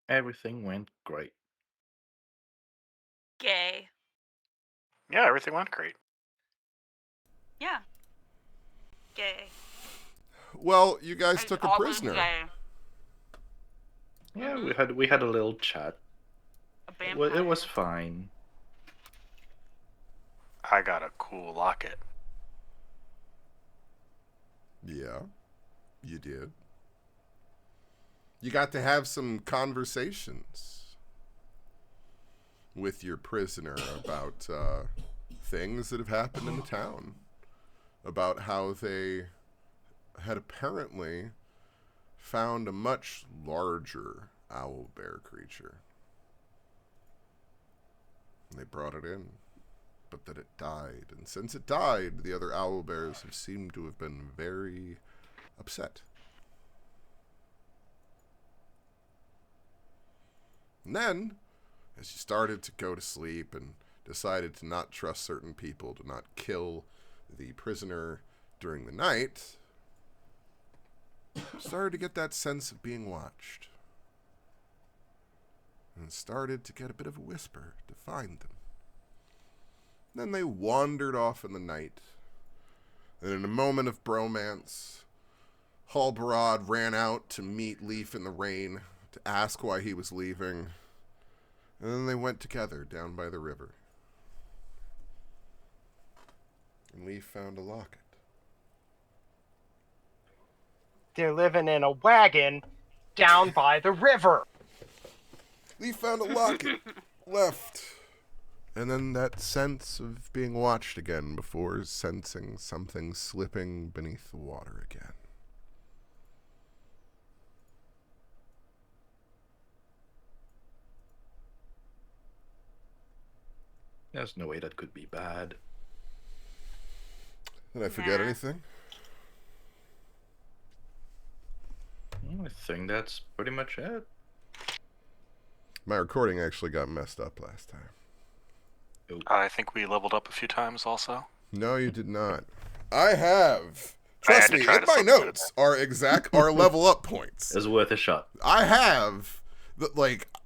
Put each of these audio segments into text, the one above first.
Everything went great. Gay. Yeah, everything went great. Yeah. Gay. Well, you guys It's took a always prisoner. gay. Yeah, Mhm. we had a little chat. A It was vampire. fine. I got a cool locket. Yeah, you did. You got to have some conversations with your prisoner about things that have happened in the town. About how they had apparently found a much larger owl bear creature. And they brought it in, but that it died. And since it died, the other owl bears have seemed to have been very upset. And then, as you started to go to sleep and decided to not trust certain people, to not kill the prisoner during the night, started to get that sense of being watched. And started to get a bit of a whisper to find them. Then they wandered off in the night, and in a moment of bromance, Halbarad ran out to meet Leaf in the rain, to ask why he was leaving, and then they went together down by the river. And Leaf found a locket. They're living in a wagon down by the river. Leaf found a locket, left, and then that sense of being watched again before sensing something slipping beneath the water again. There's no way that could be bad. Did I forget Nah. anything? I think that's pretty much it. My recording actually got messed up last time. I think we leveled up a few times also. No, you did not. I have. Trust had to me, try in to my slip notes are level up points. It's worth a shot. I have,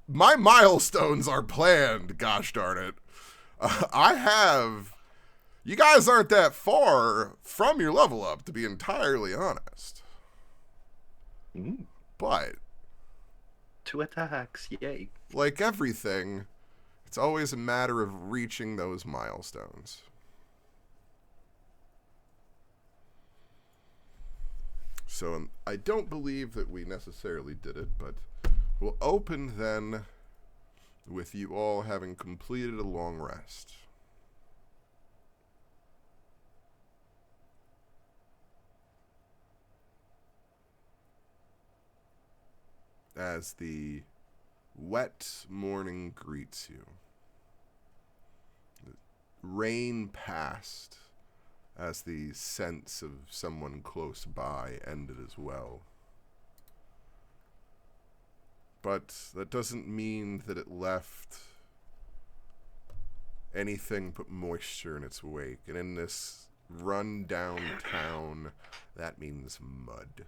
my milestones are planned, gosh darn it. I have, you guys aren't that far from your level up, to be entirely honest. Ooh, But, 2 attacks, yay. like everything, it's always a matter of reaching those milestones. So I don't believe that we necessarily did it, but we'll open then with you all having completed a long rest. As the wet morning greets you, the rain passed as the sense of someone close by ended as well. But that doesn't mean that it left anything but moisture in its wake. And in this run-down town, that means mud.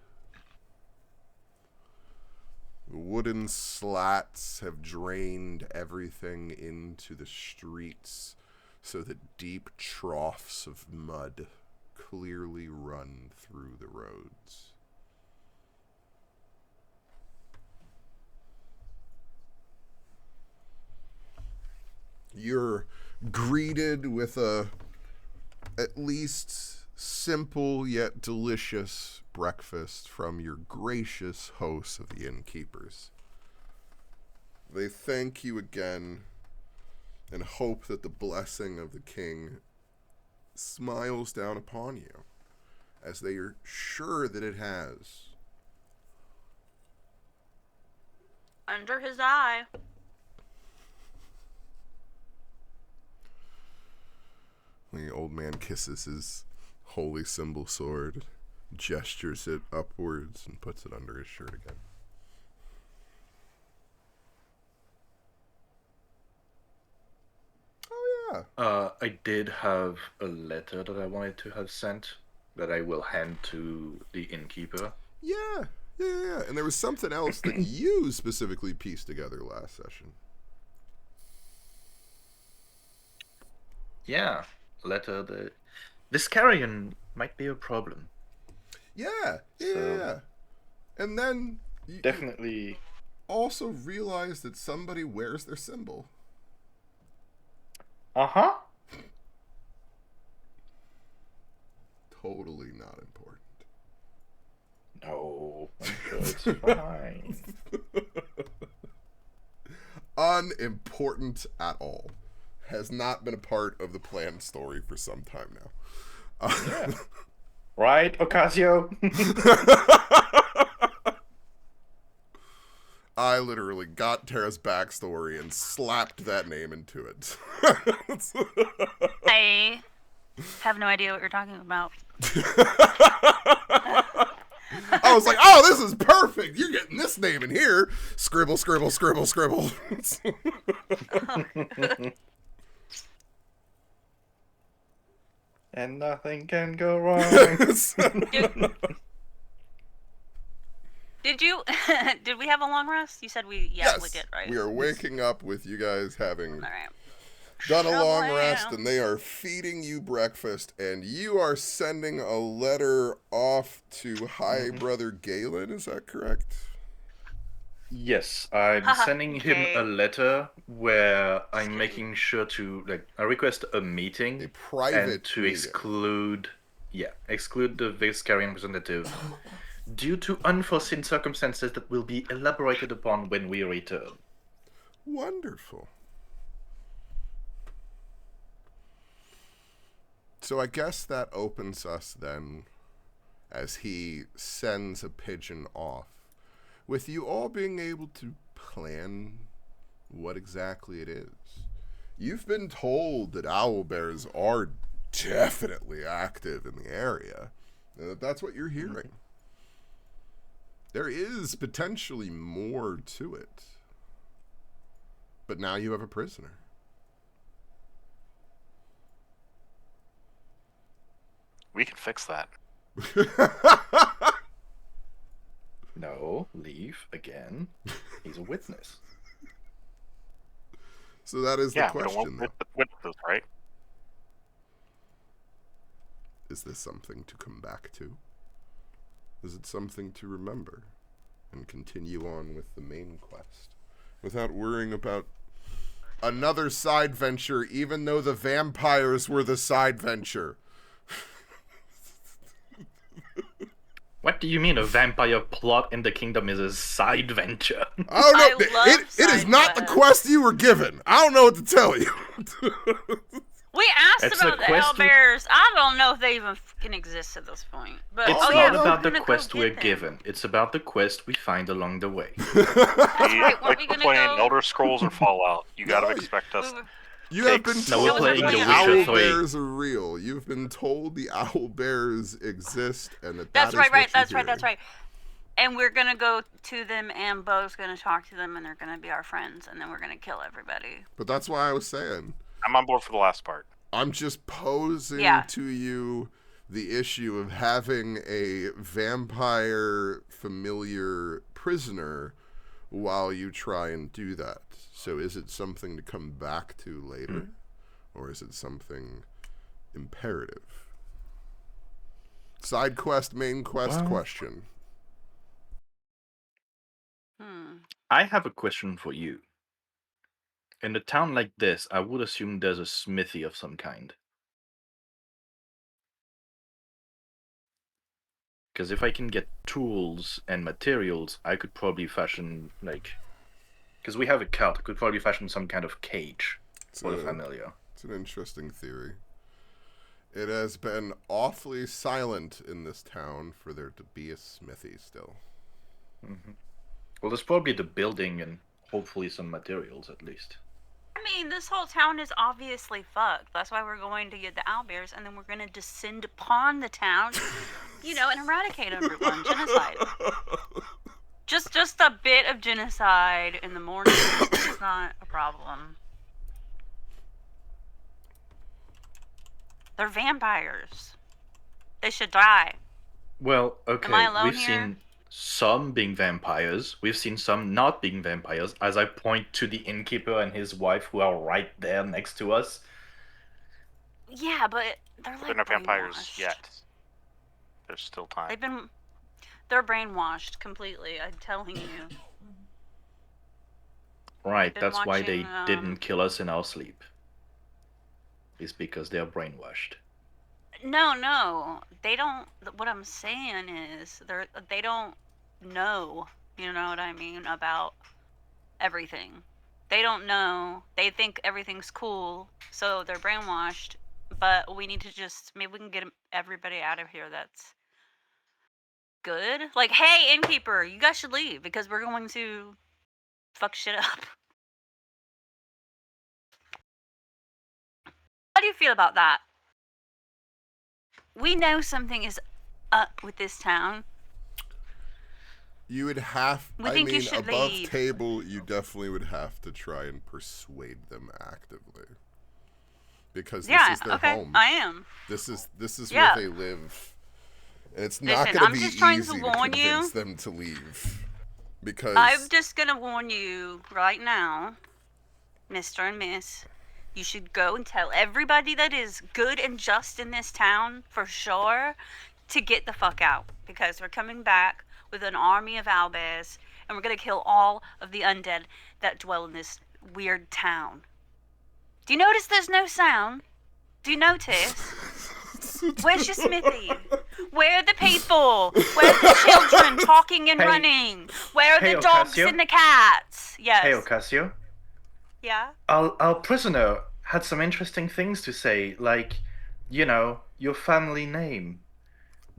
The wooden slats have drained everything into the streets, so that deep troughs of mud clearly run through the roads. You're greeted with a at least simple yet delicious breakfast from your gracious hosts of the innkeepers. They thank you again and hope that the blessing of the king smiles down upon you, as they are sure that it has. Under his eye. The old man kisses his holy symbol sword, gestures it upwards, and puts it under his shirt again. Oh, yeah. I did have a letter that I wanted to have sent that I will hand to the innkeeper. Yeah, Yeah, and there was something else that you specifically pieced together last session. Yeah, letter. This carrion might be a problem. Yeah. So And then you definitely. also realize that somebody wears their symbol. Uh-huh. Totally not important. No, I'm sure it's fine. Unimportant at all. Has not been a part of the planned story for some time now. Yeah. Right, Ocasio? I literally got Tara's backstory and slapped that name into it. I have no idea what you're talking about. I was like, oh, this is perfect. You're getting this name in here. Scribble, scribble, scribble, scribble. And nothing can go wrong. Did you? Did we have a long rest? You said we. Yeah, Yes, we did, right? we are waking up with you guys having All right. done a long Shovel rest, down. and they are feeding you breakfast, and you are sending a letter off to High Brother Galen. Is that correct? Yes, I'm Haha, sending him okay. a letter where I'm making sure to, like, I request a meeting A private and to meeting. exclude the Viscarian representative due to unforeseen circumstances that will be elaborated upon when we return. Wonderful. So I guess that opens us then, as he sends a pigeon off, with you all being able to plan what exactly it is. You've been told that owlbears are definitely active in the area, and that that's what you're hearing. There is potentially more to it. But now you have a prisoner. We can fix that. No, leave again. He's a witness. So that is the Yeah, we don't question, want though. witnesses, right? Is this something to come back to? Is it something to remember and continue on with the main quest without worrying about another side venture, even though the vampires were the side venture? What do you mean a vampire plot in the kingdom is a side venture? I don't know. I love It is side not the quests. quest you were given. I don't know what to tell you. We asked It's a about the quest we- owlbears. I don't know if they even can exist at this point. But It's oh not yeah, about we're the gonna quest go we're get them. given. It's about the quest we find along the way. That's right. Weren't we Like we're gonna playing go? Elder Scrolls or Fallout. You gotta No, expect us. We were- You have been Takes- No, we're told playing that The the Witcher 3. owlbears are real. You've been told the owlbears exist, and that That's is right. what you're That's right. hearing. That's right. And we're gonna go to them, and Bo's gonna talk to them, and they're gonna be our friends, and then we're gonna kill everybody. But that's why I was saying, I'm on board for the last part. I'm just posing Yeah. to you the issue of having a vampire familiar prisoner while you try and do that. So is it something to come back to later? Or is it something imperative? Side quest, main quest Well- question. I have a question for you. In a town like this, I would assume there's a smithy of some kind. Because if I can get tools and materials, I could probably fashion, like... Because we have a cart, I could probably fashion some kind of cage for the familiar. It's an interesting theory. It has been awfully silent in this town for there to be a smithy still. Well, there's probably the building and hopefully some materials at least. I mean, this whole town is obviously fucked. That's why we're going to get the owlbears, and then we're gonna descend upon the town, you know, and eradicate everyone. Genocide. Just a bit of genocide in the morning is not a problem. They're vampires. They should die. Well, okay, I alone we've here? seen some being vampires. We've seen some not being vampires, as I point to the innkeeper and his wife who are right there next to us. Yeah, but they're They're like not vampires brainwashed. yet. There's still time. They're brainwashed completely, I'm telling you. Right, Been that's why watching, they didn't kill us in our sleep. It's because they're brainwashed. No, they don't. What I'm saying is, they don't know. You know what I mean about everything. They don't know. They think everything's cool, so they're brainwashed. But we need to maybe we can get everybody out of here. That's good. Like, hey, innkeeper, you guys should leave because we're going to fuck shit up. How do you feel about that? We know something is up with this town. You would have, We think you should above leave. table, you definitely would have to try and persuade them actively. Because this is their home. I am. This is Yeah. where they live. And it's Listen, not going I'm to be just trying to easy to warn you. convince them to leave. Because I'm just gonna warn you right now, Mr. and Miss. You should go and tell everybody that is good and just in this town, for sure, to get the fuck out. Because we're coming back with an army of owlbears, and we're gonna kill all of the undead that dwell in this weird town. Do you notice there's no sound? Do you notice? Where's your smithy? Where are the people? Where are the children talking and running? Where are Hey, the dogs Ocasio? and the cats? Yes. Hey, Ocasio. Yeah? Our prisoner had some interesting things to say, like, your family name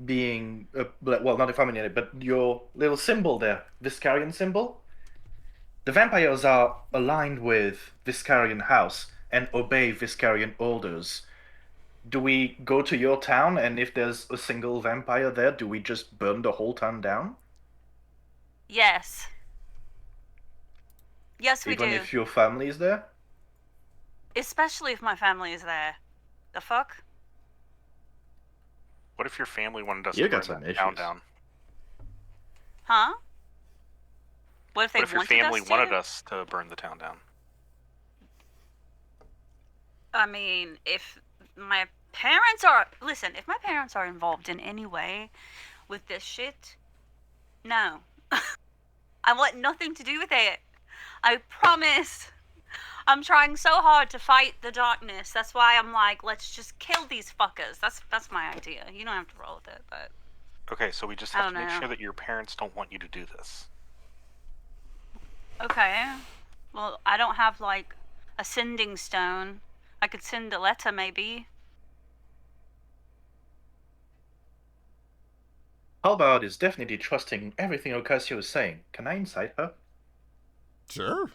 being, well, not a family name, but your little symbol there, Viscarian symbol. The vampires are aligned with Viscarian House and obey Viscarian orders. Do we go to your town, and if there's a single vampire there, do we just burn the whole town down? Yes. Yes, we Even do. if your family is there? Especially if my family is there. The fuck? What if your family wanted us You to got burn some that town issues. down? Huh? What if they What if your wanted family us to? wanted us to burn the town down? I mean, if my parents are... Listen, if my parents are involved in any way with this shit, no. I want nothing to do with it. I promise. I'm trying so hard to fight the darkness. That's why I'm like, let's just kill these fuckers. That's my idea. You don't have to roll with it, but... Okay, so we just I have to don't make know. sure that your parents don't want you to do this. Okay. Well, I don't have, like, a sending stone. I could send a letter, maybe. Halberd is definitely trusting everything Ocasio is saying. Can I incite her? sure.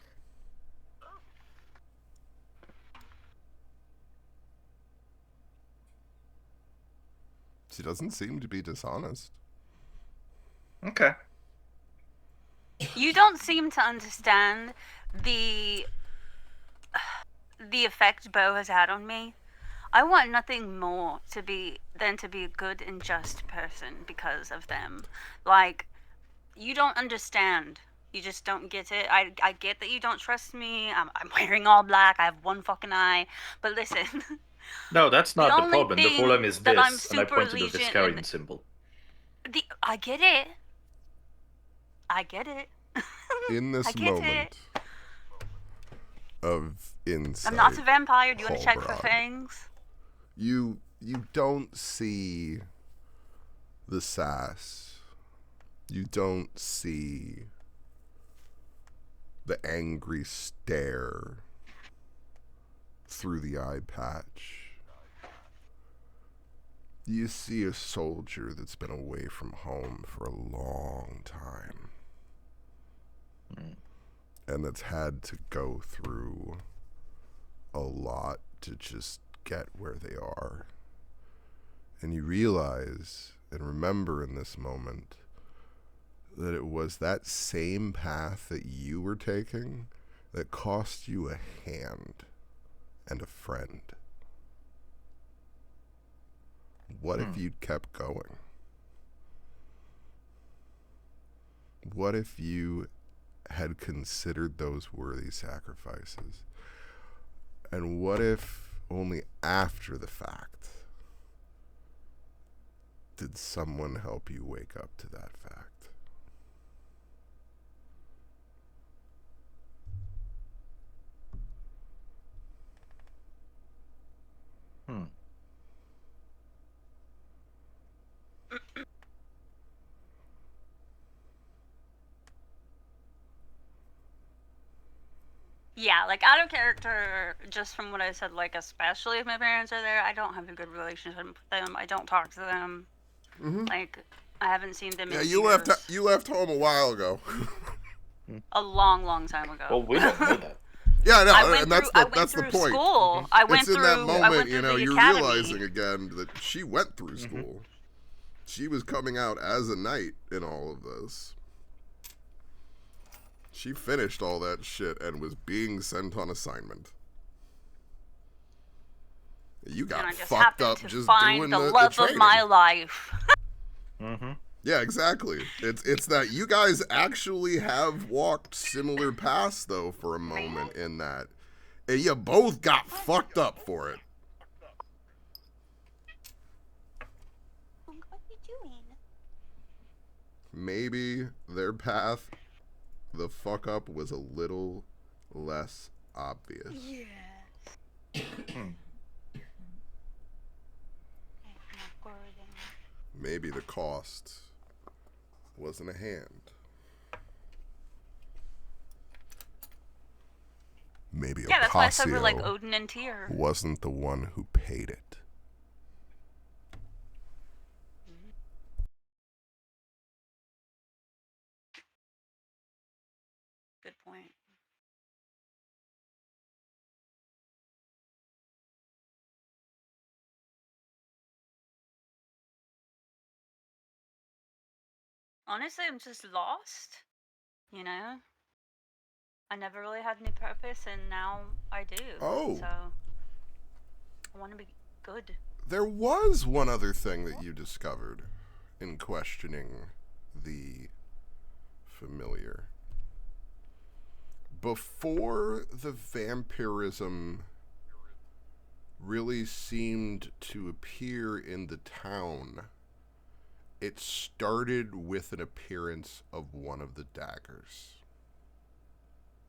She doesn't seem to be dishonest. Okay. You don't seem to understand the effect Bo has had on me. I want nothing more than to be a good and just person because of them. Like, you don't understand. You just don't get it. I get that you don't trust me. I'm wearing all black. I have one fucking eye. But listen, No, that's not the only problem. The thing problem is that I'm this, and I super point to the allegiant Viscarian and- symbol. I get it. I get it. In this I get moment of insight, I'm not a vampire. Do you want to check for Halbrand, things? you don't see the sass. You don't see the angry stare through the eye patch. You see a soldier that's been away from home for a long time. And that's had to go through a lot to just get where they are. And you realize and remember in this moment that it was that same path that you were taking that cost you a hand and a friend. What if you'd kept going? what if you had considered those worthy sacrifices? And what if only after the fact did someone help you wake up to that fact? Hmm. Yeah, like out of character, just from what I said, like especially if my parents are there, I don't have a good relationship with them. I don't talk to them. Mm-hmm. Like I haven't seen them Yeah, in you years. left home a while ago. A long, long time ago. Well, we don't know that. Yeah, no, I went and that's through, I the went that's the through point. school. I went It's in through. that I moment, went you through know, the you're academy. realizing again that she went through school. She was coming out as a knight in all of this. She finished all that shit and was being sent on assignment. You And I got just fucked happened up to just find doing the the love training. of my life. Mm-hmm. Yeah, exactly. It's that you guys actually have walked similar paths though for a moment in that. And you both got fucked up for it. What are you doing? Maybe their path, the fuck up, was a little less obvious. Yeah. Hmm. Maybe the cost wasn't a hand. Maybe Yeah, that's why I said we're like Ocasio Odin and Tyr. wasn't the one who paid it. Good point. Honestly, I'm just lost. You know? I never really had any purpose, and now I do. Oh. So, I want to be good. There was one other thing that you discovered in questioning the familiar. Before the vampirism really seemed to appear in the town, it started with an appearance of one of the daggers.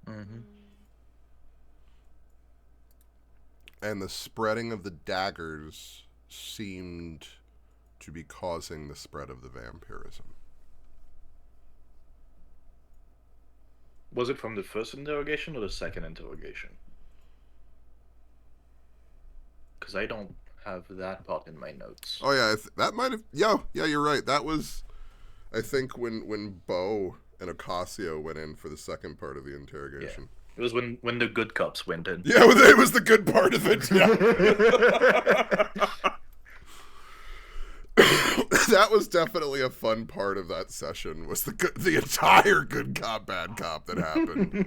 Mm-hmm. And the spreading of the daggers seemed to be causing the spread of the vampirism. Was it from the first interrogation or the second interrogation? Because I don't have that part in my notes. Oh yeah, that might have. Yeah, you're right. That was, I think, when Bo and Ocasio went in for the second part of the interrogation. Yeah. It was when the good cops went in. Yeah, it was the good part of it. Yeah. That was definitely a fun part of that session. Was the entire good cop bad cop that happened,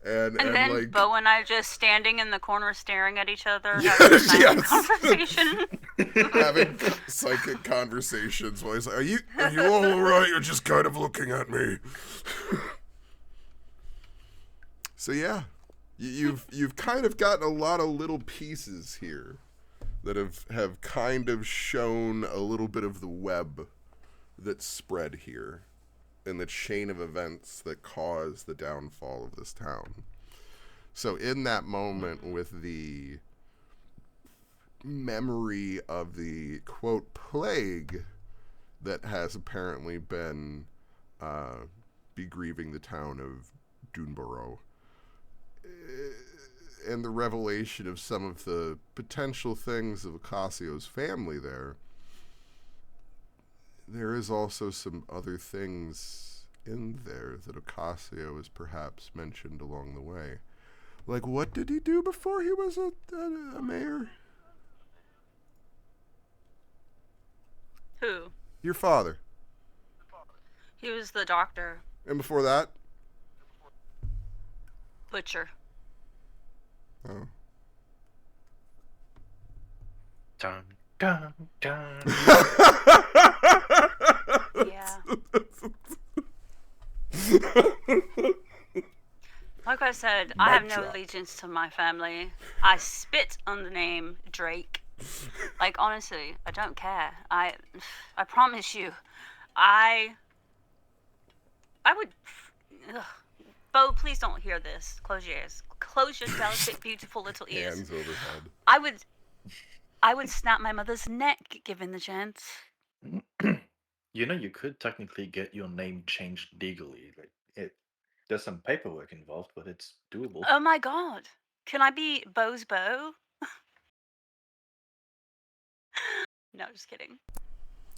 and then like Bo and I just standing in the corner staring at each other, Yes, having a silent yes. conversation. having psychic conversations while he's like, "Are you all right? You're just kind of looking at me." So yeah, you've kind of gotten a lot of little pieces here that have kind of shown a little bit of the web that's spread here in the chain of events that caused the downfall of this town. So in that moment with the memory of the, quote, plague that has apparently been begrieving the town of Duneborough, and the revelation of some of the potential things of Ocasio's family there is also some other things in there that Ocasio has perhaps mentioned along the way. Like, what did he do before he was a mayor? Who? Your father. He was the doctor. And before that? Butcher. Oh. Dun, dun, dun. Yeah. Like I said, I have Mic no drop. allegiance to my family. I spit on the name Drake. Like, honestly, I don't care. I promise you, I would. Ugh. Bo, please don't hear this. Close your ears. Close your delicate, beautiful little ears. Hands overhead. I would snap my mother's neck given the chance. You know, you could technically get your name changed legally. Like there's some paperwork involved, but it's doable. Oh my god. Can I be Bo's Bo? No, just kidding.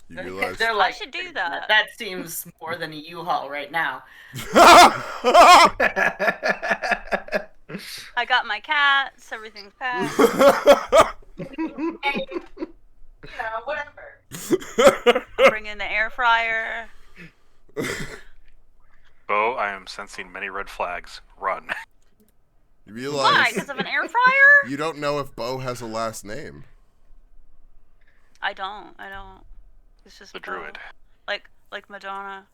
You realize. They're I like, should do that. That seems more than a U-Haul right now. I got my cats, everything's packed. Hey, whatever. I'm bringing the air fryer. Bo, I am sensing many red flags. Run. You Why? realize Because of an air fryer? you don't know if Bo has a last name. I don't. It's just The Bo. druid. Like Madonna.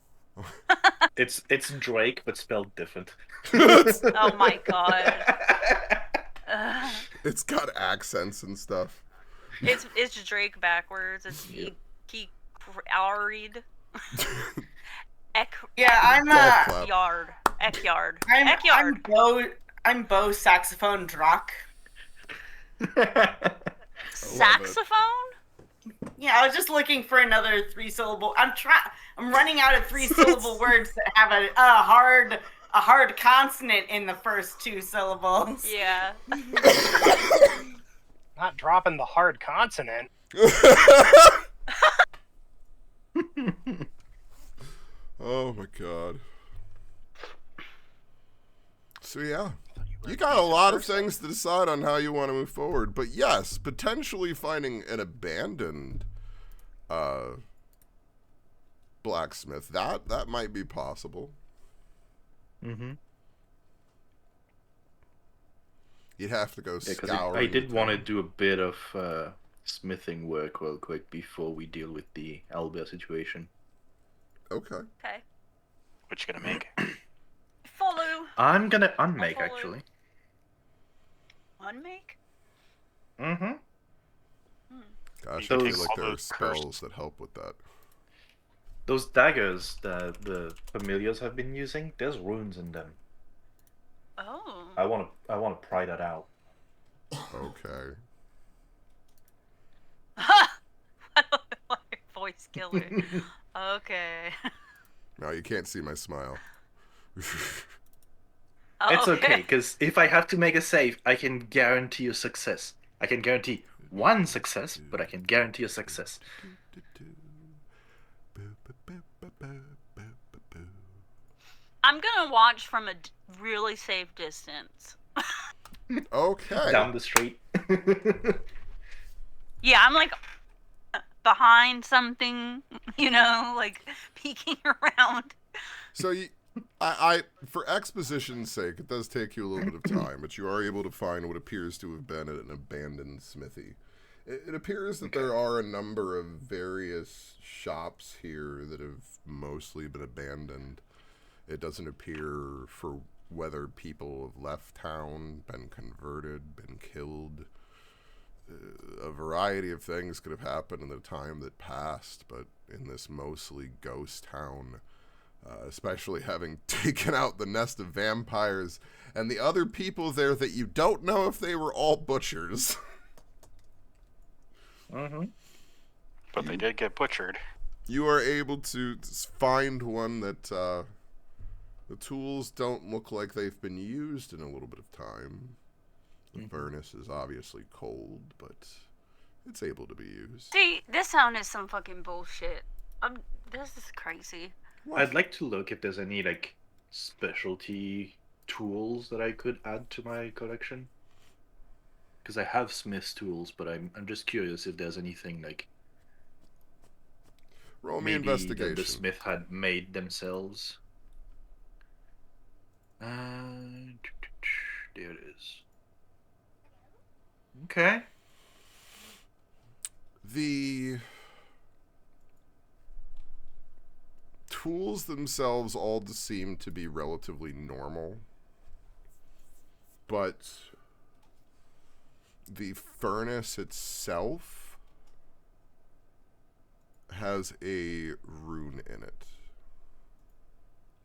It's Drake, but spelled different. Oh my god. It's got accents and stuff. It's Drake backwards. It's Ekyard. Yeah, I'm Golf clap. Yard. Ekyard. I'm Ekyard. I'm Bo Saxophone Drock. Saxophone? Yeah, I was just looking for another 3-syllable. I'm running out of 3-syllable words that have a hard consonant in the first 2 syllables. Yeah. Not dropping the hard consonant. Oh my god. So yeah, you got a lot of things to decide on how you want to move forward, but yes, potentially finding an abandoned blacksmith, that might be possible. Mm-hmm. You'd have to go Yeah, because scour. I did want to do a bit of smithing work real quick before we deal with the Albert situation. Okay. Okay. What you gonna make? Follow. I'm gonna unmake, follow. actually. Unmake? Mm-hmm. Gosh, You I can feel take like all there are those spells cursed- that help with that. Those daggers that the familiars have been using, there's runes in them. Oh. I wanna pry that out. Okay. I don't know why your voice killer. Okay. Now you can't see my smile. Oh, It's okay, because if I have to make a save, I can guarantee a success. I can guarantee one success, but I can guarantee a success. I'm gonna watch from a really safe distance. Okay. Down the street. Yeah, I'm like behind something, like peeking around. So I for exposition's sake, it does take you a little bit of time, but you are able to find what appears to have been an abandoned smithy. It appears that there are a number of various shops here that have mostly been abandoned. It doesn't appear for whether people have left town, been converted, been killed. A variety of things could have happened in the time that passed, but in this mostly ghost town, especially having taken out the nest of vampires and the other people there that you don't know if they were all butchers. Mm-hmm. But they did get butchered. You are able to find one that the tools don't look like they've been used in a little bit of time. The furnace is obviously cold, but it's able to be used. See, this sounded some fucking bullshit. This is crazy. I'd like to look if there's any like specialty tools that I could add to my collection. Because I have smith's tools, but I'm just curious if there's anything like Roll me maybe investigation. the smith had made themselves. There it is. Okay. tools themselves all seem to be relatively normal, but the furnace itself has a rune in it.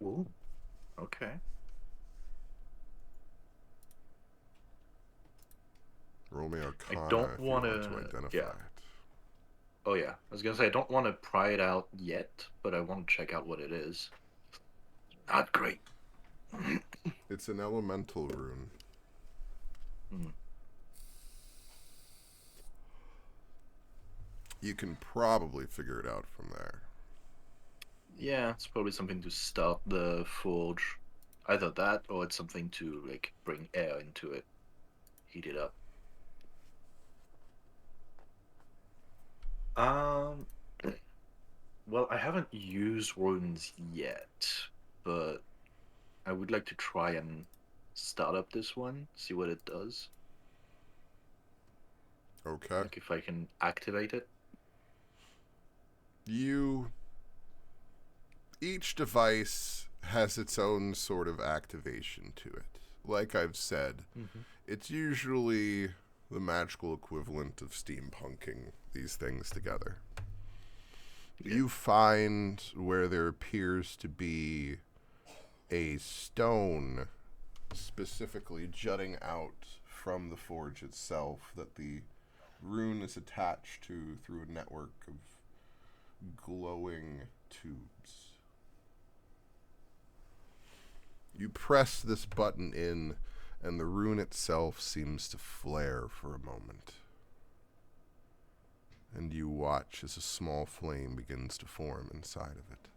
Ooh. Okay. Roll me Arcana don't if you want wanna- to identify yeah. it. Oh yeah, I was gonna say I don't want to pry it out yet, but I want to check out what it is. Not great. It's an elemental rune. Hmm. You can probably figure it out from there. Yeah, it's probably something to start the forge. Either that, or it's something to like bring air into it, heat it up. Um, well, I haven't used runes yet, but I would like to try and start up this one, see what it does. Okay. Like if I can activate it. Each device has its own sort of activation to it. Like I've said, it's usually the magical equivalent of steampunking these things together. Yeah. You find where there appears to be a stone specifically jutting out from the forge itself that the rune is attached to through a network of glowing tubes. You press this button in, and the rune itself seems to flare for a moment. And you watch as a small flame begins to form inside of it.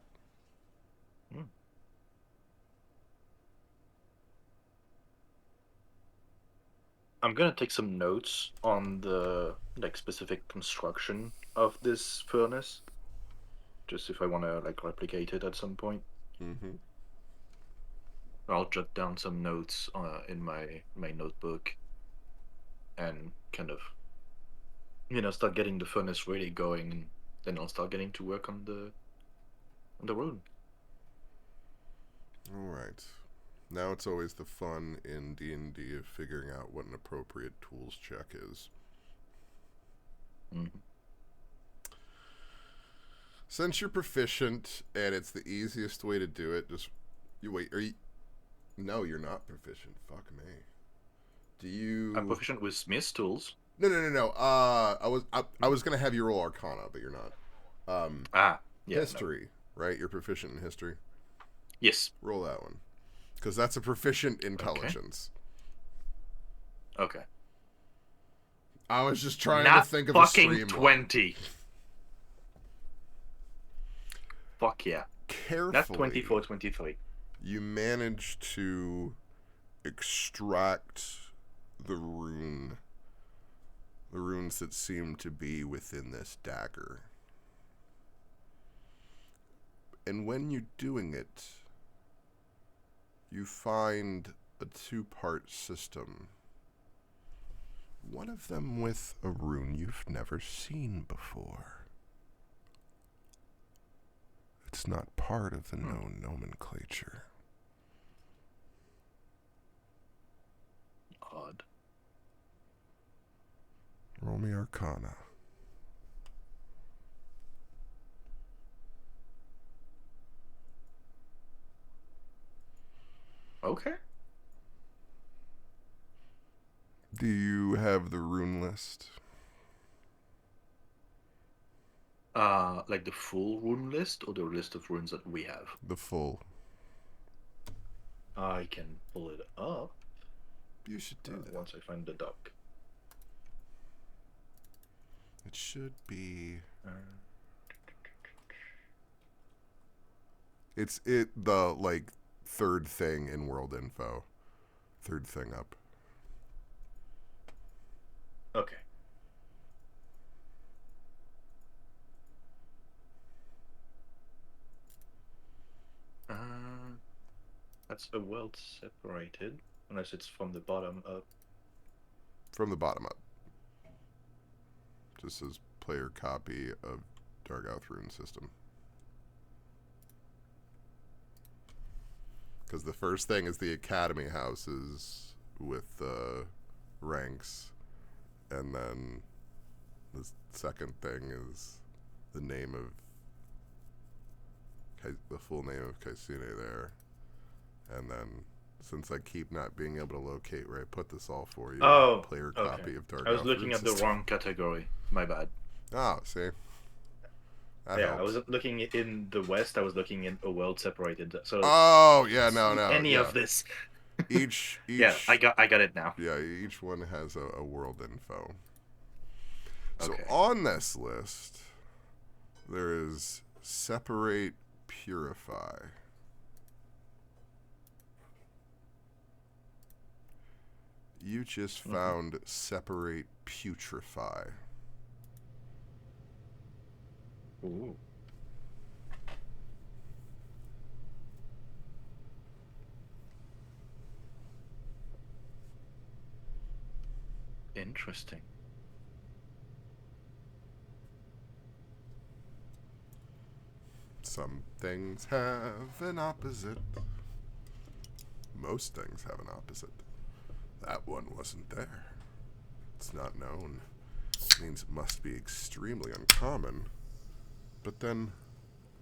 I'm gonna take some notes on the like specific construction of this furnace, just if I want to like replicate it at some point. Mm-hmm. I'll jot down some notes in my notebook, and kind of start getting the furnace really going, and then I'll start getting to work on the rune. All right. Now it's always the fun in D&D of figuring out what an appropriate tools check is. Mm-hmm. Since you're proficient and it's the easiest way to do it, No, you're not proficient. Fuck me. Do you? I'm proficient with smith's tools. No. I was gonna have you roll Arcana, but you're not. Yeah. History, right? You're proficient in history. Yes. Roll that one, because that's a proficient intelligence. Okay. I was just trying Not to think of fucking a stream 20. Fuck yeah. Carefully. Not 24, 23. You manage to extract the runes that seem to be within this dagger. And when you're doing it, you find a two-part system. One of them with a rune you've never seen before. It's not part of the known nomenclature. Odd. Roll me Arcana. Okay. Do you have the rune list? Like the full rune list or the list of runes that we have? The full. I can pull it up. You should do that. Once I find the doc. It should be. It's the like third thing in world info. Third thing up. Okay. That's a world separated, unless it's from the bottom up. From the bottom up. Just says player copy of Dargouth rune system. Because the first thing is the academy houses with ranks, and then the second thing is the name of the full name of Kaisune there, and then since I keep not being able to locate where I put this all for you, Oh, player okay. copy of Dargouth I was looking Root at the System. wrong category. My bad. Oh, see, that Yeah, helps. I was looking in the West. I was looking in a world separated. So Oh yeah, can't no, see no, any yeah. of this. Each Yeah, I got it now. yeah, each one has a world info. So Okay. on this list, there is separate, purify. You just found separate, putrefy. Ooh. Interesting. Some things have an opposite. Most things have an opposite. That one wasn't there. It's not known. It means it must be extremely uncommon. But then,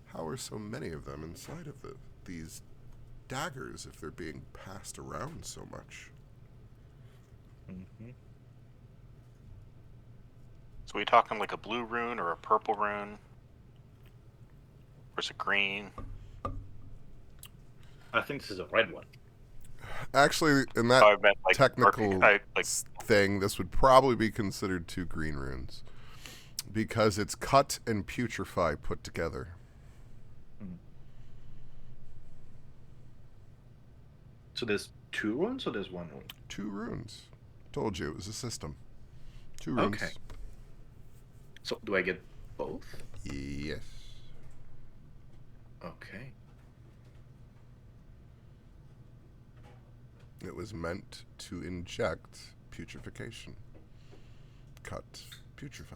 how are so many of them inside of these daggers if they're being passed around so much? Mm-hmm. So we talking like a blue rune or a purple rune? Or is it green? I think this is a red one. Actually, in that I meant like technical like thing, this would probably be considered 2 green runes. Because it's cut and putrefy put together. So there's 2 runes or there's 1 rune? 2 runes. Told you, it was a system. 2 runes. Okay. So do I get both? Yes. Okay. It was meant to inject putrefaction. Cut, putrefy.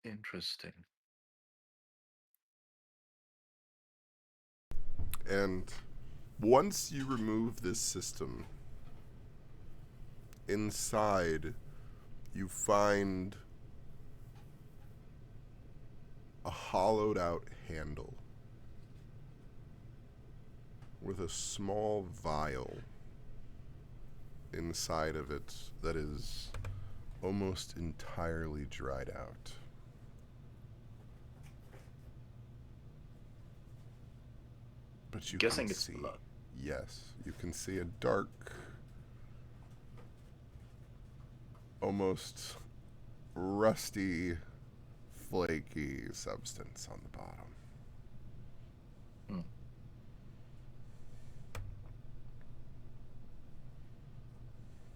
Interesting. And once you remove this system, inside you find a hollowed out handle with a small vial inside of it that is almost entirely dried out. But you Guessing can it's see, blood. yes, you can see a dark, almost rusty, flaky substance on the bottom.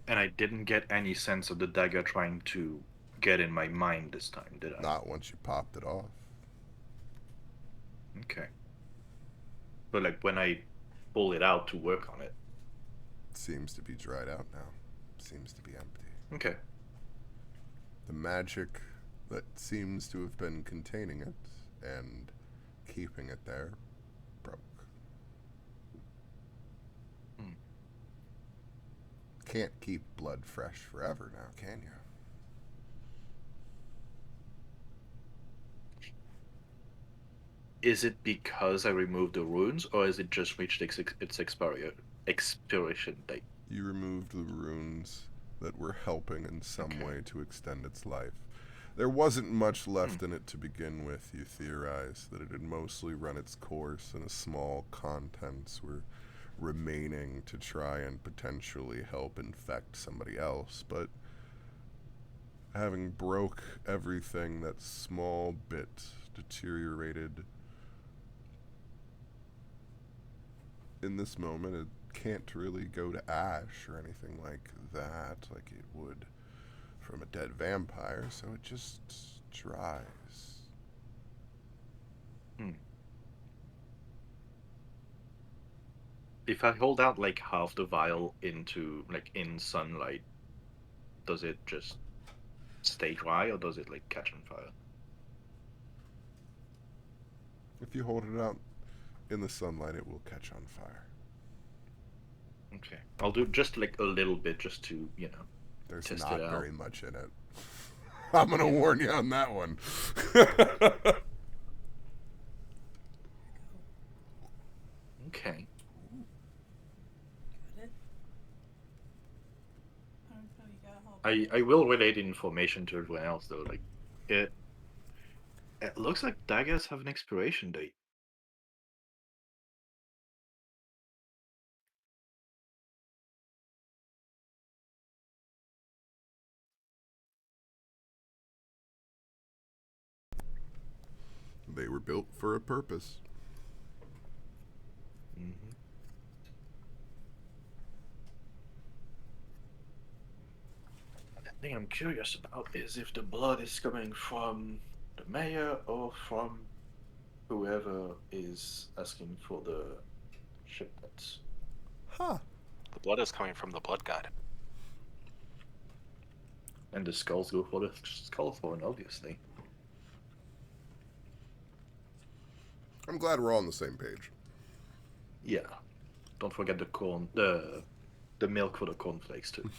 And I didn't get any sense of the dagger trying to get in my mind this time, did I? Not once you popped it off. Okay. But like when I pull it out to work on it. It seems to be dried out now. Seems to be empty. Okay. The magic that seems to have been containing it and keeping it there broke. Can't keep blood fresh forever now, can you? Is it because I removed the runes, or is it just reached its expiration date? You removed the runes that were helping in some way to extend its life. There wasn't much left in it to begin with, you theorize, that it had mostly run its course and a small contents were remaining to try and potentially help infect somebody else, but having broke everything, that small bit deteriorated in this moment, it can't really go to ash or anything like that, like it would from a dead vampire, so it just dries. Hmm. If I hold out like half the vial into like in sunlight, does it just stay dry or does it like catch on fire? If you hold it out in the sunlight, it will catch on fire. Okay. I'll do just like a little bit just to, There's test not it out. very much in it. I'm gonna warn you on that one. Okay. I will relay the information to everyone else though. Like it looks like daggers have an expiration date. They were built for a purpose. Mm-hmm. The thing I'm curious about is if the blood is coming from the mayor or from whoever is asking for the shipments. Huh. The blood is coming from the blood god. And the skulls go for the skull thorn, obviously. I'm glad we're all on the same page. Yeah. Don't forget the corn, the milk for the cornflakes too.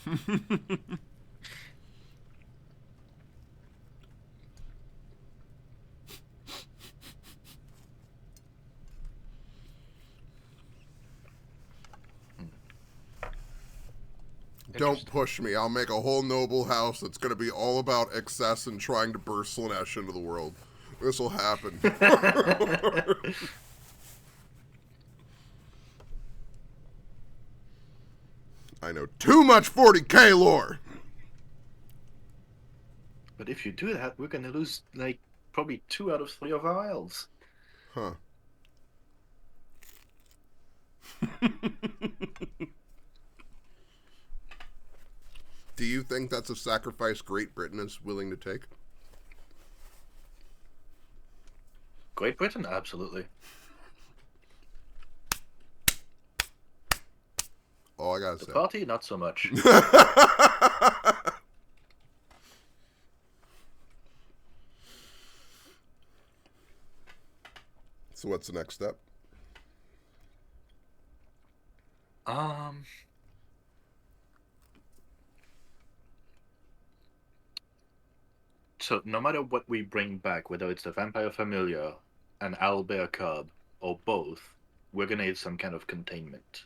Don't push me. I'll make a whole noble house that's going to be all about excess and trying to burst Slanesh into the world. This will happen. I know too much 40k lore. But if you do that, we're gonna lose like probably 2 out of 3 of our elves. Huh. Do you think that's a sacrifice Great Britain is willing to take? Great Britain, absolutely. All I gotta The say. party, not so much. So what's the next step? So no matter what we bring back, whether it's the vampire familiar, an owlbear cub, or both, we're gonna need some kind of containment.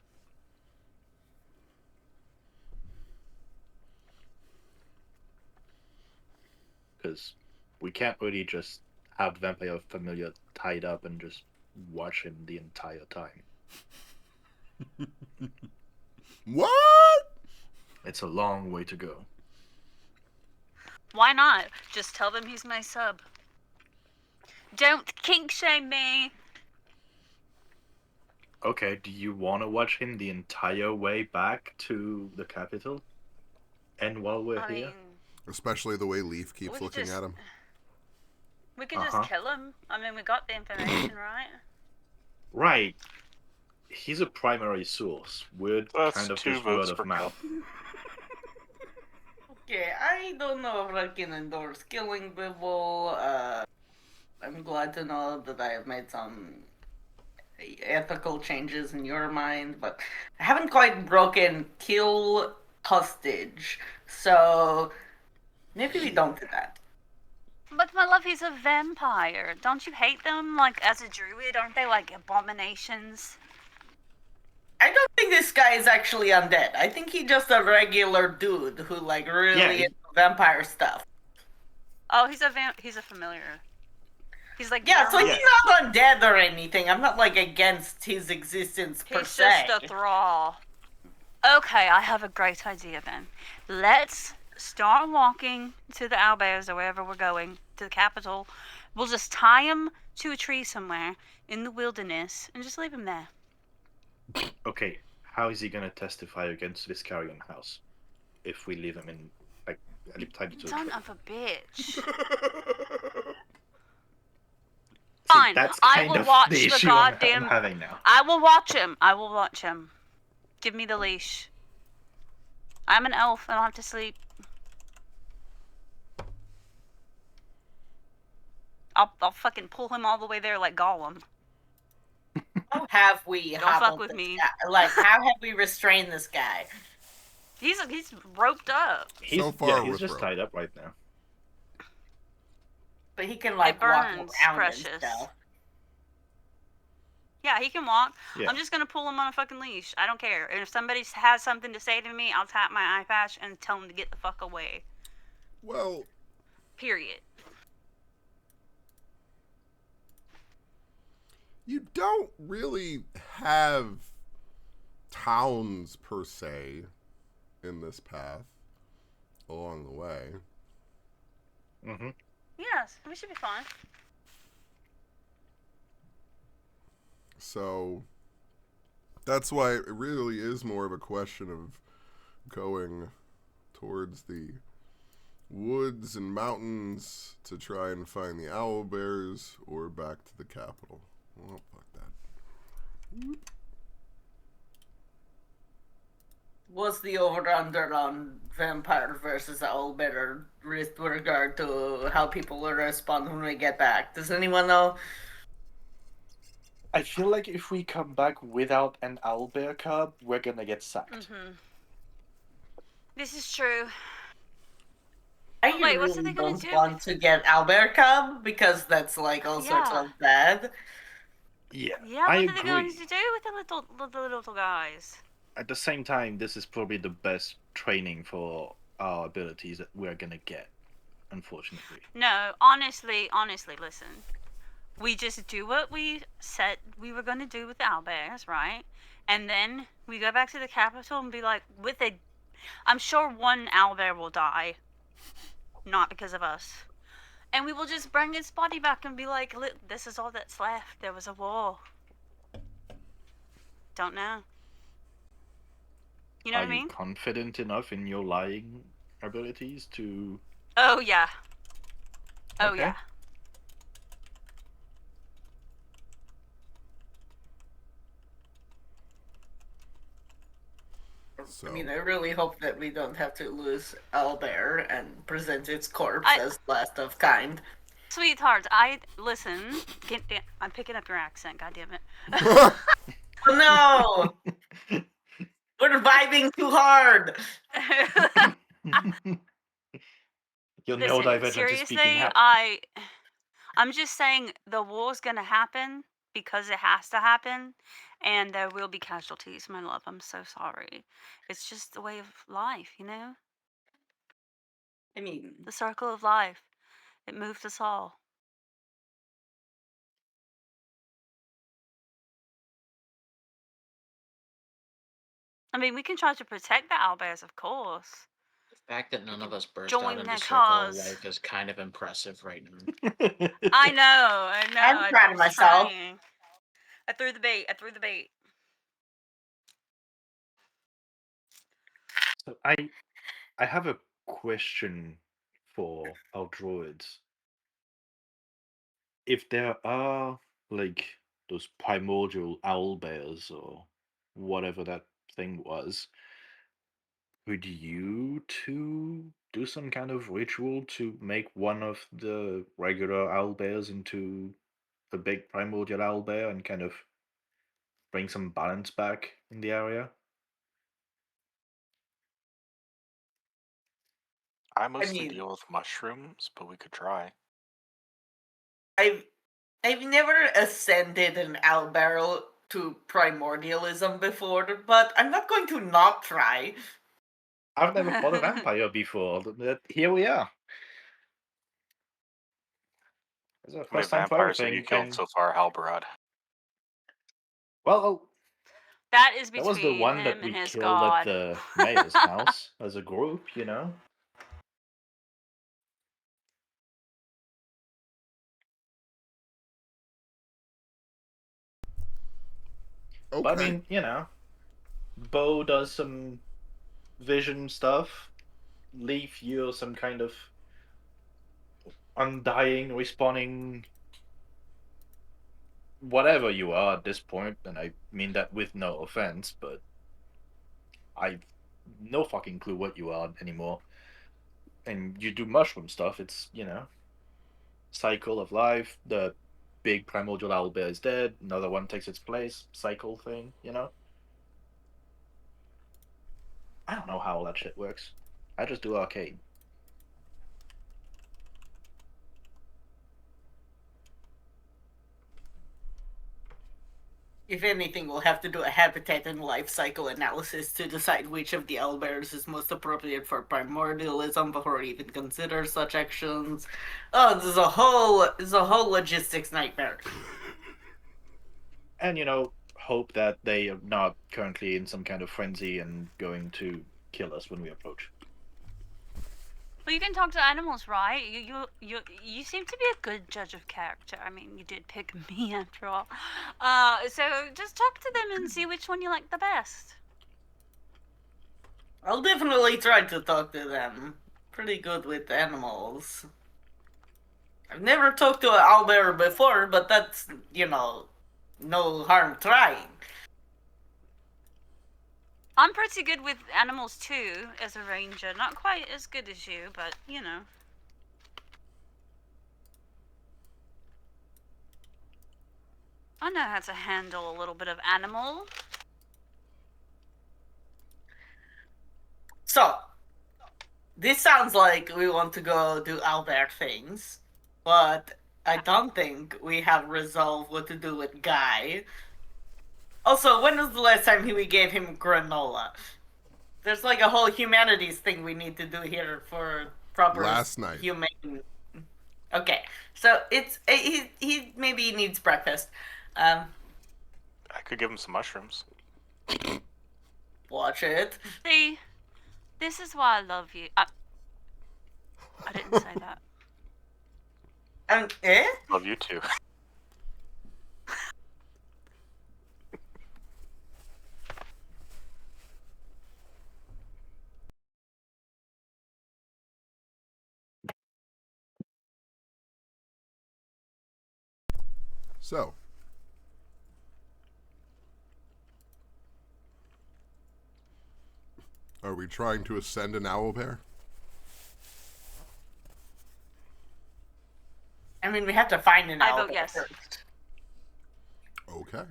Because we can't really just have vampire familiar tied up and just watch him the entire time. What? It's a long way to go. Why not? Just tell them he's my sub. Don't kink shame me. Okay, do you want to watch him the entire way back to the capital? And while we're I here? mean, Especially the way Leaf keeps We could looking just- at him. we could Uh-huh. just kill him. I mean, we got the information, right? Right. He's a primary source. We're That's kind of 2 just votes word for of mouth. Okay, I don't know if I can endorse killing people. I'm glad to know that I have made some ethical changes in your mind, but I haven't quite broken kill hostage. So maybe we don't do that. But my love, he's a vampire. Don't you hate them? Like, as a druid, aren't they like abominations? I don't think this guy is actually undead. I think he's just a regular dude who like really Yeah, into vampire stuff. Oh, he's a familiar. He's like Yeah, so normal. he's not undead or anything. I'm not like against his existence per He's se. just a thrall. Okay, I have a great idea then. Let's start walking to the owlbears or wherever we're going, to the capital. We'll just tie him to a tree somewhere in the wilderness and just leave him there. Okay, how is he gonna testify against Viscarion House if we leave him in like a tiny little Son tree? of a bitch. See, Fine, that's I kind will of the watch the issue I'm goddamn. having now. I will watch him. I will watch him. Give me the leash. I'm an elf. I don't have to sleep. I'll fucking pull him all the way there like Gollum. How have we Don't fuck hobbled with this me. guy? Like, how have we restrained this guy? He's roped up. So He's far he's with just rope. tied up right now. But he can It like walk burns, around and precious. stuff. Yeah, he can walk. Yeah. I'm just gonna pull him on a fucking leash. I don't care. And if somebody has something to say to me, I'll tap my eye patch and tell him to get the fuck away. Well, Period. you don't really have towns per se in this path along the way. Mm-hmm. Yes, we should be fine. So that's why it really is more of a question of going towards the woods and mountains to try and find the owl bears or back to the capital. Well, fuck that. What's the over-under on vampire versus owlbear with regard to how people will respond when we get back? Does anyone know? I feel like if we come back without an owlbear cub, we're gonna get sacked. This is true. I Wait, what's really they gonna don't do? want to get owlbear cub because that's like all sorts Yeah. of bad. Yeah, Yeah, I what are they going agree. to do with the little guys? At the same time, this is probably the best training for our abilities that we're gonna get, unfortunately. No, honestly, listen. We just do what we said we were going to do with the owlbears, right? And then we go back to the capital and be like, I'm sure one owlbear will die, not because of us. And we will just bring his body back and be like, look, this is all that's left. There was a war. Don't know. You know Are what I you mean? confident enough in your lying abilities to? Oh, yeah. Oh, Okay. yeah. So I mean, I really hope that we don't have to lose owlbear and present its corpse I- as last of kind. Sweetheart, listen. I'm picking up your accent, goddammit. Oh no! We're vibing too hard! Your Listen, neurodivergent is speaking seriously, out. I'm just saying the war's gonna happen because it has to happen, and there will be casualties, my love. I'm so sorry. It's just the way of life, you know? I mean, The circle of life. It moves us all. I mean, we can try to protect the owlbears, of course. The fact that none of us burst Join out into their circle of cause. life is kind of impressive right now. I know. I'm proud I of was myself. trying. I threw the bait. So I have a question for our droids. If there are like those primordial owl bears or whatever that thing was, would you two do some kind of ritual to make one of the regular owl bears into a big primordial owl bear and kind of bring some balance back in the area? I mostly mean- deal with mushrooms, but we could try. I've never ascended an owlbear to primordialism before, but I'm not going to not try. I've never fought a vampire before. Here we are. It's the How many first time for vampires have you everything. killed And so far, Halbarad? well, That is that was the between one him that and we his killed at god. the mayor's house as a group, you know. But I Okay. mean, Bo does some vision stuff. Leaf, you're some kind of undying, respawning, whatever you are at this point, and I mean that with no offense, but I've no fucking clue what you are anymore. And you do mushroom stuff. It's cycle of life. The big primordial owlbear is dead. Another one takes its place. Cycle thing. I don't know how all that shit works. I just do arcade. If anything, we'll have to do a habitat and life cycle analysis to decide which of the owlbears is most appropriate for primordialism before we even consider such actions. Oh, this is a whole logistics nightmare. And hope that they are not currently in some kind of frenzy and going to kill us when we approach. Well, you can talk to animals, right? You seem to be a good judge of character. I mean, you did pick me after all. So just talk to them and see which one you like the best. I'll definitely try to talk to them. Pretty good with animals. I've never talked to an owlbear before, but that's, no harm trying. I'm pretty good with animals too, as a ranger. Not quite as good as you, but I know how to handle a little bit of animal. So, this sounds like we want to go do owlbear things, but I don't think we have resolved what to do with Guy. Also, when was the last time we gave him granola? There's like a whole humanities thing we need to do here for proper Last night. humane. Okay, so he maybe needs breakfast. I could give him some mushrooms. Watch it. See, this is why I love you. I didn't say that. Eh? Love you too. So, are we trying to ascend an owlbear? I mean, we have to find an I owlbear vote yes. first. Okay.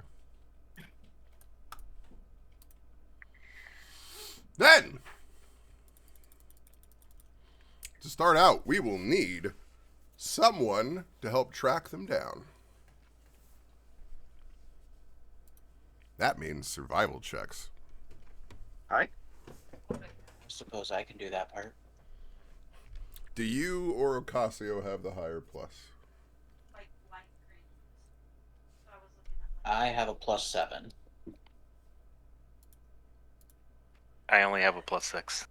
Then, to start out, we will need someone to help track them down. That means survival checks. Hi. I suppose I can do that part. Do you or Ocasio have the higher plus? I have a +7. I only have a +6.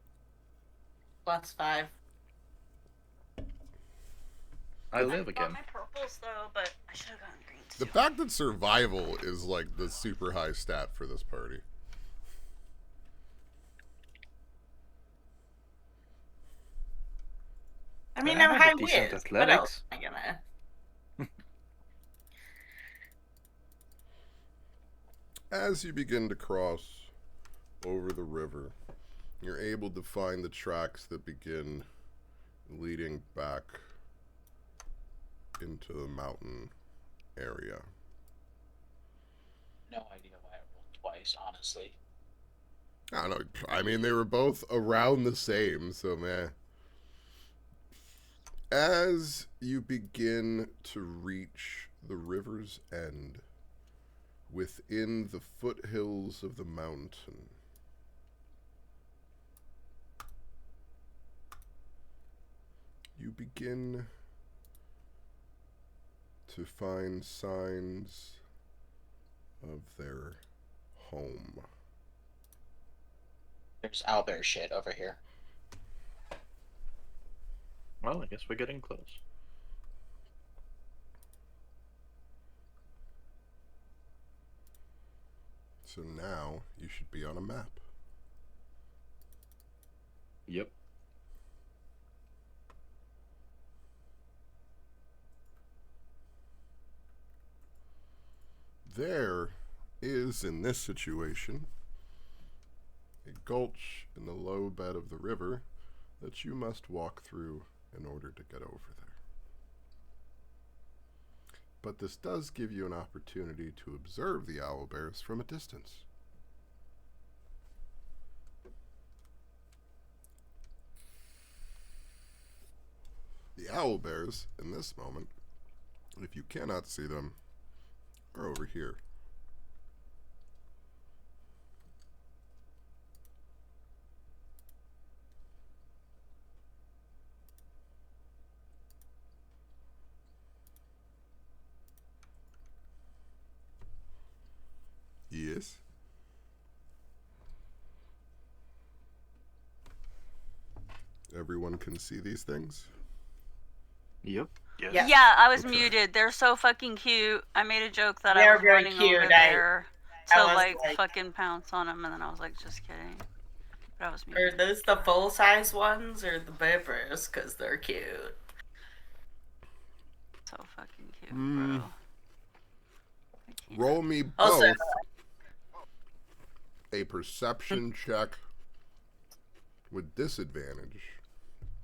+5. I live got again. my purples though, but I should have gotten greens. The too. fact that survival is like the super high stat for this party. I mean, I I'm have high a decent whiz. What else athletics. am I gonna? As you begin to cross over the river, you're able to find the tracks that begin leading back into the mountain area. No idea why I rolled twice, honestly. I don't know. I mean, they were both around the same, so meh. As you begin to reach the river's end, within the foothills of the mountain, you begin to find signs of their home. There's owlbear shit over here. Well, I guess we're getting close. So now you should be on a map. Yep. There is, in this situation, a gulch in the low bed of the river that you must walk through in order to get over there. But this does give you an opportunity to observe the owlbears from a distance. The owlbears, in this moment, if you cannot see them, are over here. Yes. Everyone can see these things? Yep. Yes. Yeah. Yeah, I was Okay. muted. They're so fucking cute. I made a joke that I They're was very running cute. over I there to was like like- fucking pounce on them, and then I was like, just kidding. But I was Are muted. those the full size ones or the beavers? Because they're cute. So fucking cute, Mm. bro. I can't. Roll me both Also- a perception check with disadvantage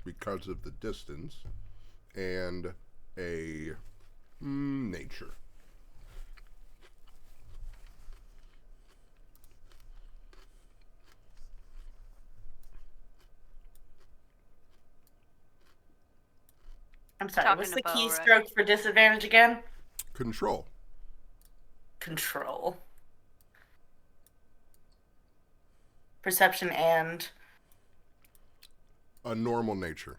because of the distance and a nature. I'm sorry, Talking what's to the Bo, keystroke right? for disadvantage again? Control. Control. Perception and... A normal nature.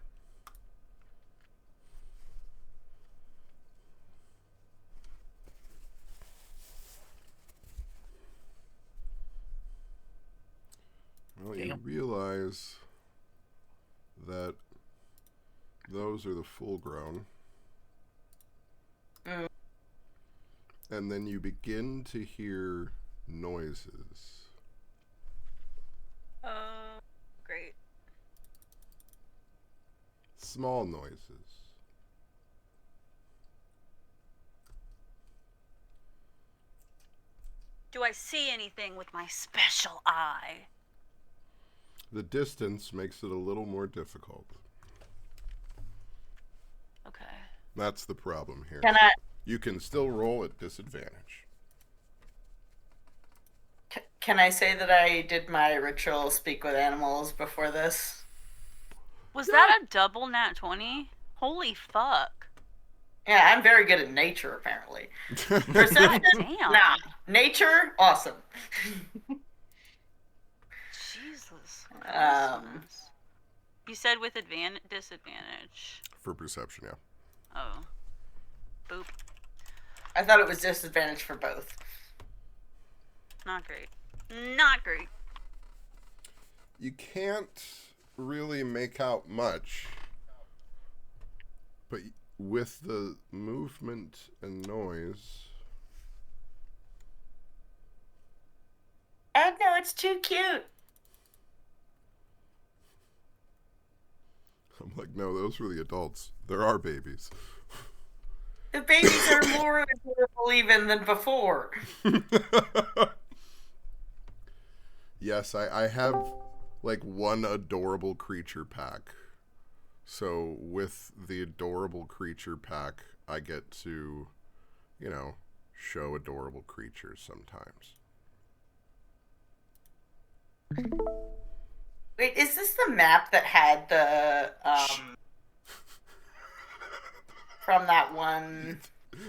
Well, you Damn. realize that those are the full grown. Mm. And then you begin to hear noises. Great. Small noises. Do I see anything with my special eye? The distance makes it a little more difficult. Okay. That's the problem here. Can I... You can still roll at disadvantage. Can I say that I did my ritual speak with animals before this? Was that a double nat 20? Holy fuck. Yeah, I'm very good at nature, apparently. Perception? Damn. Nah. Nature? Awesome. Jesus. Um, Christmas. You said with disadvantage. For perception, yeah. Oh. Boop. I thought it was disadvantage for both. Not great. Not great. You can't really make out much, but with the movement and noise, Oh no, it's too cute. I'm like, no, those were the adults. There are babies. The babies are more adorable even than before. Yes, I have like one adorable creature pack. So with the adorable creature pack, I get to, show adorable creatures sometimes. Wait, is this the map that had the from that one?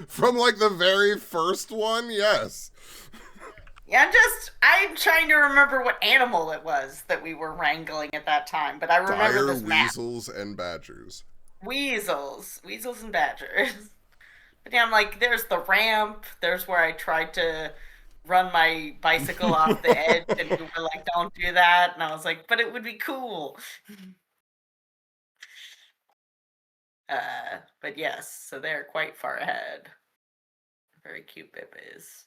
From like the very first one, yes. Yeah, I'm trying to remember what animal it was that we were wrangling at that time, but I remember Dire this map. weasels and badgers. Weasels and badgers. But yeah, I'm like, there's the ramp. There's where I tried to run my bicycle off the edge, and you were like, "Don't do that." And I was like, "But it would be cool." But yes, so they're quite far ahead. Very cute babies.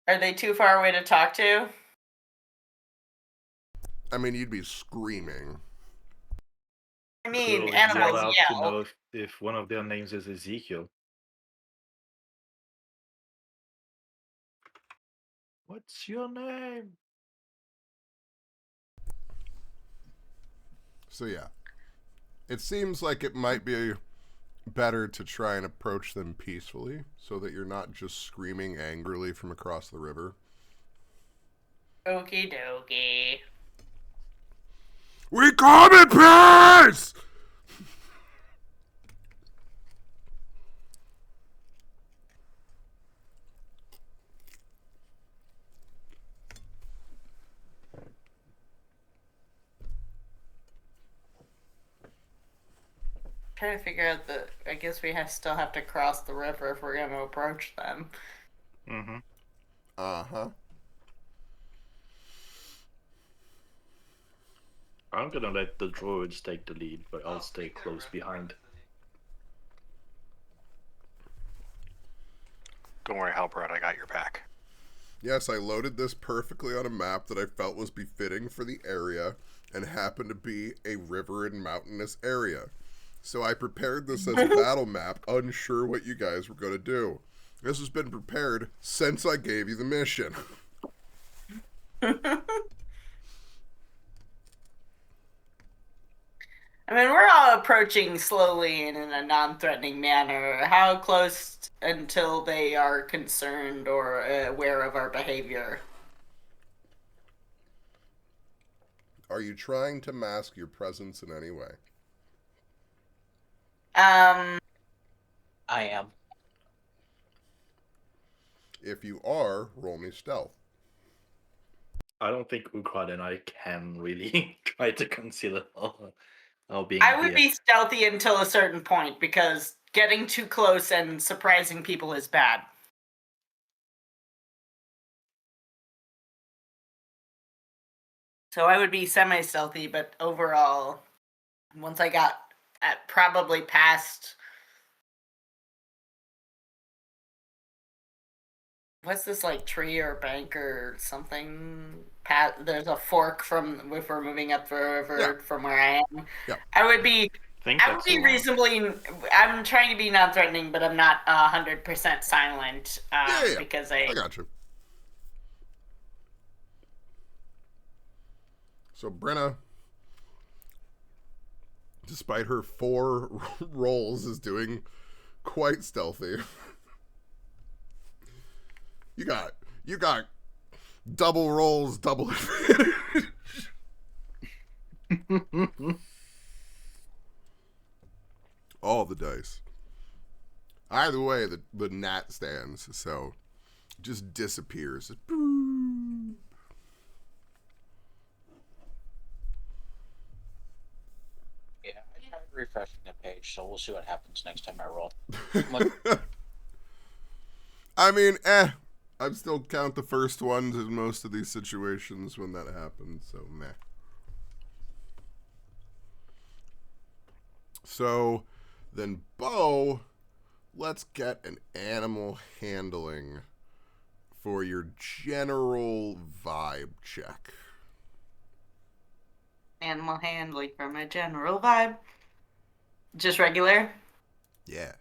Are they too far away to talk to? I mean, you'd be screaming. I You could mean, always yell animals out to yell. know if one of their names is Ezekiel. What's your name? So yeah, it seems like it might be better to try and approach them peacefully so that you're not just screaming angrily from across the river. Okie dokie. We come in peace! Trying to figure out the. I guess we still have to cross the river if we're going to approach them. Mm-hmm. Uh-huh. I'm gonna let the druids take the lead, but I'll stay close behind. Don't worry, Halbrod, I got your back. Yes, I loaded this perfectly on a map that I felt was befitting for the area and happened to be a river and mountainous area. So I prepared this as a battle map, unsure what you guys were going to do. This has been prepared since I gave you the mission. I mean, we're all approaching slowly and in a non-threatening manner. How close until they are concerned or aware of our behavior? Are you trying to mask your presence in any way? Um, I am. If you are, roll me stealth. I don't think Ukrad and I can really try to conceal our being I would here. be stealthy until a certain point because getting too close and surprising people is bad. So I would be semi-stealthy, but overall, once I got at probably past what's this like tree or bank or something? There's a fork from if we're moving up the river from where I am. Yeah. I would be Think I would that's be a lot. reasonably. I'm trying to be non-threatening, but I'm not 100% silent because I got you. So Brenna, despite her 4 rolls, is doing quite stealthy. You got double rolls, double advantage. All the dice. Either way, the gnat stands, so just disappears. Yeah, I tried refreshing the page, so we'll see what happens next time I roll. I mean, I'd still count the first ones in most of these situations when that happens, so meh. So, then Bo, let's get an animal handling for your general vibe check. animal handling for my general vibe. Just regular. Yeah.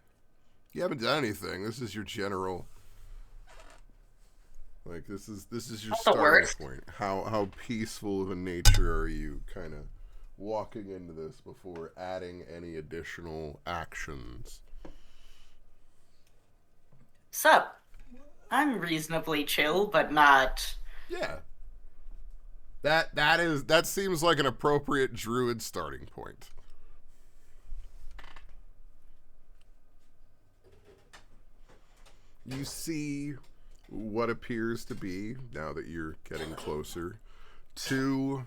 You haven't done anything. This is your general. Like this is your Not the starting worst. point. How peaceful of a nature are you kind of walking into this before adding any additional actions? Sup? I'm reasonably chill, but not. Yeah. That seems like an appropriate druid starting point. You see what appears to be, now that you're getting closer, 2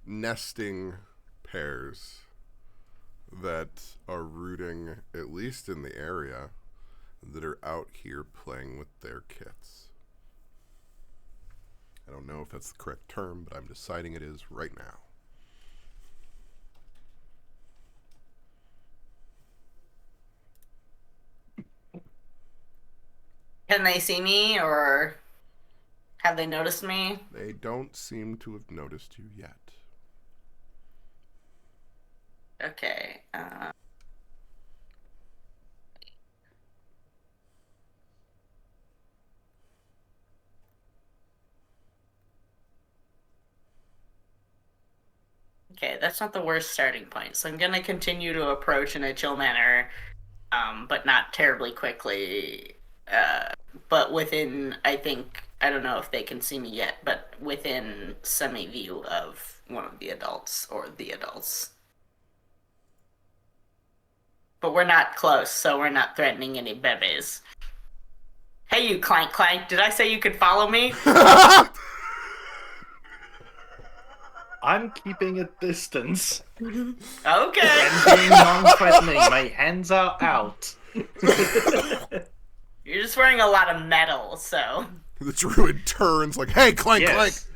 nesting pairs that are rooting, at least in the area, that are out here playing with their kits. I don't know if that's the correct term, but I'm deciding it is right now. Can they see me, or have they noticed me? They don't seem to have noticed you yet. Okay. Okay, that's not the worst starting point. So I'm gonna continue to approach in a chill manner, but not terribly quickly. Uh, but within, I think, I don't know if they can see me yet, but within semi view of one of the adults or the adults. But we're not close, so we're not threatening any bebes. Hey, you Clank Clank, did I say you could follow me? I'm keeping a distance Okay. and being non-threatening. My hands are out. You're just wearing a lot of metal, so. The druid turns like, hey, Clank, Yes.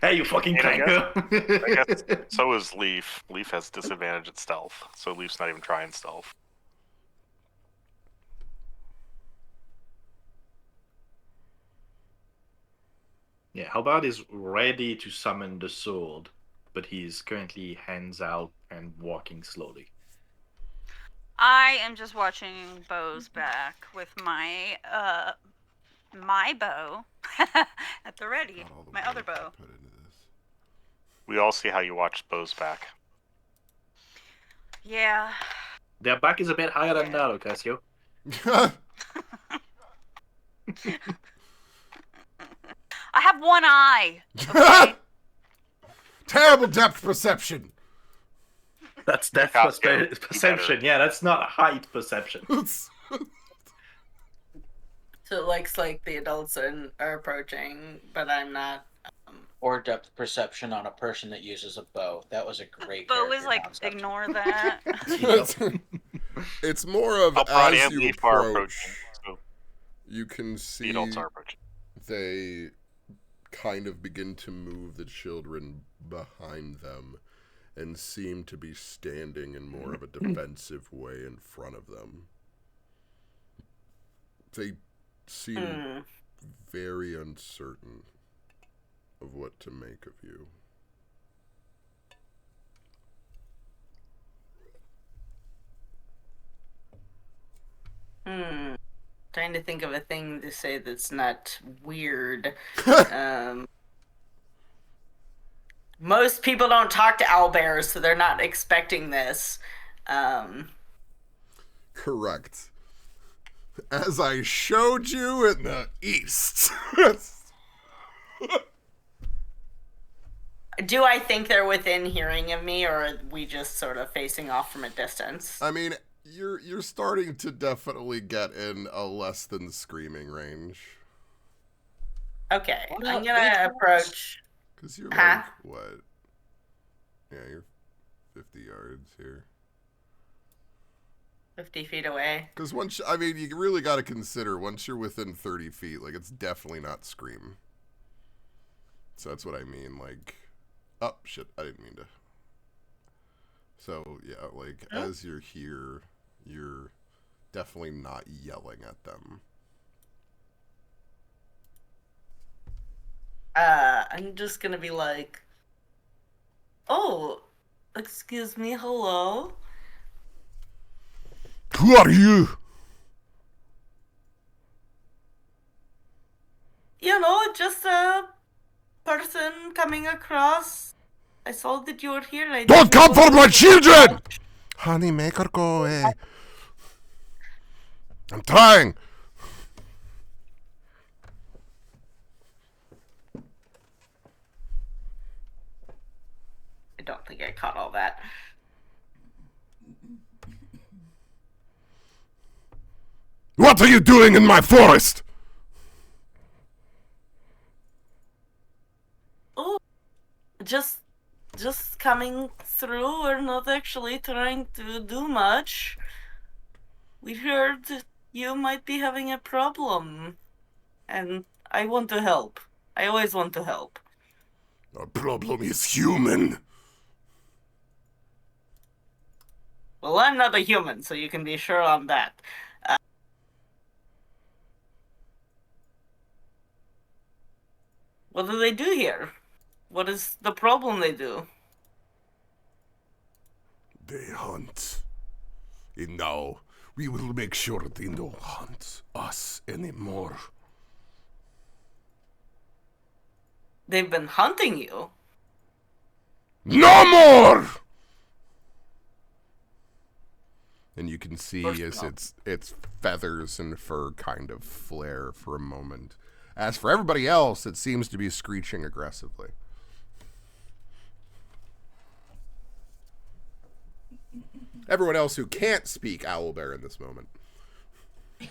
Hey, you fucking I clanker. guess so is Leaf. Leaf has disadvantage at stealth, so Leaf's not even trying stealth. Yeah, Halberd is ready to summon the sword, but he's currently hands out and walking slowly. I am just watching Bo's back with my my bow at the ready. Not all the My other work I bow. put into this. We all see how you watched Bo's back. Yeah. Their back is a bit higher than that, Ocasio. I have one eye. Okay. Terrible depth perception. That's depth Ocasio, you perception. better. Yeah, that's not height perception. So it looks like the adults are approaching, but I'm not. Or depth perception on a person that uses a bow. That was a great. Bo is character like, concept. ignore that. It's more of Alpine as and you Leaf are approach, approaching, so you can the see adults are approaching. they kind of begin to move the children behind them and seem to be standing in more of a defensive way in front of them. They seem very uncertain of what to make of you. Trying to think of a thing to say that's not weird. Most people don't talk to owlbears, so they're not expecting this. Correct. As I showed you in the east. Do I think they're within hearing of me, or are we just sort of facing off from a distance? I mean, you're starting to definitely get in a less than screaming range. Okay, What I'm up, gonna bitches? approach. Because you're Huh? like, what? Yeah, you're 50 yards here. 50 feet away. Because I mean, you really got to consider, once you're within 30 feet, like, it's definitely not scream. So that's what I mean, like, oh, shit, I didn't mean to. So, yeah, like, as you're here, you're definitely not yelling at them. I'm just gonna be like, oh, excuse me, hello? Who are you? You know, just a person coming across. I saw that you were here. I Don't didn't come know for my you were- children! Honey, make her go away. I'm trying. I don't think I caught all that. What are you doing in my forest? Oh, just coming through. We're not actually trying to do much. We heard you might be having a problem, and I want to help. I always want to help. Our problem is human. Well, I'm not a human, so you can be sure on that. What do they do here? What is the problem they do? They hunt. And now we will make sure they don't hunt us anymore. They've been hunting you. No more! And you can see Course as not. its feathers and fur kind of flare for a moment. As for everybody else, it seems to be screeching aggressively. Everyone else who can't speak Owlbear in this moment. You're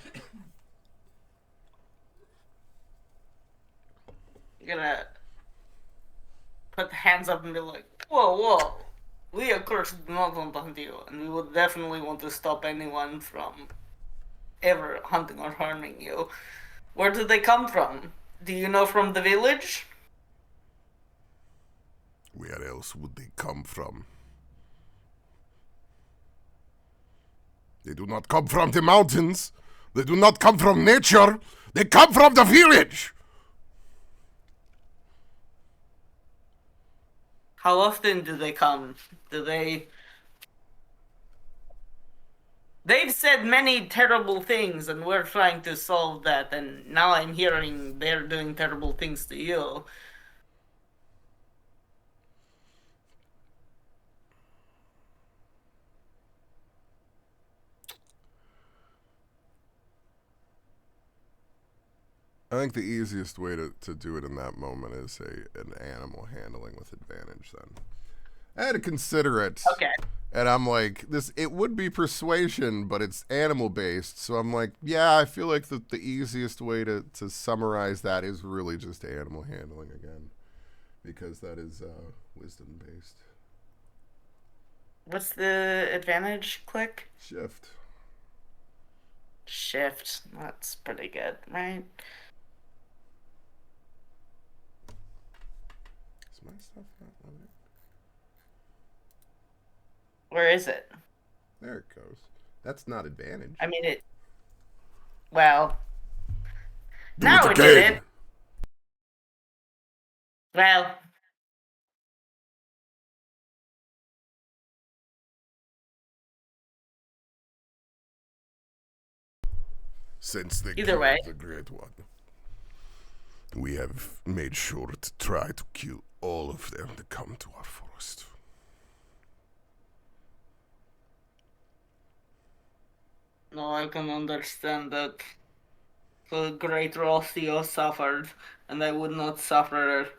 gonna put the hands up and be like, whoa, whoa. We, of course, do not want to hunt you, and we would definitely want to stop anyone from ever hunting or harming you. Where did they come from? Do you know from the village? Where else would they come from? They do not come from the mountains. They do not come from nature. They come from the village. How often do they come? Do they... They've said many terrible things, and we're trying to solve that, and now I'm hearing they're doing terrible things to you. I think the easiest way to do it in that moment is an animal handling with advantage then. I had to consider it. Okay. And I'm like, it would be persuasion, but it's animal based. So I'm like, yeah, I feel like the easiest way to summarize that is really just animal handling again. Because that is wisdom based. What's the advantage? Click? Shift. Shift. That's pretty good, right? Is my stuff not loaded? Where is it? There it goes. That's not advantage. I mean, it... Well... Do now it it did again. it! Well... Since they Either killed way. the Great One, we have made sure to try to kill all of them that come to our forest. No, I can understand that the great Rothio suffered, and I would not suffer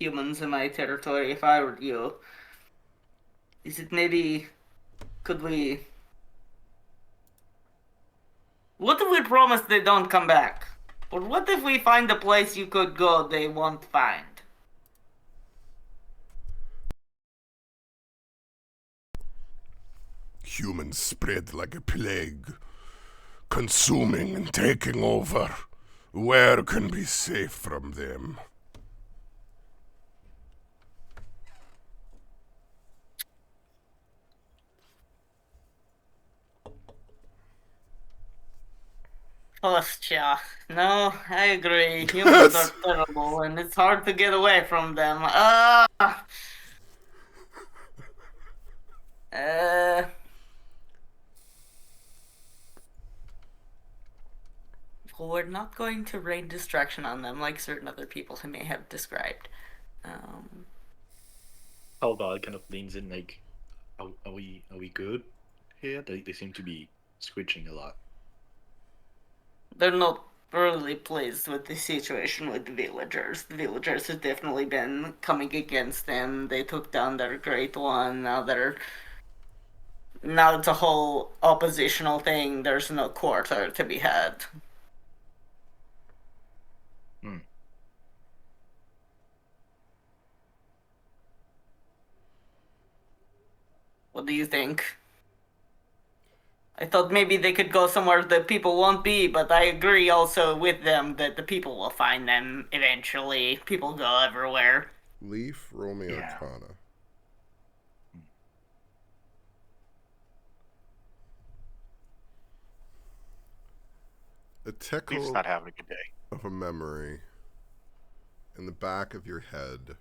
humans in my territory if I were you. Is it maybe... could we... What if we promise they don't come back? But what if we find a place you could go they won't find? Humans spread like a plague, consuming and taking over. Where can be safe from them? Posture. No, I agree. Humans are terrible, and it's hard to get away from them. We're not going to rain destruction on them like certain other people who may have described. Haldar kind of leans in like, are we good here? They seem to be screeching a lot. They're not really pleased with the situation with the villagers. The villagers have definitely been coming against them. They took down their great one. Now it's a whole oppositional thing. There's no quarter to be had. Hmm. What do you think? I thought maybe they could go somewhere the people won't be, but I agree also with them that the people will find them eventually. People go everywhere. Leaf, roll me Yeah. Arcana. A Leaf's tickle not having a good day. of a memory in the back of your head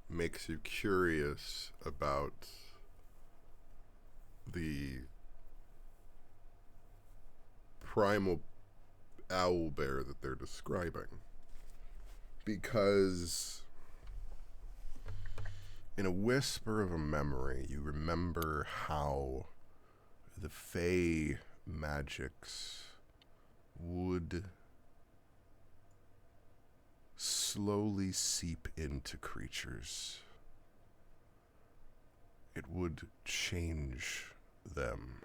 makes you curious about the primal owlbear that they're describing. Because in a whisper of a memory, you remember how the Fey magics would slowly seep into creatures. It would change them.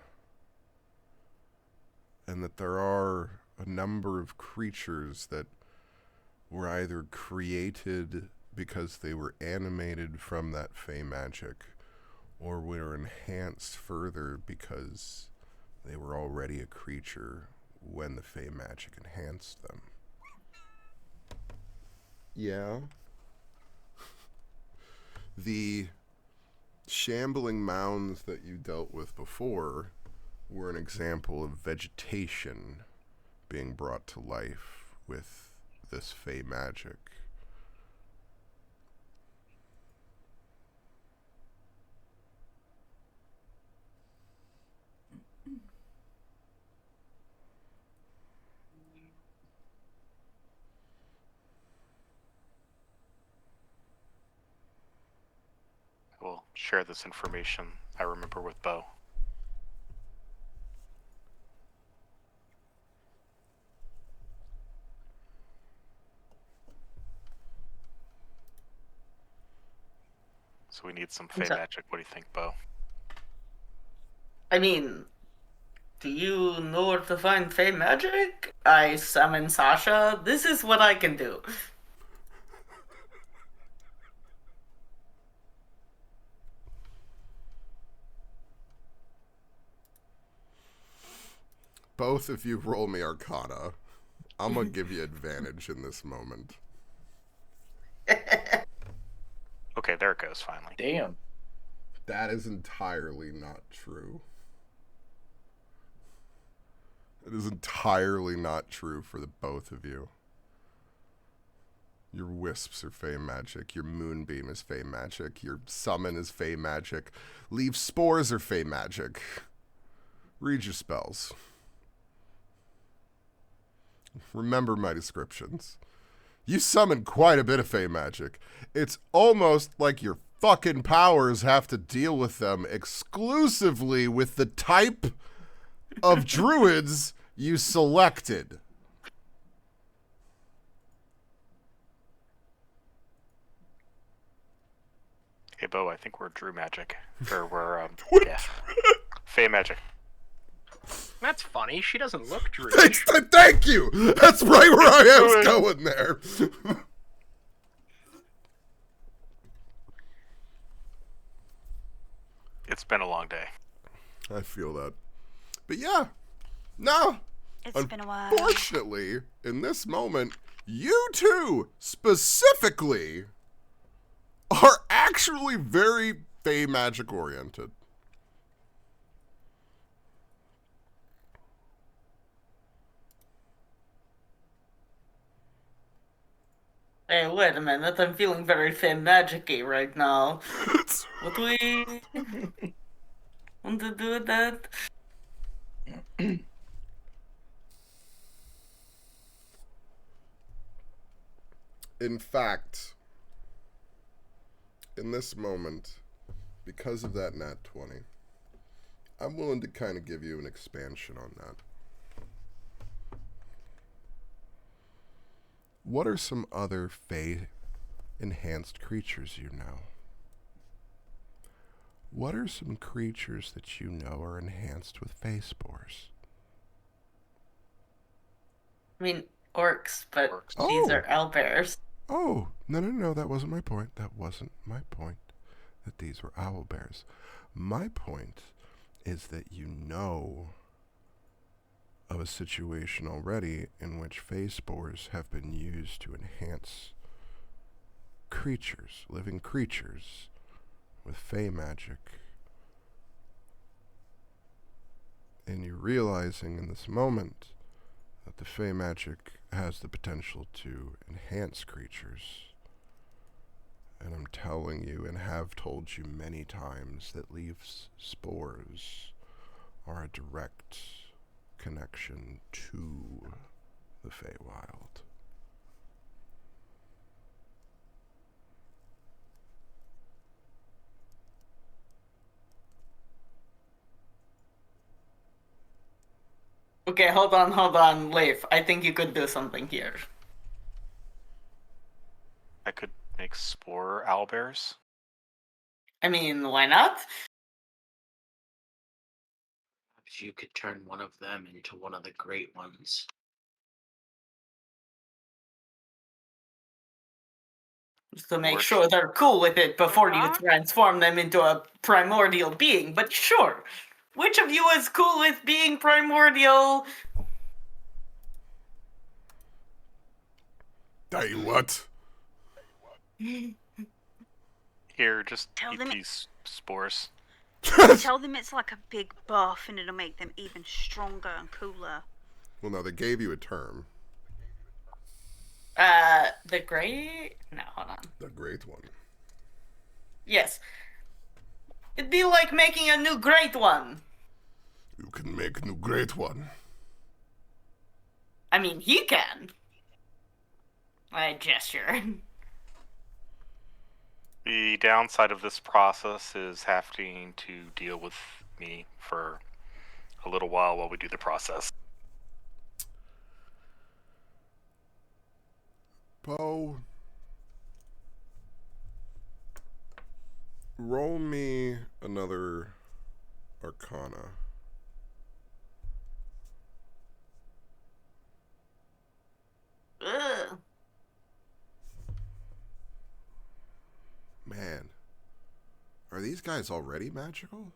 And that there are a number of creatures that were either created because they were animated from that Fey magic, or were enhanced further because they were already a creature when the Fey magic enhanced them. Yeah. The shambling mounds that you dealt with before were an example of vegetation being brought to life with this Fey magic. I will share this information I remember with Bo. So we need some Fey So- magic. What do you think, Bo? I mean, do you know where to find Fey magic? I summon Sasha. This is what I can do. Both of you roll me Arcana. I'm gonna give you advantage in this moment. Okay, there it goes, finally. Damn. That is entirely not true. It is entirely not true for the both of you. Your wisps are Fey magic. Your moonbeam is Fey magic. Your summon is Fey magic. Leave spores are Fey magic. Read your spells. Remember my descriptions. You summon quite a bit of Fey magic. It's almost like your fucking powers have to deal with them exclusively with the type of druids you selected. Hey, Bo, I think we're Drew magic. Or we're, yeah. Fey magic. That's funny. She doesn't look Druid. Thank you! That's right where I was going there. It's been a long day. I feel that. But yeah, no. It's been a while. Unfortunately, in this moment, you two specifically are actually very Fey magic oriented. Hey, wait a minute. I'm feeling very Fey magic-y right now. What do we want to do with that? In fact, in this moment, because of that nat 20, I'm willing to kind of give you an expansion on that. What are some other Fey enhanced creatures you know? What are some creatures that you know are enhanced with Fey spores? I mean, orcs, but Orcs. these Oh. are owlbears. Oh, no, that wasn't my point. That wasn't my point. That these were owl bears. My point is that you know of a situation already in which Fey spores have been used to enhance creatures, living creatures, with Fey magic. And you're realizing in this moment that the Fey magic has the potential to enhance creatures And I'm telling you, and have told you many times, that leaf spores are a direct connection to the Feywild. Okay, hold on, Leif. I think you could do something here. I could make spore owlbears. I mean, why not? If you could turn one of them into one of the great ones. Just to make Works. sure they're cool with it before you Uh-huh. transform them into a primordial being. But sure, which of you is cool with being primordial? Tell you what. Here, just Tell eat them- these spores. Tell them it's like a big buff and it'll make them even stronger and cooler. Well, no, they gave you a term. The great? No, hold on. The great one. Yes. It'd be like making a new great one. You can make a new great one. I mean, he can. I gesture. The downside of this process is having to deal with me for a little while we do the process. Poe, roll me another Arcana. Ugh. Man, are these guys already magical?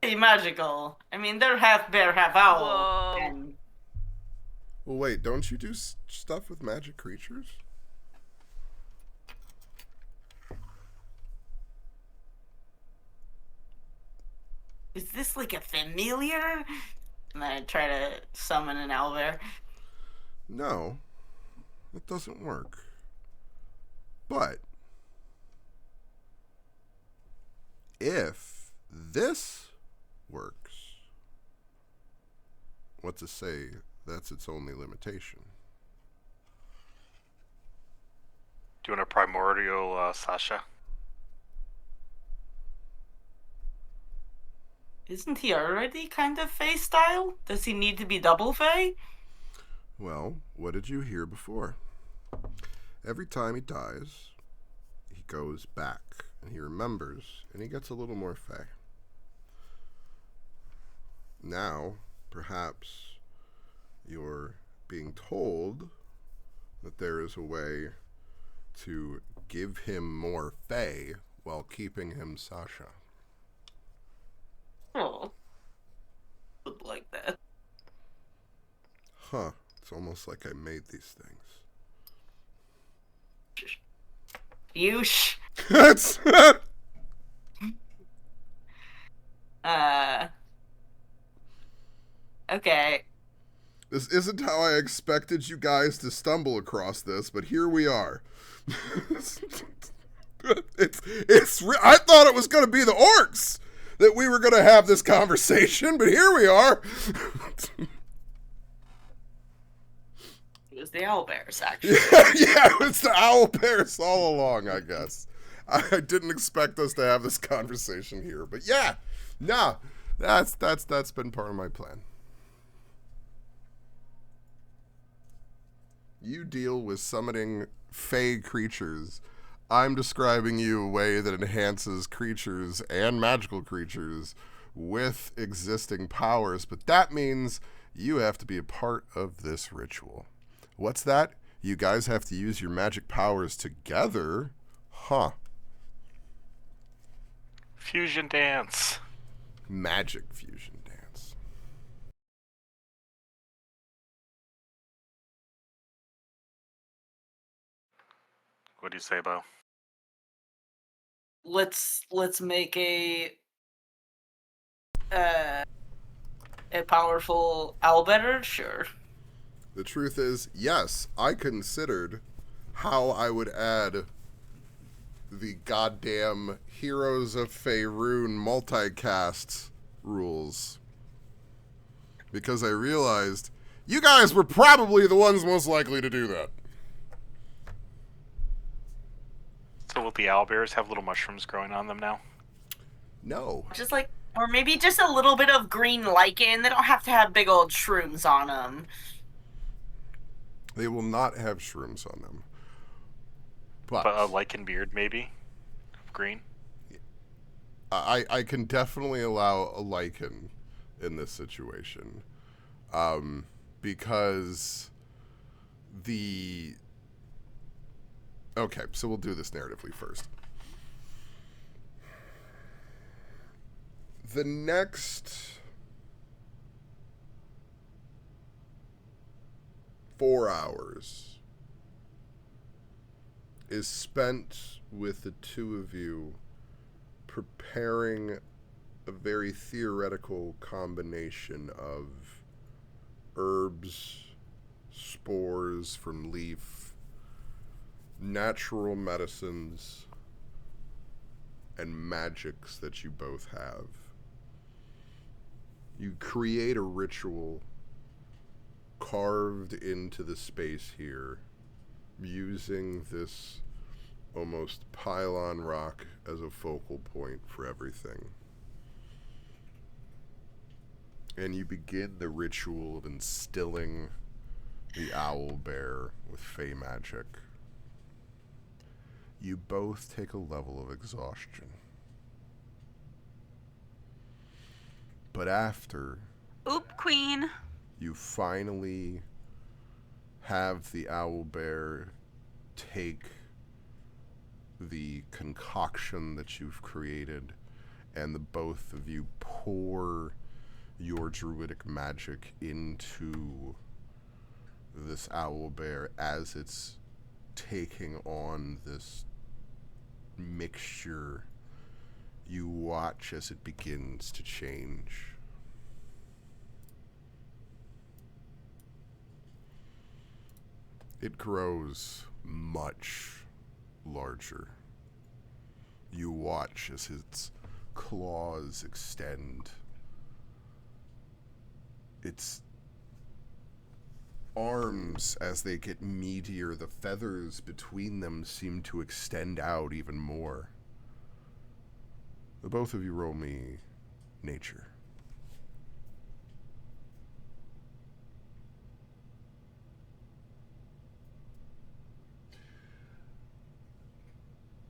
Pretty magical. I mean, they're half bear, half owl. Whoa. And Well, wait, don't you do stuff with magic creatures? is this like a familiar? And then I try to summon an owlbear. No, that doesn't work. But if this works, what's to say that's its only limitation? Do you want a primordial Sasha? Isn't he already kind of Fey style? Does he need to be double Fey? Well, what did you hear before? Every time he dies, he goes back and he remembers and he gets a little more Fey. Now, perhaps you're being told that there is a way to give him more Fey while keeping him Sasha. Oh. Would like that. Huh. It's almost like I made these things. You sh. That's Okay. This isn't how I expected you guys to stumble across this, but here we are. I thought it was going to be the orcs that we were going to have this conversation, but here we are. It was the owlbears, actually. Yeah, it was the owl bears all along, I guess. I didn't expect us to have this conversation here, but yeah, nah, that's been part of my plan. You deal with summoning fey creatures. I'm describing you a way that enhances creatures and magical creatures with existing powers, but that means you have to be a part of this ritual. What's that? You guys have to use your magic powers together? Huh. Fusion dance. Magic fusion dance. What do you say, Bo? Let's make a powerful owlbear, sure. The truth is, yes, I considered how I would add the goddamn Heroes of Faerun multicast rules. Because I realized you guys were probably the ones most likely to do that. So will the owlbears have little mushrooms growing on them now? No. Just like, or maybe just a little bit of green lichen. They don't have to have big old shrooms on them. They will not have shrooms on them. But But a lichen beard, maybe? Green? I can definitely allow a lichen in this situation. Because the... Okay, so we'll do this narratively first. The next 4 hours is spent with the two of you preparing a very theoretical combination of herbs, spores from leaf, natural medicines, and magics that you both have. You create a ritual carved into the space here using this almost pylon rock as a focal point for everything. And you begin the ritual of instilling the owl bear with fey magic. You both take a level of exhaustion. But after Oop, queen. you finally have the owl bear take the concoction that you've created, and the both of you pour your druidic magic into this owl bear as it's taking on this mixture. You watch as it begins to change. It grows much larger. You watch as its claws extend. Its arms, as they get meatier, the feathers between them seem to extend out even more. The both of you roll me nature.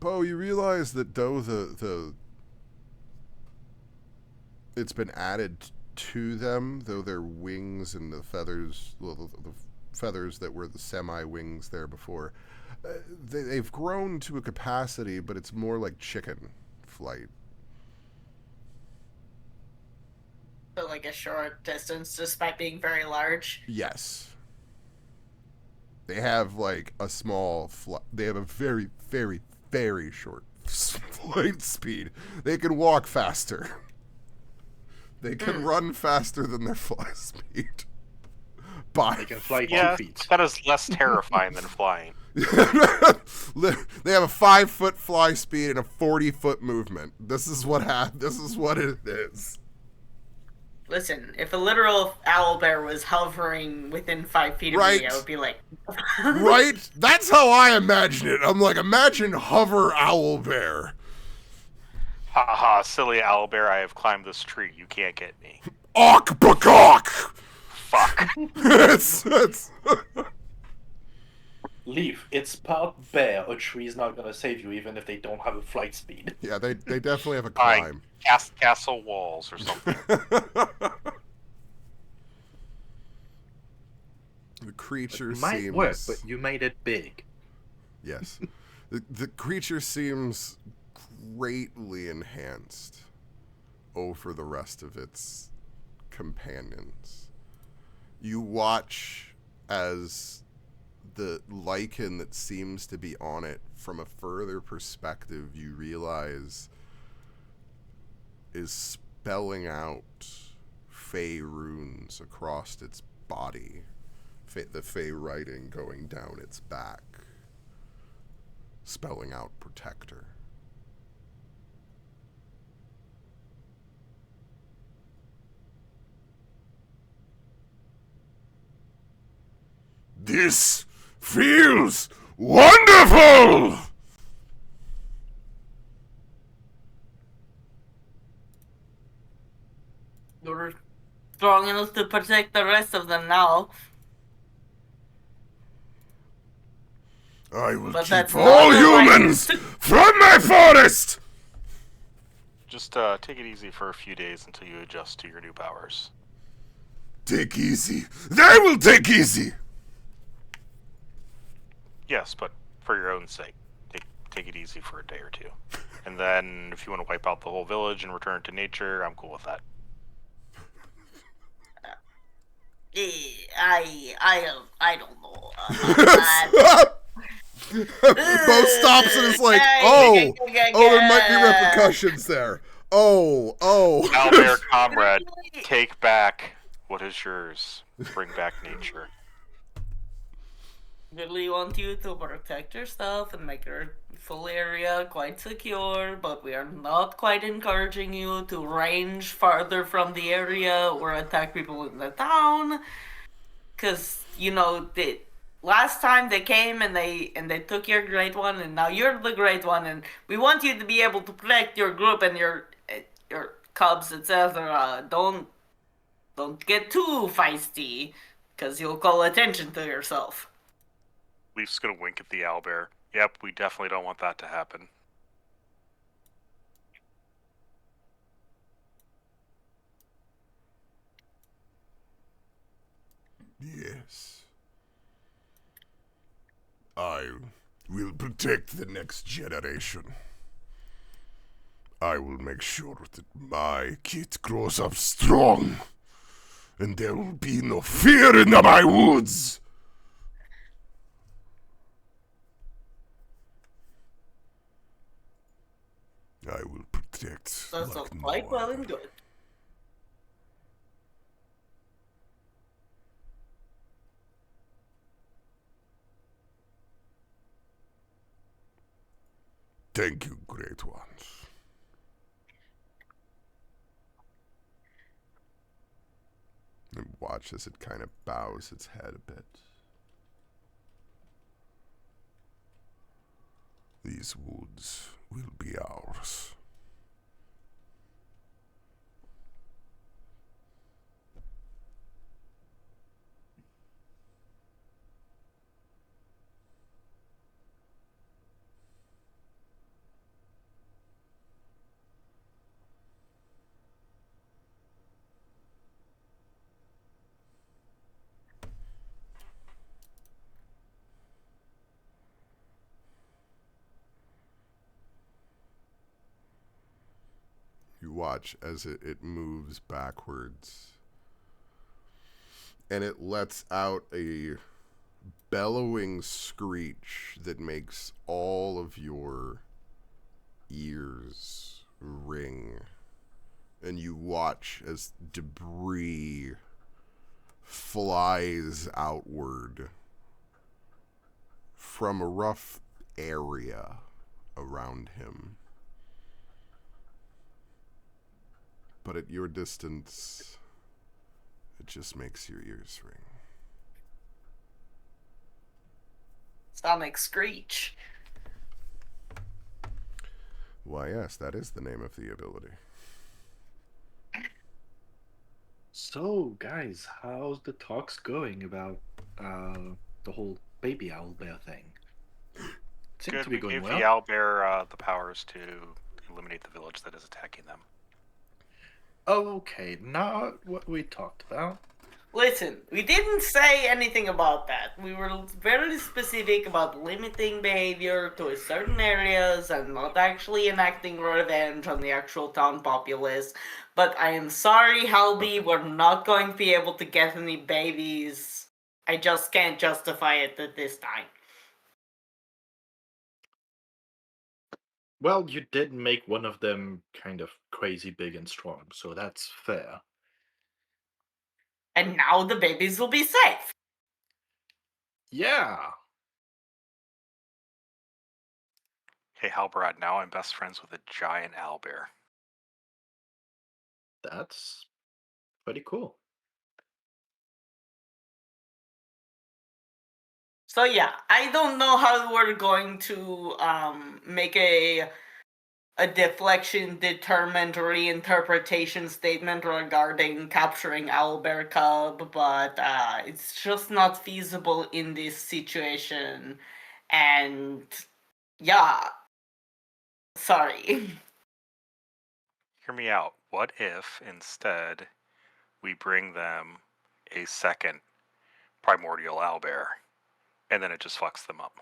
Bo, you realize that though it's been added to them, though their wings and the feathers, well, the feathers that were the semi-wings there before, they've grown to a capacity, but it's more like chicken flight. So like a short distance, despite being very large. Yes. They have like a small they have a very, very, very short flight speed. They can walk faster. They can run faster than their fly speed. They can fly 2 Yeah, feet. that is less terrifying than flying. They have a 5-foot fly speed and a 40-foot movement. This is what it is. Listen, if a literal owl bear was hovering within 5 feet of me, I would be like... Right? That's how I imagine it. I'm like, imagine hover owl bear. Ha ha, silly owlbear, I have climbed this tree. You can't get me. Awk bakawk! Fuck. it's Leave. It's part bear. A tree is not gonna save you, even if they don't have a flight speed. Yeah, they definitely have a Fine. climb. Castle walls or something. The creature It might seems... work, but you made it big. Yes. The creature seems greatly enhanced over the rest of its companions. You watch as the lichen that seems to be on it, from a further perspective, you realize is spelling out fey runes across its body. The fey writing going down its back. spelling out protector. This feels wonderful! You're strong enough to protect the rest of them now. I will But keep that's all not a humans from my forest! Just take it easy for a few days until you adjust to your new powers. Take easy. They will take easy! Yes, but for your own sake, take it easy for a day or two. And then, if you want to wipe out the whole village and return to nature, I'm cool with that. I don't know about that. Bo stops and is like, oh, there might be repercussions there. Oh. Owlbear comrade, take back what is yours. Bring back nature. Really want you to protect your stuff and make your full area quite secure, but we are not quite encouraging you to range farther from the area or attack people in the town. Cause the last time they came and they took your great one, and now you're the great one, and we want you to be able to protect your group and your cubs, etc. Don't get too feisty, cause you'll call attention to yourself. Leaf's gonna wink at the owlbear. Yep, we definitely don't want that to happen. Yes. I will protect the next generation. I will make sure that my kid grows up strong, and there will be no fear in my woods. I will protect. That's like quite no well other. and good. Thank you, great ones. And watch as it kind of bows its head a bit. These woods will be ours. You watch as it moves backwards, and it lets out a bellowing screech that makes all of your ears ring. And you watch as debris flies outward from a rough area around him. But at your distance, it just makes your ears ring. Sonic Screech. Why, yes, that is the name of the ability. So, guys, how's the talks going about the whole baby owl bear thing? Seems Good, to be we going gave well. the owlbear the powers to eliminate the village that is attacking them. Okay, not what we talked about. Listen, we didn't say anything about that. We were very specific about limiting behavior to certain areas and not actually enacting revenge on the actual town populace. But I am sorry, Halby, we're not going to be able to get any babies. I just can't justify it at this time. Well, you did make one of them kind of crazy big and strong, so that's fair. And now the babies will be safe. Yeah. Hey, Halbrad, now I'm best friends with a giant owlbear. That's pretty cool. So yeah, I don't know how we're going to make a deflection determined reinterpretation statement regarding capturing owlbear cub, but it's just not feasible in this situation. And yeah, sorry. Hear me out. What if instead we bring them a second primordial owlbear, and then it just fucks them up?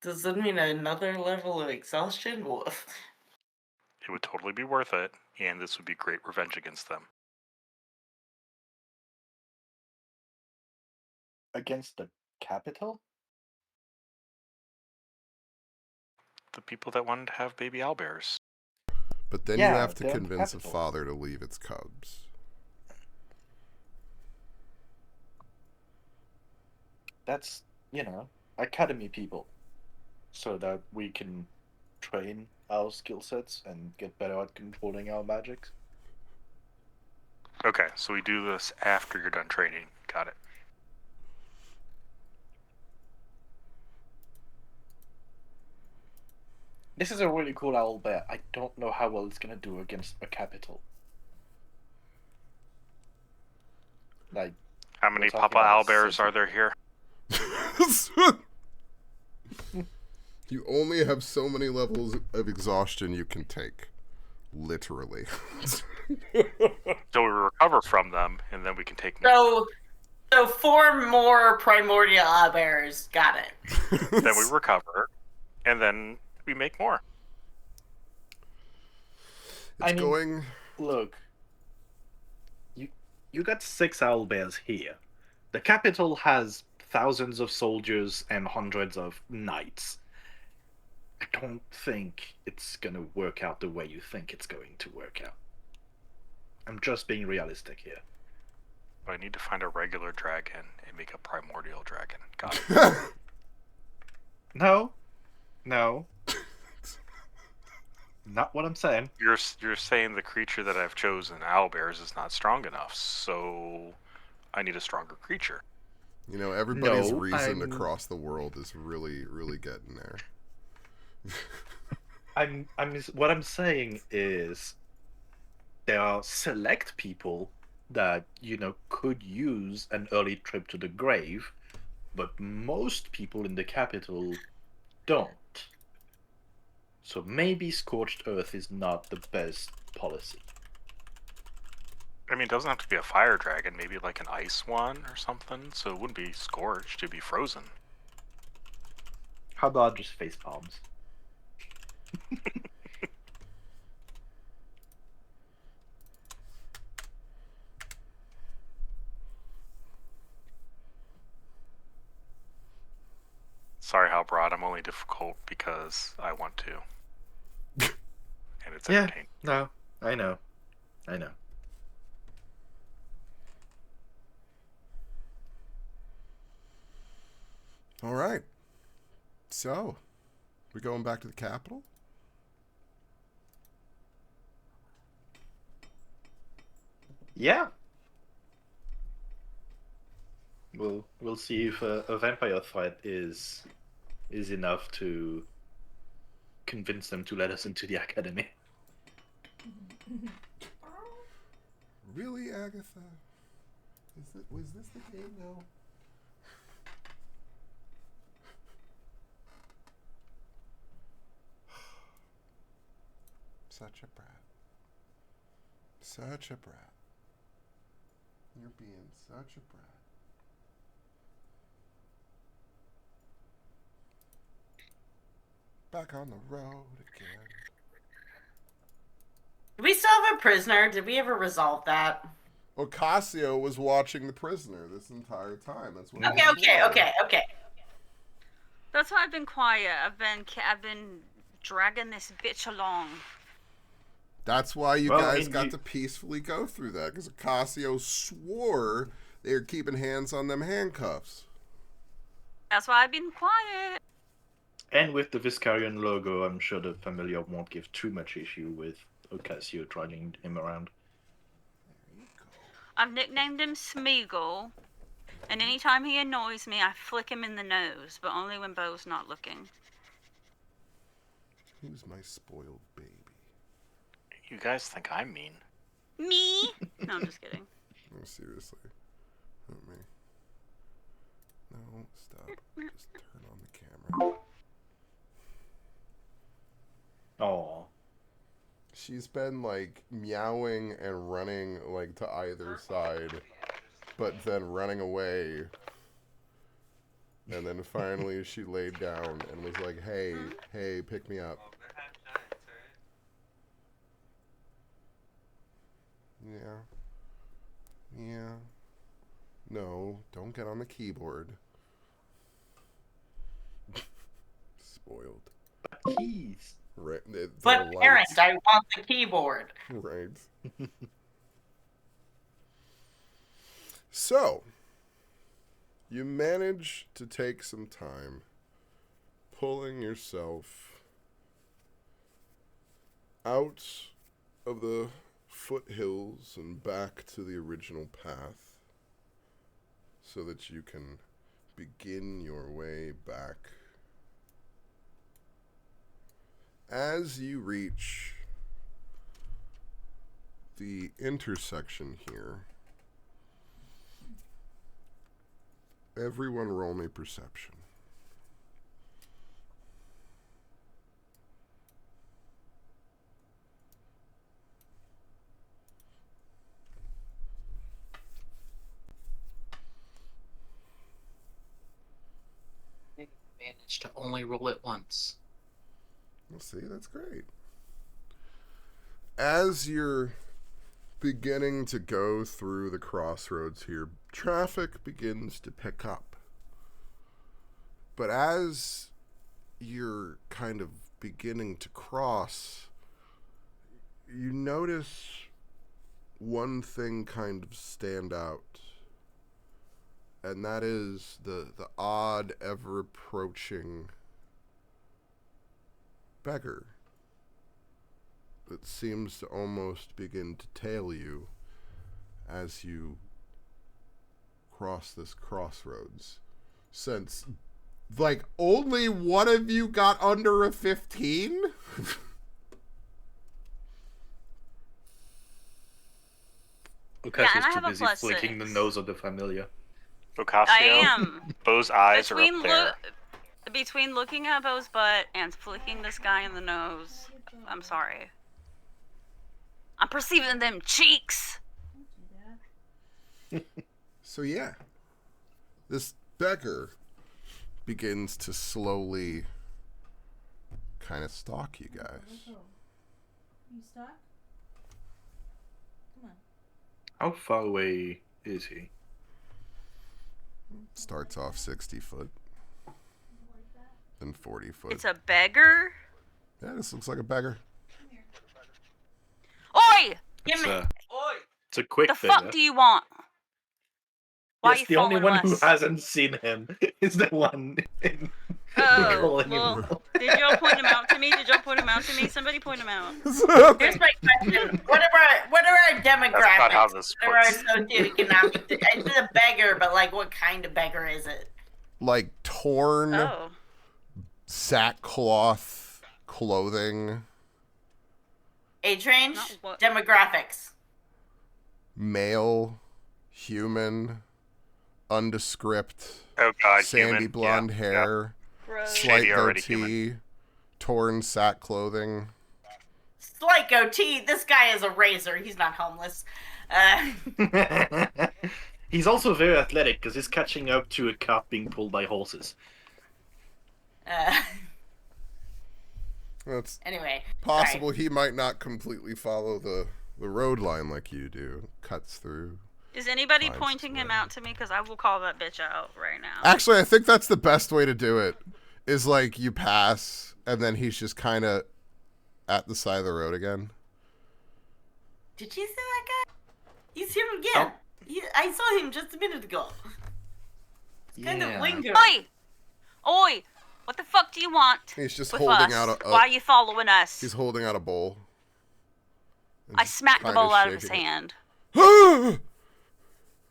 Does that mean another level of exhaustion? It would totally be worth it, and this would be great revenge against them. Against the capital? The people that wanted to have baby owlbears. But then you Yeah, have to they're in the convince a capital. father to leave its cubs. That's, academy people. So that we can train our skill sets and get better at controlling our magics. Okay, so we do this after you're done training. Got it. This is a really cool owl bear. I don't know how well it's gonna do against a capital. Like, How many we're Papa talking about a owlbears city. are there here? You only have so many levels of exhaustion you can take. Literally. So we recover from them, and then we can take more. So 4 more primordial owlbears. Got it. Then we recover, and then we make more. It's going. Look, you got 6 owl bears here. The capital has thousands of soldiers and hundreds of knights. I don't think it's gonna work out the way you think it's going to work out. I'm just being realistic here. I need to find a regular dragon and make a primordial dragon. Got it. No. Not what I'm saying. You're saying the creature that I've chosen, owlbears, is not strong enough, so I need a stronger creature. You know, everybody's No, reason across the world is really, really getting there. What I'm saying is there are select people that, could use an early trip to the grave, but most people in the capital don't. So maybe Scorched Earth is not the best policy. I mean, it doesn't have to be a fire dragon, maybe like an ice one or something, so it wouldn't be scorched, it'd be frozen. How about just face palms? Sorry, Halbrad, I'm only difficult because I want to. And it's Yeah, entertaining. no, I know. All right. So, we're going back to the capital? Yeah. We'll see if a vampire threat is enough to convince them to let us into the academy. Really, Agatha? Was this the game now? Such a brat. Such a brat. You're being such a brat. Back on the road again. Do we still have a prisoner? Did we ever resolve that? Ocasio was watching the prisoner this entire time. That's what. Okay. That's why I've been quiet. I've been dragging this bitch along. That's why you Well, guys got to peacefully go through that, because Ocasio swore they were keeping hands on them handcuffs. That's why I've been quiet. And with the Viscarian logo, I'm sure the familiar won't give too much issue with Ocasio driving him around. I've nicknamed him Smeagol, and anytime he annoys me, I flick him in the nose, but only when Bo's not looking. Who's my spoiled baby? You guys think I'm mean? Me? No, I'm just kidding. No, seriously. Let me. No, stop. Just turn on the camera. Oh, She's been like meowing and running like to either side, but then running away. And then finally she laid down and was like, hey, hey, pick me up. Yeah. Yeah. No, don't get on the keyboard. Spoiled. keys. Right. But parent, I want the keyboard. Right. So, you manage to take some time pulling yourself out of the foothills and back to the original path so that you can begin your way back. As you reach the intersection here, everyone roll me perception. I managed to only roll it once. Well, see, that's great. As you're beginning to go through the crossroads here, traffic begins to pick up. But as you're kind of beginning to cross, you notice one thing kind of stand out. And that is the odd, ever-approaching beggar that seems to almost begin to tail you as you cross this crossroads. Since, like, only one of you got under a 15? Ocasio and I is too have a busy plus flicking the 6. nose of the familiar. Ocasio, I am. Bo's eyes are Between up there. between looking at Bo's butt and flicking this guy in the nose, I'm sorry. I'm perceiving them cheeks. So yeah, this beggar begins to slowly kind of stalk you guys. You stuck? Come on. How far away is he? Starts off 60 foot, then 40 foot. It's a beggar? Yeah, this looks like a beggar. Oi! It's a quick The beggar. fuck do you want? Why Yes, you the only following one who us? hasn't seen him is the one in Oh, calling well, him. did y'all point him out to me? Did y'all point him out to me? Somebody point him out. Here's my question: What are our demographics? That's not how this What are our works. socioeconomic? It's a beggar, but like, what kind of beggar is it? Like torn Oh. sackcloth clothing, Age range, Not what- demographics. male, human, undescript, Oh god, sandy human. blonde Yeah, hair, Gross. slight Shady already goatee, torn sack clothing. Slight goatee. This guy is a razor. He's not homeless. He's also very athletic because he's catching up to a cart being pulled by horses. It's Anyway, possible he might not completely follow the road line like you do. Cuts through. Is anybody Finds pointing his him way. out to me? Because I will call that bitch out right now. Actually, I think that's the best way to do it. Is like you pass, and then he's just kind of at the side of the road again. Did you see that guy? He's him again. I saw him just a minute ago. He's kind of Yeah. lingering. Oi! do you want He's just with holding us? out Why are you following us? He's holding out a bowl. and I just smacked the kinda bowl out of his shaking it. hand. Ah!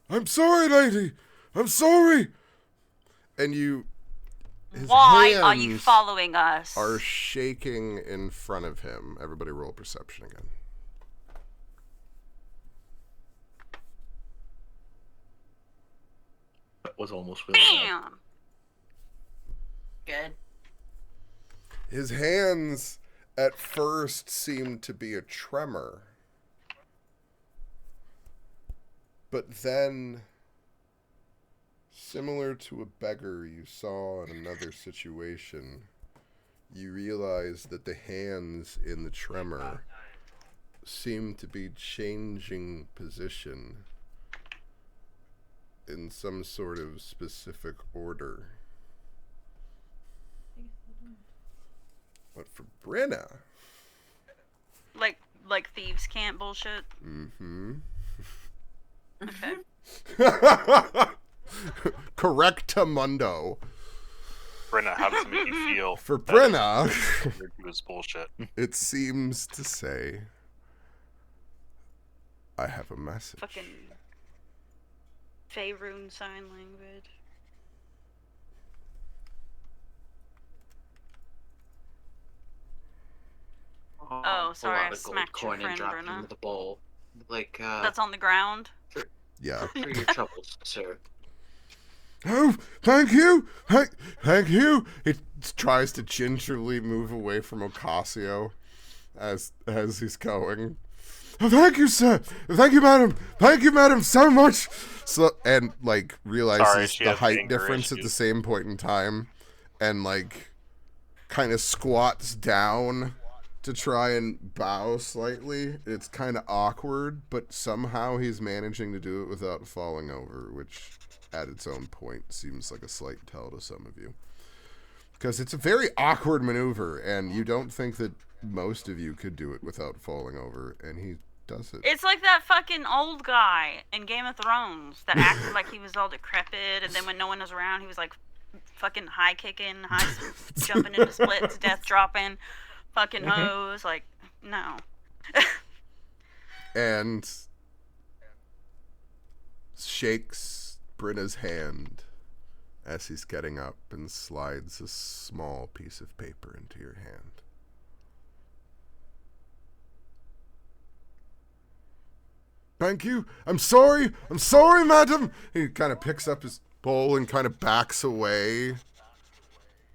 I'm sorry, lady. I'm sorry. And his Why are you hands following us? are shaking in front of him. Everybody roll perception again. That was almost really bad. Bam! Good. His hands at first seemed to be a tremor. But then, similar to a beggar you saw in another situation, you realize that the hands in the tremor seem to be changing position in some sort of specific order. But for Brenna... Like thieves can't bullshit? Mm-hmm. Okay. Correctamundo. Brenna, how does it make you feel? For that Brenna, it was bullshit. it seems to say, I have a message. Fucking Faerun sign language. Oh, sorry, Pull I out a gold smacked your coin and friend, drop it Brenna. into the bowl. Like, That's on the ground. Yeah. for your troubles, sir. Oh, thank you! Thank you! It tries to gingerly move away from Ocasio as he's going. Oh, thank you, sir! Thank you, madam! Thank you, madam, so much! So, and, like, realizes she the has height anger difference at issues. the same point in time, and, like, kind of squats down to try and bow slightly. It's kind of awkward, but somehow he's managing to do it without falling over, which at its own point seems like a slight tell to some of you. Because it's a very awkward maneuver, and you don't think that most of you could do it without falling over, and he does it. It's like that fucking old guy in Game of Thrones that acted like he was all decrepit, and then when no one was around, he was like fucking high kicking, jumping into splits, death dropping, fucking hose. Like, no. And shakes Brenna's hand as he's getting up and slides a small piece of paper into your hand. Thank you. I'm sorry, madam. He kind of picks up his bowl and kind of backs away,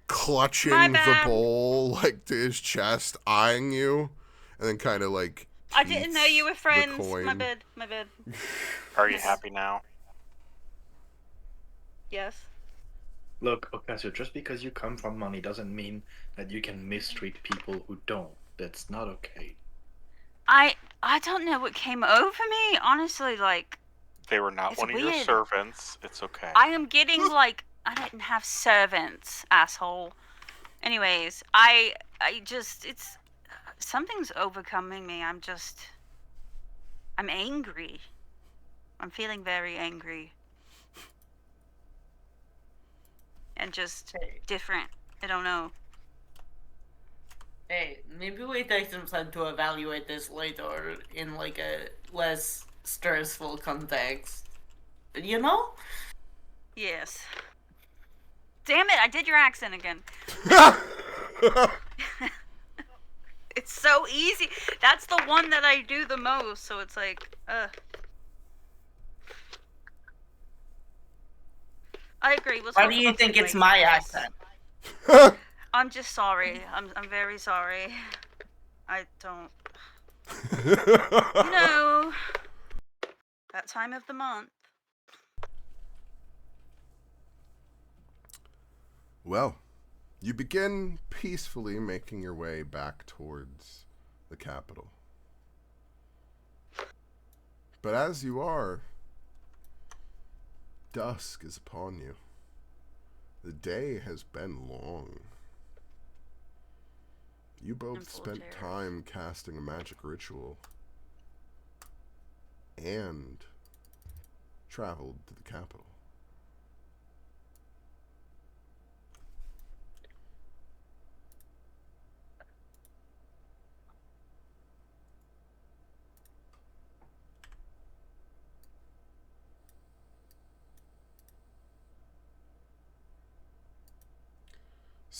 clutching My the bad. bowl like to his chest, eyeing you, and then kind of like I didn't know you were keeps the friends. coin. My bad. My bad. Are you happy now? Yes. Look, Ocasio, just because you come from money doesn't mean that you can mistreat people who don't. That's not okay. I don't know what came over me. Honestly, like, They were not It's one of your weird. servants. It's okay. I am getting like I didn't have servants, asshole. Anyways, I just it's something's overcoming me. I'm angry. I'm feeling very angry. And just different. I don't know. Hey, maybe we take some time to evaluate this later in like a less stressful context. You know? Yes. Damn it, I did your accent again. It's so easy. That's the one that I do the most, so it's like, I agree. Let's Why talk do you about think it's my situations. accent? I'm just sorry. I'm very sorry. I don't. You know, that time of the month. Well, you begin peacefully making your way back towards the capital. But as you are, dusk is upon you. The day has been long. You both I'm full of spent terror. time casting a magic ritual and traveled to the capital.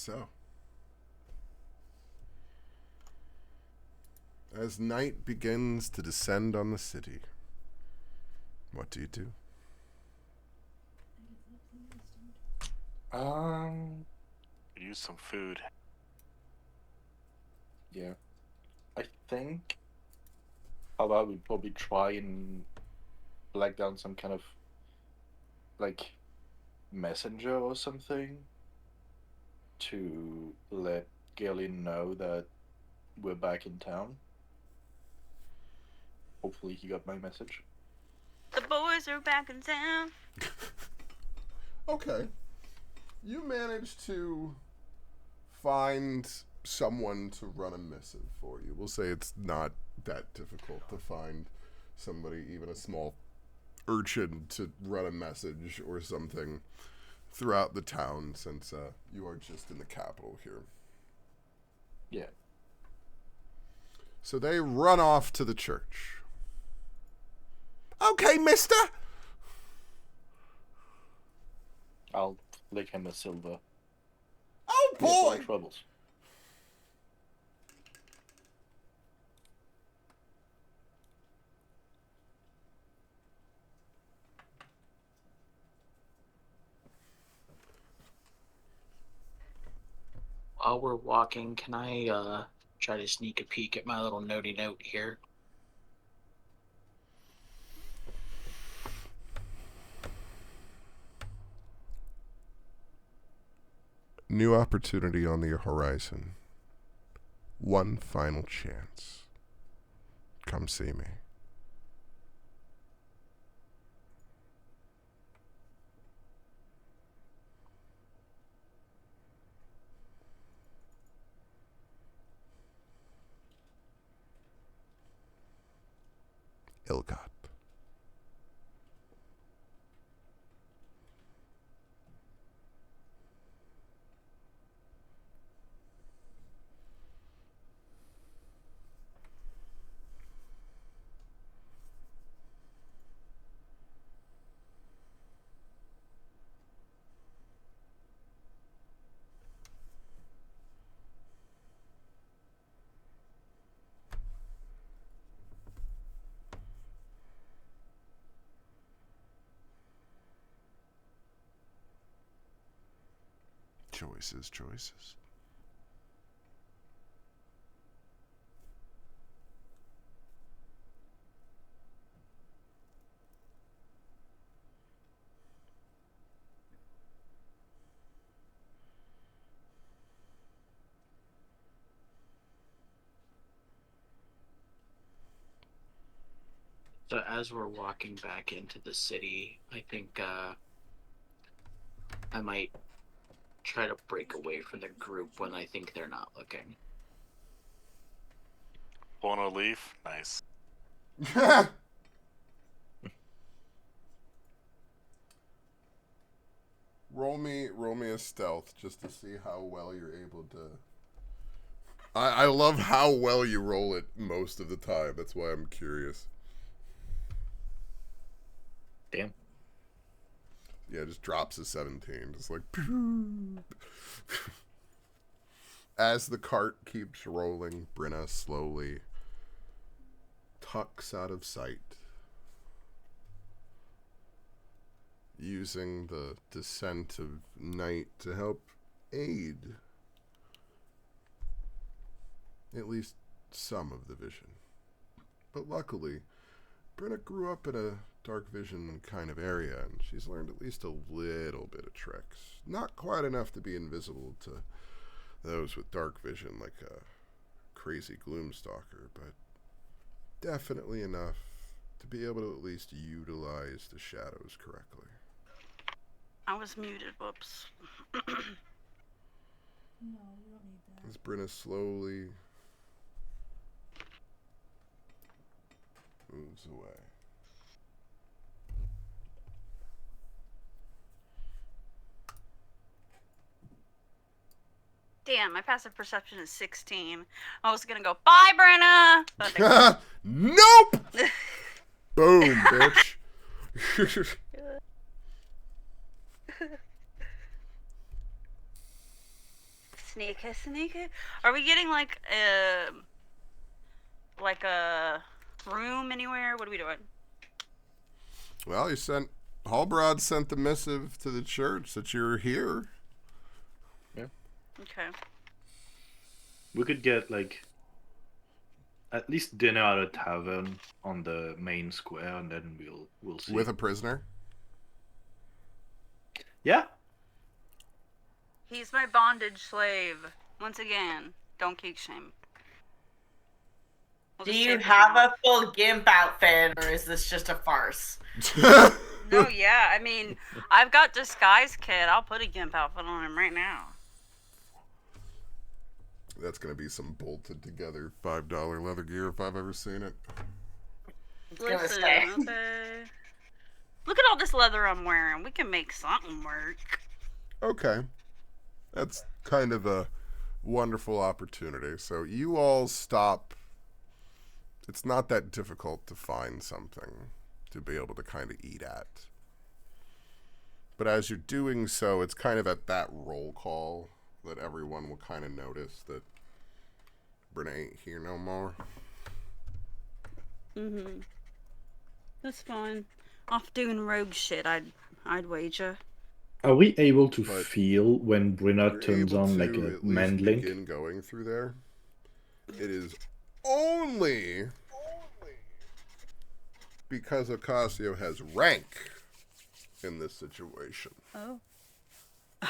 So, as night begins to descend on the city, what do you do? Use some food. Yeah. I think how about we probably try and black down some kind of like messenger or something to let Galen know that we're back in town. Hopefully he got my message. The boys are back in town. Okay. You managed to find someone to run a missive for you. We'll say it's not that difficult to find somebody, even a small urchin, to run a message or something throughout the town, since you are just in the capital here. Yeah. So they run off to the church. Okay, mister. I'll flick him a silver. Oh, Yeah, for boy. my troubles. While we're walking, can I try to sneak a peek at my little notey note here? New opportunity on the horizon. One final chance. Come see me. Ilgot. Choices. So as we're walking back into the city, I think I might try to break away from the group when I think they're not looking. Pulling a leaf? Nice. Roll me a stealth just to see how well you're able to. I love how well you roll it most of the time. That's why I'm curious. Damn. Yeah, it just drops to 17. Just like. As the cart keeps rolling, Brenna slowly tucks out of sight, using the descent of night to help aid at least some of the vision. But luckily, Brenna grew up in a dark vision kind of area, and she's learned at least a little bit of tricks. Not quite enough to be invisible to those with dark vision like a crazy gloomstalker, but definitely enough to be able to at least utilize the shadows correctly. I was muted. Whoops. No, you don't need that. As Brenna slowly moves away. Damn, my passive perception is 16. I was gonna go, bye, Brenna! But Nope! Boom, bitch. Sneaky. Are we getting like a room anywhere? What are we doing? Well, Hallbrod sent the missive to the church that you're here. Okay. We could get like at least dinner at a tavern on the main square, and then we'll see. With a prisoner? Yeah. He's my bondage slave. Once again, don't kink shame. Do you have a full GIMP outfit, or is this just a farce? No, yeah. I mean, I've got disguise kit. I'll put a GIMP outfit on him right now. That's going to be some bolted together $5 leather gear if I've ever seen it. Listen, okay. Look at all this leather I'm wearing. We can make something work. Okay. That's kind of a wonderful opportunity. So you all stop. It's not that difficult to find something to be able to kind of eat at. But as you're doing so, it's kind of at that roll call that everyone will kind of notice that Brene ain't here no more. Mm-hmm. That's fine. Off doing rogue shit, I'd wager. Are we able to But feel when Brina you're turns able on to like a at least mendling? begin going through there. It is only because Ocasio has rank in this situation. Oh.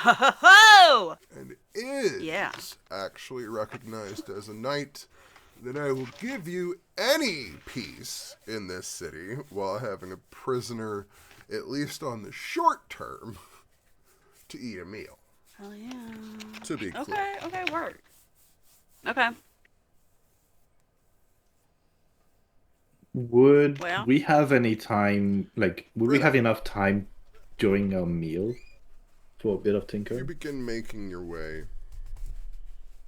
Oh! And is actually recognized as a knight, then I will give you any peace in this city while having a prisoner, at least on the short term, to eat a meal. Hell yeah. To be clear. Okay, work. Okay. Would Well? we have any time, like, would we Brina. have enough time during our meal for a bit of You tinkering? begin making your way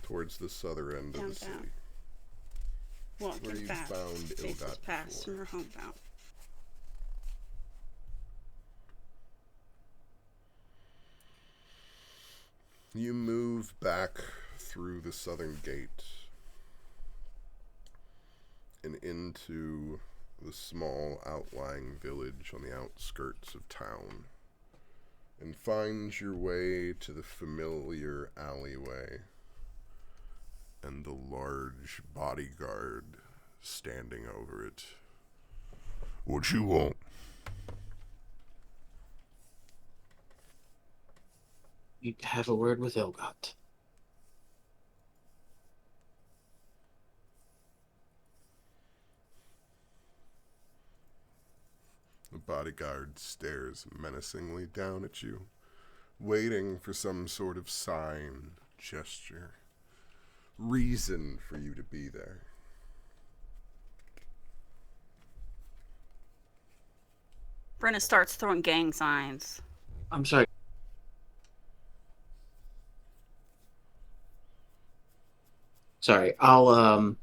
towards the southern end of the city. Walking Where you fast. found Faces Ilgat past before. from her homebound. You move back through the southern gate and into the small outlying village on the outskirts of town, and find your way to the familiar alleyway and the large bodyguard standing over it. What you want? Need to have a word with Ilgat. The bodyguard stares menacingly down at you, waiting for some sort of sign, gesture, reason for you to be there. Brenna starts throwing gang signs. I'm sorry. Sorry, I'll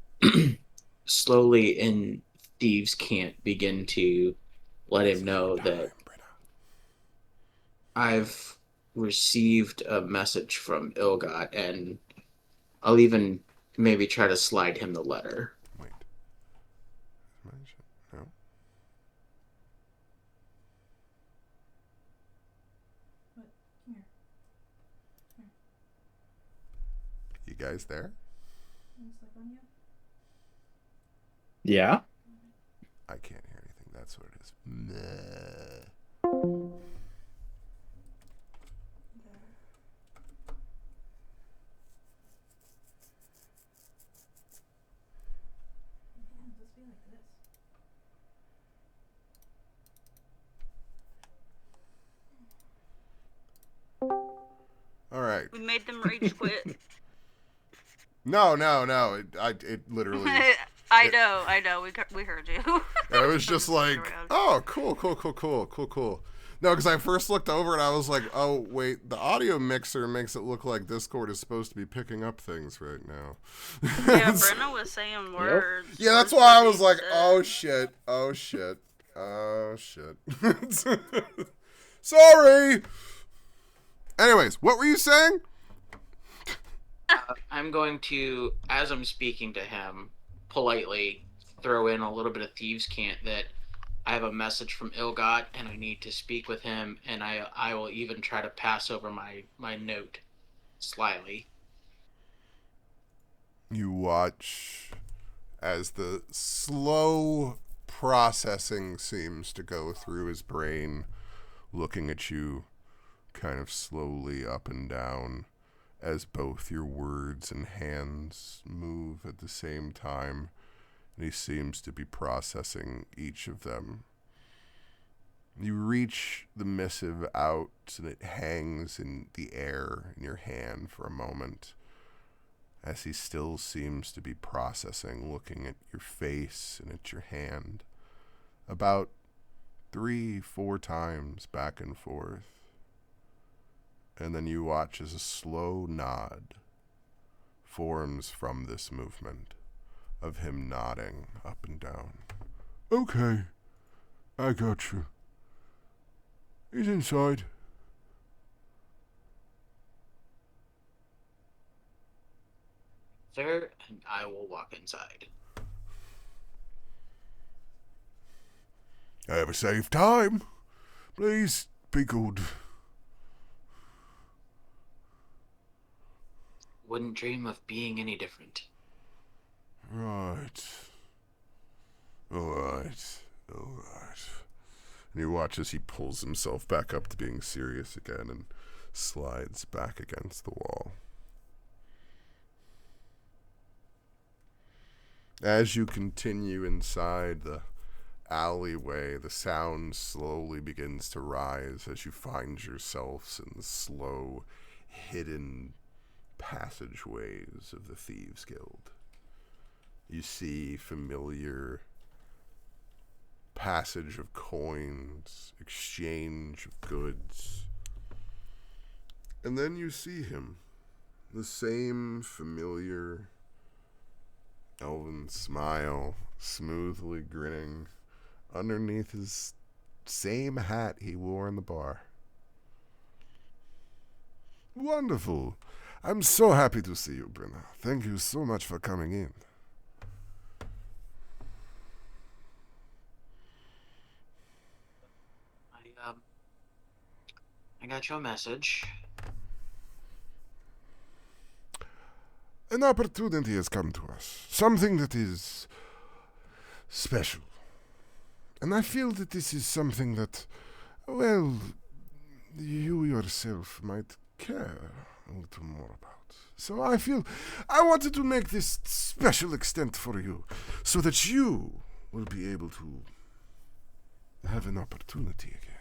slowly in Thieves' Can't begin to let him know that I've received a message from Ilgat, and I'll even maybe try to slide him the letter. Wait. No. What? Come here. You guys there? Can I slip on you? Yeah. I can't hear anything. That's what it is. Meh. Man, just be like this. All right. We made them rage quit. No. It literally. I know. We heard you. It was just like, Around. oh, cool. No, because I first looked over and I was like, oh, wait, the audio mixer makes it look like Discord is supposed to be picking up things right now. Yeah, Brenna was saying words. Yeah, that's Words why I were was being like, said. oh shit. Sorry. Anyways, what were you saying? I'm going to, as I'm speaking to him, politely throw in a little bit of thieves' cant that I have a message from Ilgot and I need to speak with him, and I will even try to pass over my note slyly. You watch as the slow processing seems to go through his brain, looking at you kind of slowly up and down as both your words and hands move at the same time, and he seems to be processing each of them. You reach the missive out, and it hangs in the air in your hand for a moment, as he still seems to be processing, looking at your face and at your hand, about 3-4 times back and forth. And then you watch as a slow nod forms from this movement of him nodding up and down. Okay, I got you. He's inside. Sir, and I will walk inside. Have a safe time. Please be good. Wouldn't dream of being any different. Right. Alright. And you watch as he pulls himself back up to being serious again and slides back against the wall. As you continue inside the alleyway, the sound slowly begins to rise as you find yourselves in the slow, hidden passageways of the Thieves' Guild. You see familiar passage of coins, exchange of goods. And then you see him, the same familiar elven smile, smoothly grinning underneath his same hat he wore in the bar. Wonderful. I'm so happy to see you, Brenna. Thank you so much for coming in. I got your message. An opportunity has come to us. Something that is special. And I feel that this is something that, well, you yourself might care a little more about. So I feel I wanted to make this special extent for you, so that you will be able to have an opportunity again.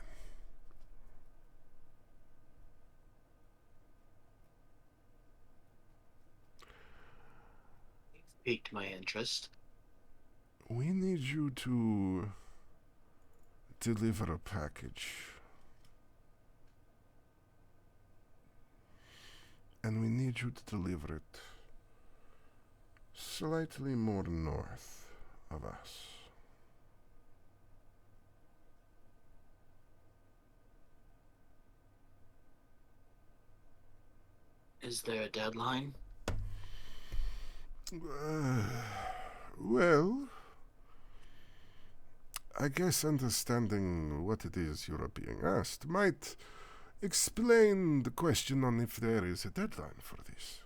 Piqued my interest. We need you to deliver a package. And we need you to deliver it slightly more north of us. Is there a deadline? Well, I guess understanding what it is you're being asked might explain the question on if there is a deadline for this.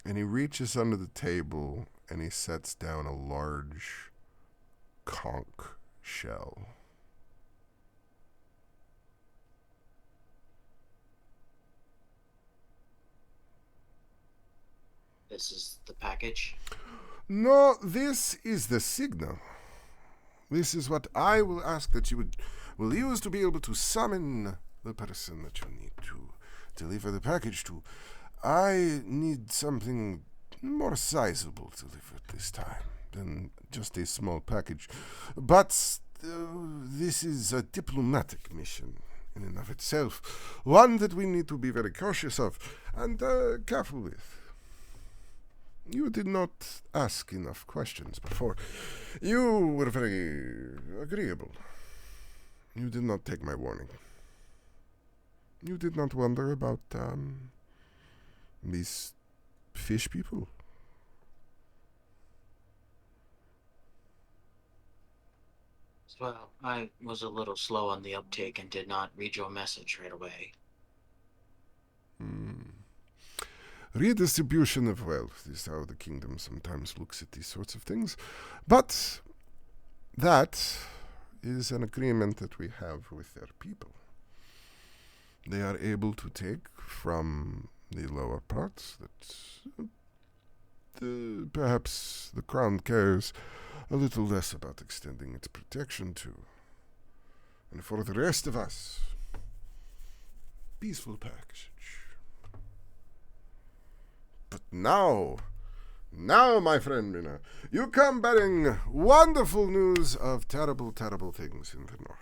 And he reaches under the table and he sets down a large conch shell. This is the package. No, this is the signal. This is what I will ask that you will use to be able to summon the person that you need to deliver the package to. I need something more sizable delivered this time than just a small package. But this is a diplomatic mission in and of itself, one that we need to be very cautious of and careful with. You did not ask enough questions before. You were very agreeable. You did not take my warning. You did not wonder about these fish people? Well, I was a little slow on the uptake and did not read your message right away. Redistribution of wealth is how the kingdom sometimes looks at these sorts of things. But that is an agreement that we have with their people. They are able to take from the lower parts that perhaps the crown cares a little less about extending its protection to. And for the rest of us, peaceful passage. But now, my friend Mina, you come bearing wonderful news of terrible, terrible things in the north.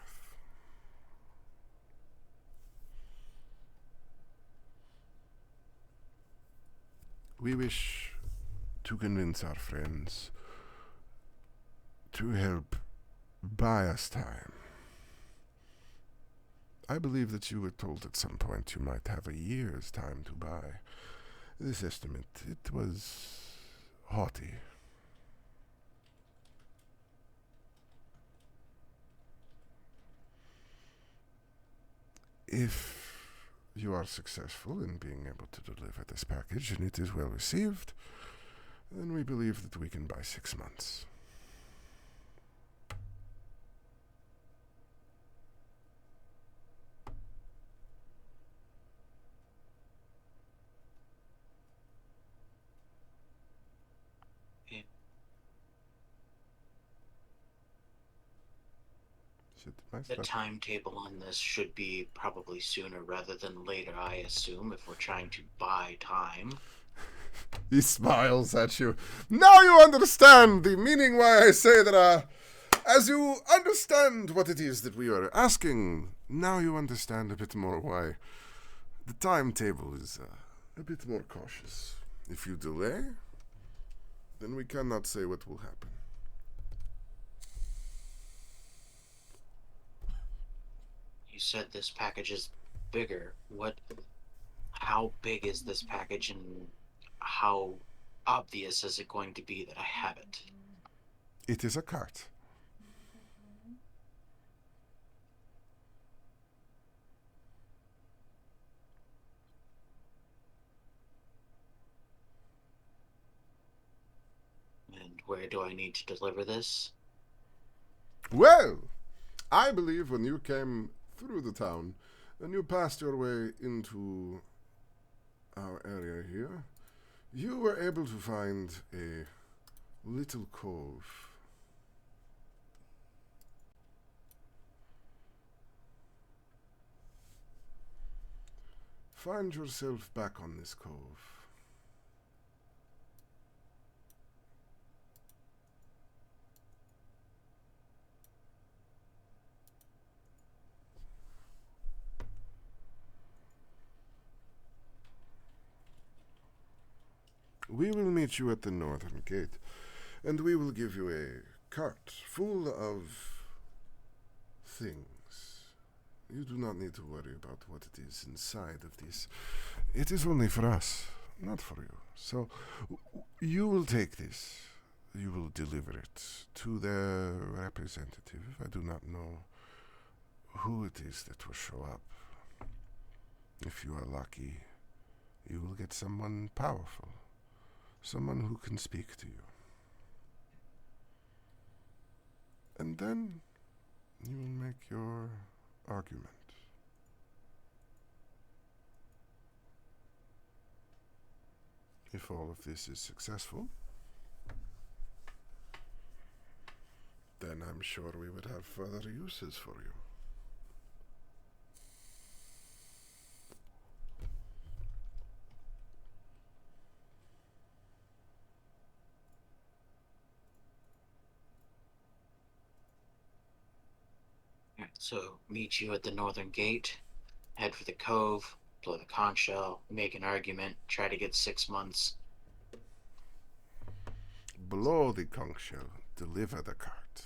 We wish to convince our friends to help buy us time. I believe that you were told at some point you might have a year's time to buy. This estimate, it was haughty. If you are successful in being able to deliver this package and it is well received, then we believe that we can buy 6 months. The timetable on this should be probably sooner rather than later, I assume, if we're trying to buy time. He smiles at you. Now you understand the meaning why I say that, as you understand what it is that we are asking, now you understand a bit more why the timetable is a bit more cautious. If you delay, then we cannot say what will happen. You said this package is bigger. How big is this package and how obvious is it going to be that I have it? It is a cart. And where do I need to deliver this? Well, I believe when you came through the town and you passed your way into our area here, you were able to find a little cove. Find yourself back on this cove. We will meet you at the northern gate, and we will give you a cart full of things. You do not need to worry about what it is inside of this. It is only for us, not for you. So you will take this. You will deliver it to their representative. I do not know who it is that will show up. If you are lucky, you will get someone powerful. Someone who can speak to you. And then you will make your argument. If all of this is successful, then I'm sure we would have further uses for you. So, meet you at the northern gate, head for the cove, blow the conch shell, make an argument, try to get 6 months. Blow the conch shell, deliver the cart.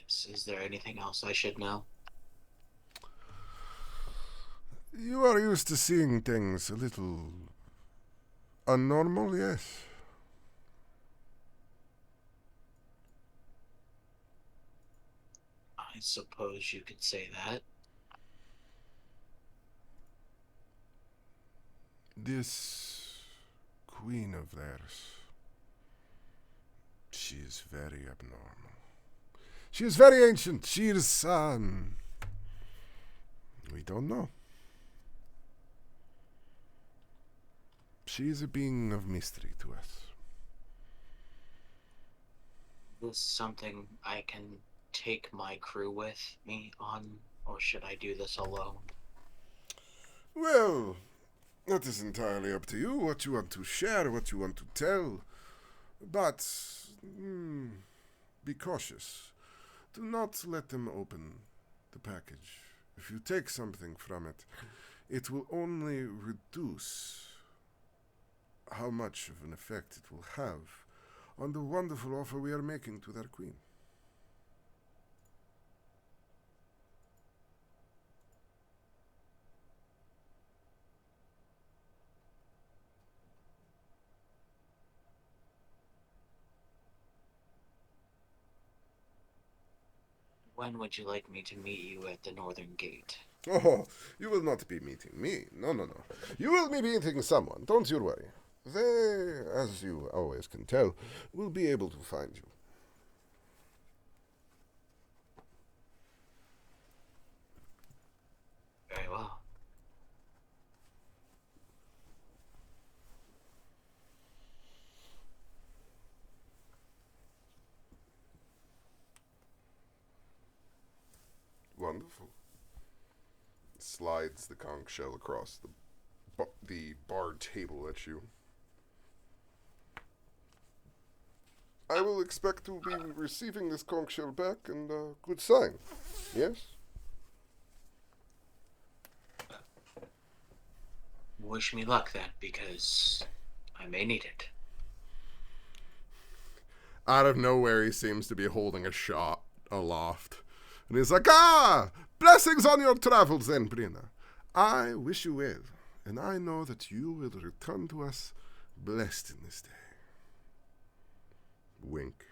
Is there anything else I should know? You are used to seeing things a little unnormal, yes? I suppose you could say that. This queen of theirs, she is very abnormal. She is very ancient. She is, we don't know. She is a being of mystery to us. Is this something I can take my crew with me on, or should I do this alone? Well, that is entirely up to you, what you want to share, what you want to tell. But, be cautious. Do not let them open the package. If you take something from it, it will only reduce how much of an effect it will have on the wonderful offer we are making to their queen. When would you like me to meet you at the northern gate? Oh, you will not be meeting me. No, no, no. You will be meeting someone. Don't you worry. They, as you always can tell, will be able to find you. Very well. Wonderful. Slides the conch shell across the bar table at you. I will expect to be receiving this conch shell back, and good sign. Yes? Wish me luck then, because I may need it. Out of nowhere, he seems to be holding a shot aloft. And he's like, "Ah! Blessings on your travels then, Brina. I wish you well, and I know that you will return to us blessed in this day." Wink.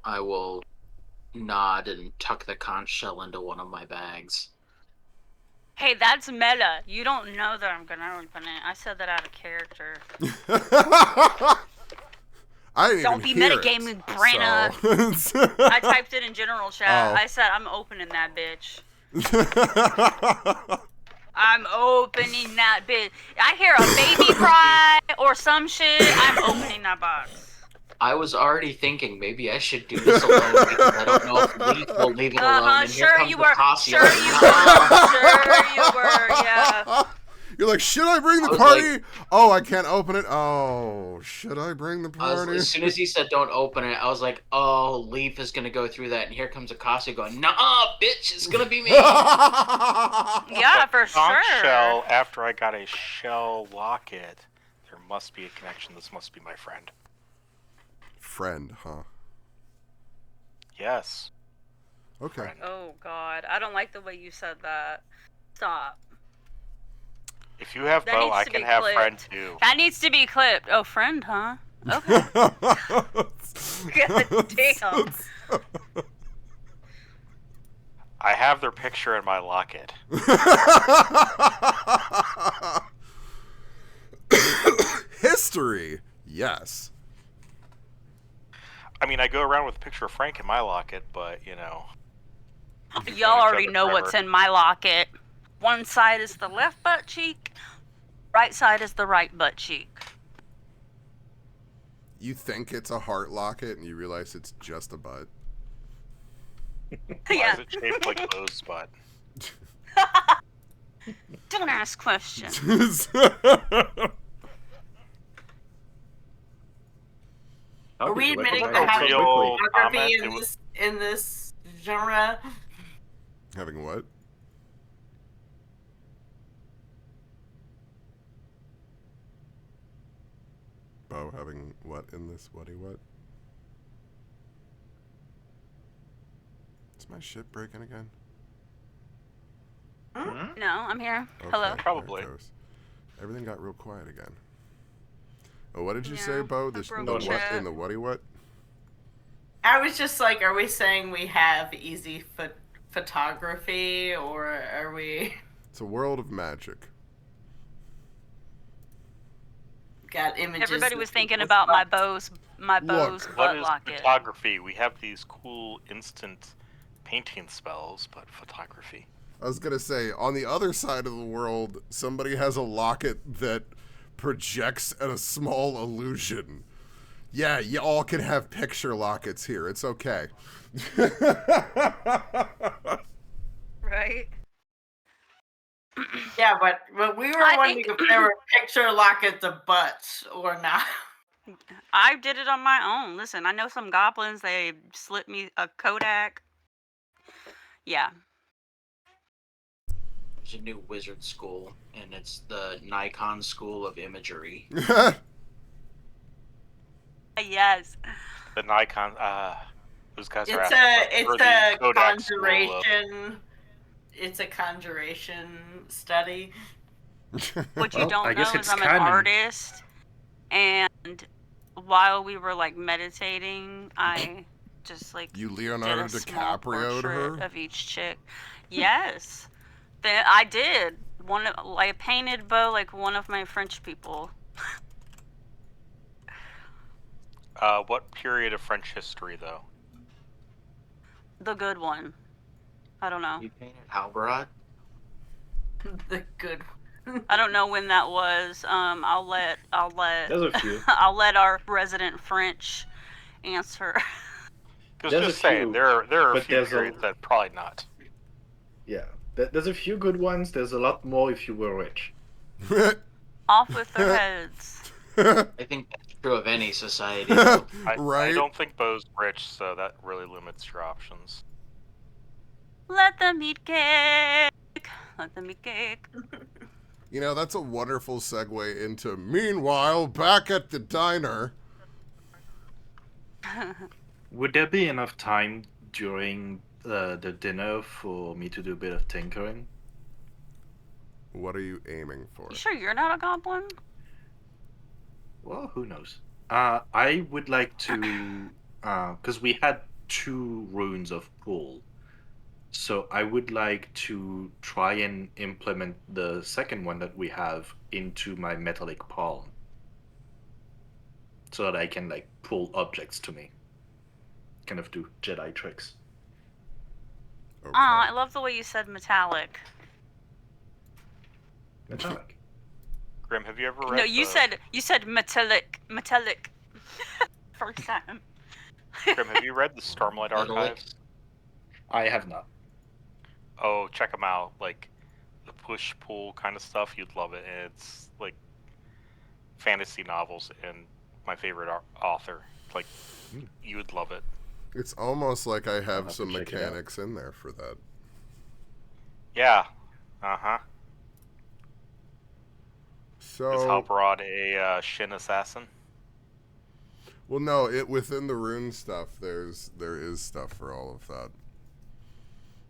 I will nod and tuck the conch shell into one of my bags. Hey, that's meta. You don't know that I'm gonna open it. I said that out of character. I didn't Don't be even hear metagaming, it, Brenna. so- I typed it in general chat. Oh. I said I'm opening that bitch. I'm opening that bitch. I hear a baby cry or some shit. I'm opening that box. I was already thinking maybe I should do this alone because I don't know if Leaf will leave it alone. And here Sure comes you the were. posse. Sure you were. Sure you were. Yeah. You're like, should I bring I the was party? like- Oh, I can't open it. Oh, should I bring the party? As soon as he said don't open it, I was like, oh, Leaf is gonna go through that, and here comes Akasi going, nah, bitch, it's gonna be me. Yeah, for Conch sure. shell, after I got a shell locket, there must be a connection. This must be my friend. Friend, huh? Yes. Okay. Friend. Oh God, I don't like the way you said that. Stop. If you have That bow, needs I to can be have clipped. friend too. That needs to be clipped. Oh, friend, huh? Okay. God damn. I have their picture in my locket. History, yes. I mean, I go around with a picture of Frank in my locket, but, you know. we've known Y'all each already other know what's forever. in my locket. One side is the left butt cheek. Right side is the right butt cheek. You think it's a heart locket, and you realize it's just a butt. Why Yeah. is it shaped like Lowe's butt? Don't ask questions. Are we Would you like admitting to to a having real pornography comment? in this genre? Having what? Bo having what in this what? Is my shit breaking again? No, I'm here. Okay, Hello. Probably. there it goes. Everything got real quiet again. Oh, what did you Yeah, say, Bo? I The broke what chat. in the what? I was just like, are we saying we have easy photography, or are we It's a world of magic. got images? Everybody of was thinking people's about my butts? Bo's Look. What butt is locket. photography? We have these cool instant painting spells, but photography. I was gonna say, on the other side of the world, somebody has a locket that projects at a small illusion. Yeah, you all can have picture lockets here. It's okay. Right? Yeah, but we were I wondering think- if there were picture lockets of butts or not. I did it on my own. Listen, I know some goblins, they slipped me a Kodak. Yeah. There's a new wizard school, and it's the Nikon School of Imagery. Yes. The Nikon. Those guys are It's asking for the a Kodak school of- conjuration. It's a conjuration study. What you Well, don't I guess know it's is I'm canon. an artist, and while we were like meditating, I just like You did Leonardo a small DiCaprio to portrait her? of each chick. Yes, then I did I painted Bo like one of my French people. What period of French history, though? The good one. I don't know. You painted Halbarad? The good. I don't know when that was. I'll let There's a few. I'll let our resident French answer. Because There's just a saying, few, there are a but few there's a- periods that probably not. Yeah, there's a few good ones. There's a lot more if you were rich. Off with their heads. I think that's true of any society. though. I Right? don't think Bo's rich, so that really limits your options. Let them eat cake. Let them eat cake. You know, that's a wonderful segue into meanwhile, back at the diner. Would there be enough time during the dinner for me to do a bit of tinkering? What are you aiming for? You sure you're not a goblin? Well, who knows? I would like to, because we had 2 runes of pull, so I would like to try and implement the second one that we have into my metallic palm, so that I can like pull objects to me, kind of do Jedi tricks. Okay. I love the way you said metallic. Metallic. Grim, have you ever read No, you the... said metallic. Metallic. First time. Grim, have you read the Stormlight Metallic. Archives? I have not. Oh, check them out. Like, the push-pull kind of stuff, you'd love it. And it's, like, fantasy novels and my favorite author. Like, you would love it. It's almost like I I'll have have some to check it out. mechanics in there for that. Yeah. Uh-huh. Is So, Halbarad a Shin assassin? well, no, it within the rune stuff. There is stuff for all of that.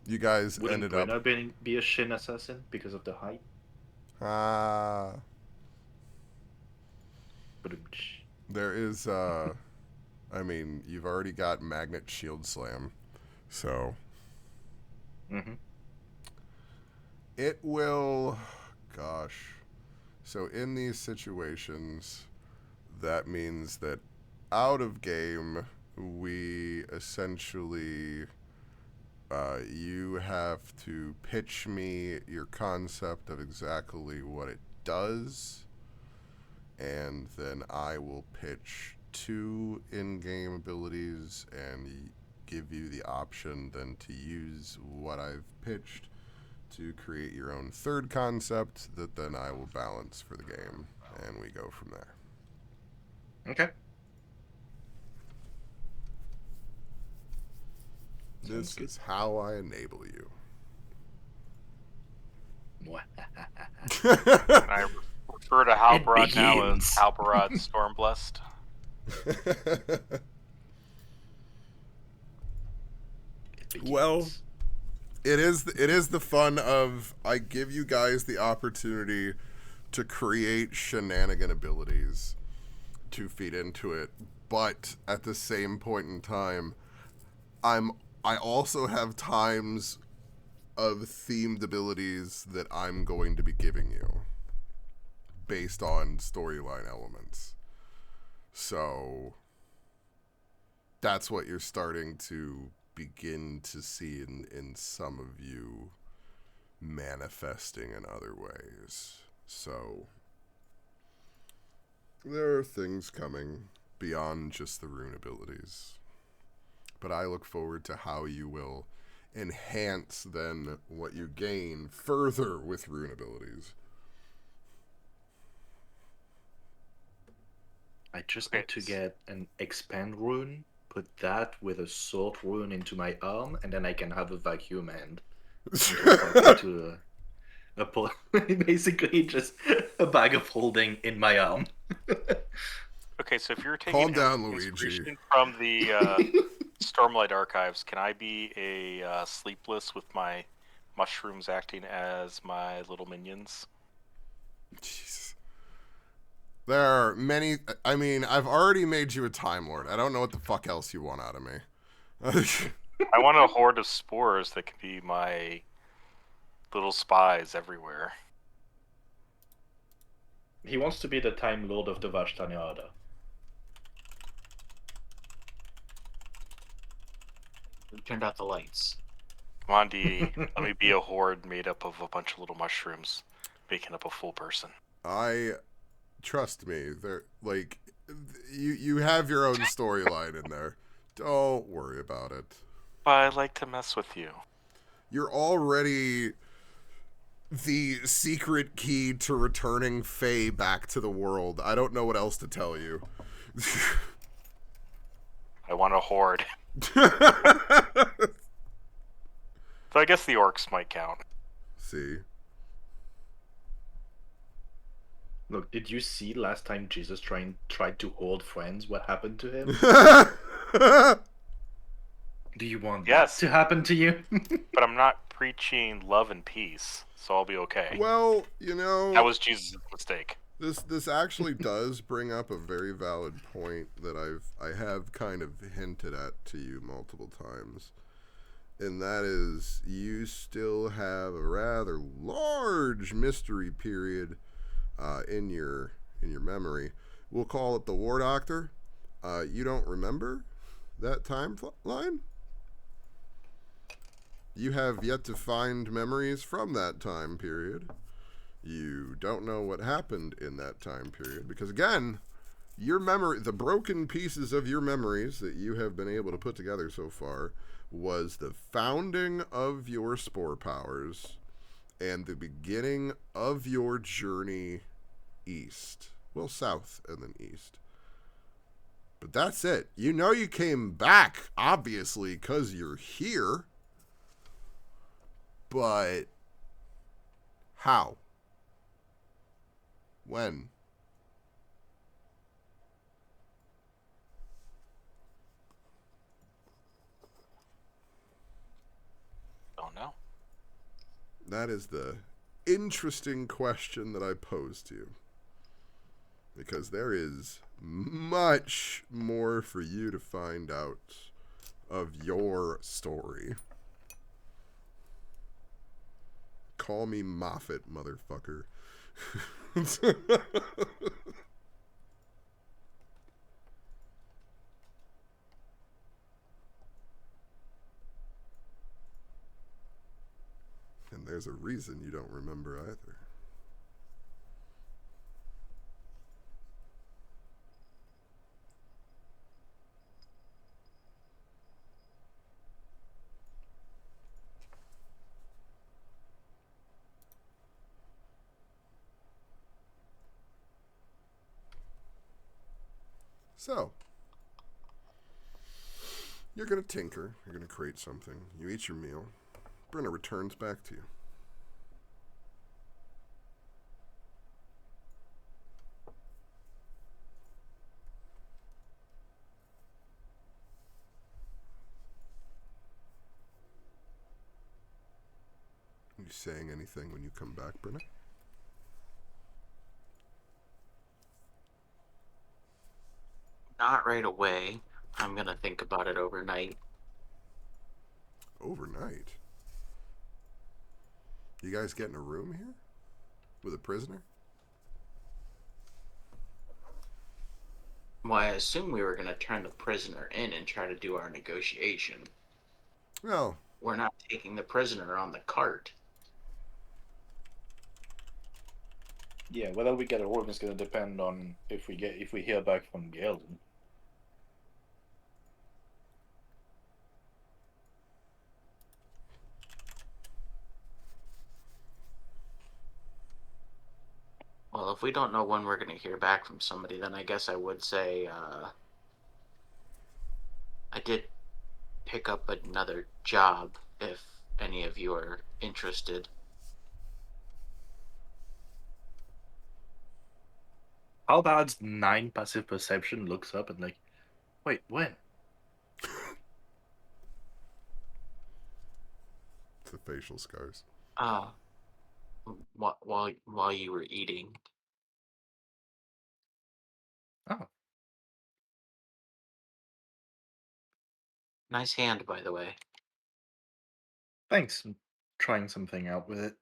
You guys Wouldn't ended up. Gwenna be a Shin assassin because of the height? Ah, Ba-dum-tsh. there is. I mean, you've already got magnet shield slam, so Mhm. it will. Gosh. So in these situations, that means that out of game, we essentially, you have to pitch me your concept of exactly what it does, and then I will pitch 2 in-game abilities and give you the option then to use what I've pitched to create your own third concept that then I will balance for the game, and we go from there. Okay. This good. is how I enable you. And I refer refer to It Halbarad now as begins. Halbarad Stormblessed. It begins. Well, it is the fun of I give you guys the opportunity to create shenanigan abilities to feed into it, but at the same point in time, I also have times of themed abilities that I'm going to be giving you based on storyline elements. So that's what you're starting to begin to see in some of you manifesting in other ways. So there are things coming beyond just the rune abilities. But I look forward to how you will enhance then what you gain further with rune abilities. I just need to get an expand rune, put that with a salt rune into my arm, and then I can have a vacuum hand. And just like into basically just a bag of holding in my arm. Okay, so if you're Calm taking down, Luigi. inspiration from the Stormlight Archives, can I be a Sleepless with my mushrooms acting as my little minions? Jeez. There are many. I mean, I've already made you a Time Lord. I don't know what the fuck else you want out of me. I want a horde of spores that can be my little spies everywhere. He wants to be the Time Lord of the Vashtani Order. We turned out the lights. Come on, D. Let me be a horde made up of a bunch of little mushrooms, making up a full person. Trust me. They're like, you have your own storyline in there. Don't worry about it. But I like to mess with you. You're already the secret key to returning Faye back to the world. I don't know what else to tell you. I want a horde. So I guess the orcs might count. See? Look, did you see last time Jesus tried to hold friends? What happened to him? Do you want Yes. that to happen to you? But I'm not preaching love and peace, so I'll be okay. Well, you know, That was Jesus' mistake. this actually does bring up a very valid point that I have kind of hinted at to you multiple times. And that is, you still have a rather large mystery period in your memory. We'll call it the War Doctor. You don't remember that timeline? You have yet to find memories from that time period. You don't know what happened in that time period because, again, your memory, the broken pieces of your memories that you have been able to put together so far, was the founding of your spore powers and the beginning of your journey east. Well, south and then east. But that's it. You know you came back, obviously, because you're here. But how? When? Don't know. That is the interesting question that I pose to you. Because there is much more for you to find out of your story. Call me Moffat, motherfucker. And there's a reason you don't remember either. So, you're going to tinker, you're going to create something, you eat your meal, Brenna returns back to you. saying anything when you come back, Brenna? Not right away. I'm gonna think about it overnight. Overnight? You guys get in a room here? With a prisoner? Well, I assume we were gonna turn the prisoner in and try to do our negotiation. Well, We're not taking the prisoner on the cart. Yeah, whether we get a room is going to depend on if we hear back from Galen. Well, if we don't know when we're gonna hear back from somebody, then I guess I would say, I did pick up another job if any of you are interested. How about 9 passive perception looks up and like, wait, when? the facial scars. Uh, while you were eating. Oh, Nice hand, by the way. thanks. I'm trying something out with it.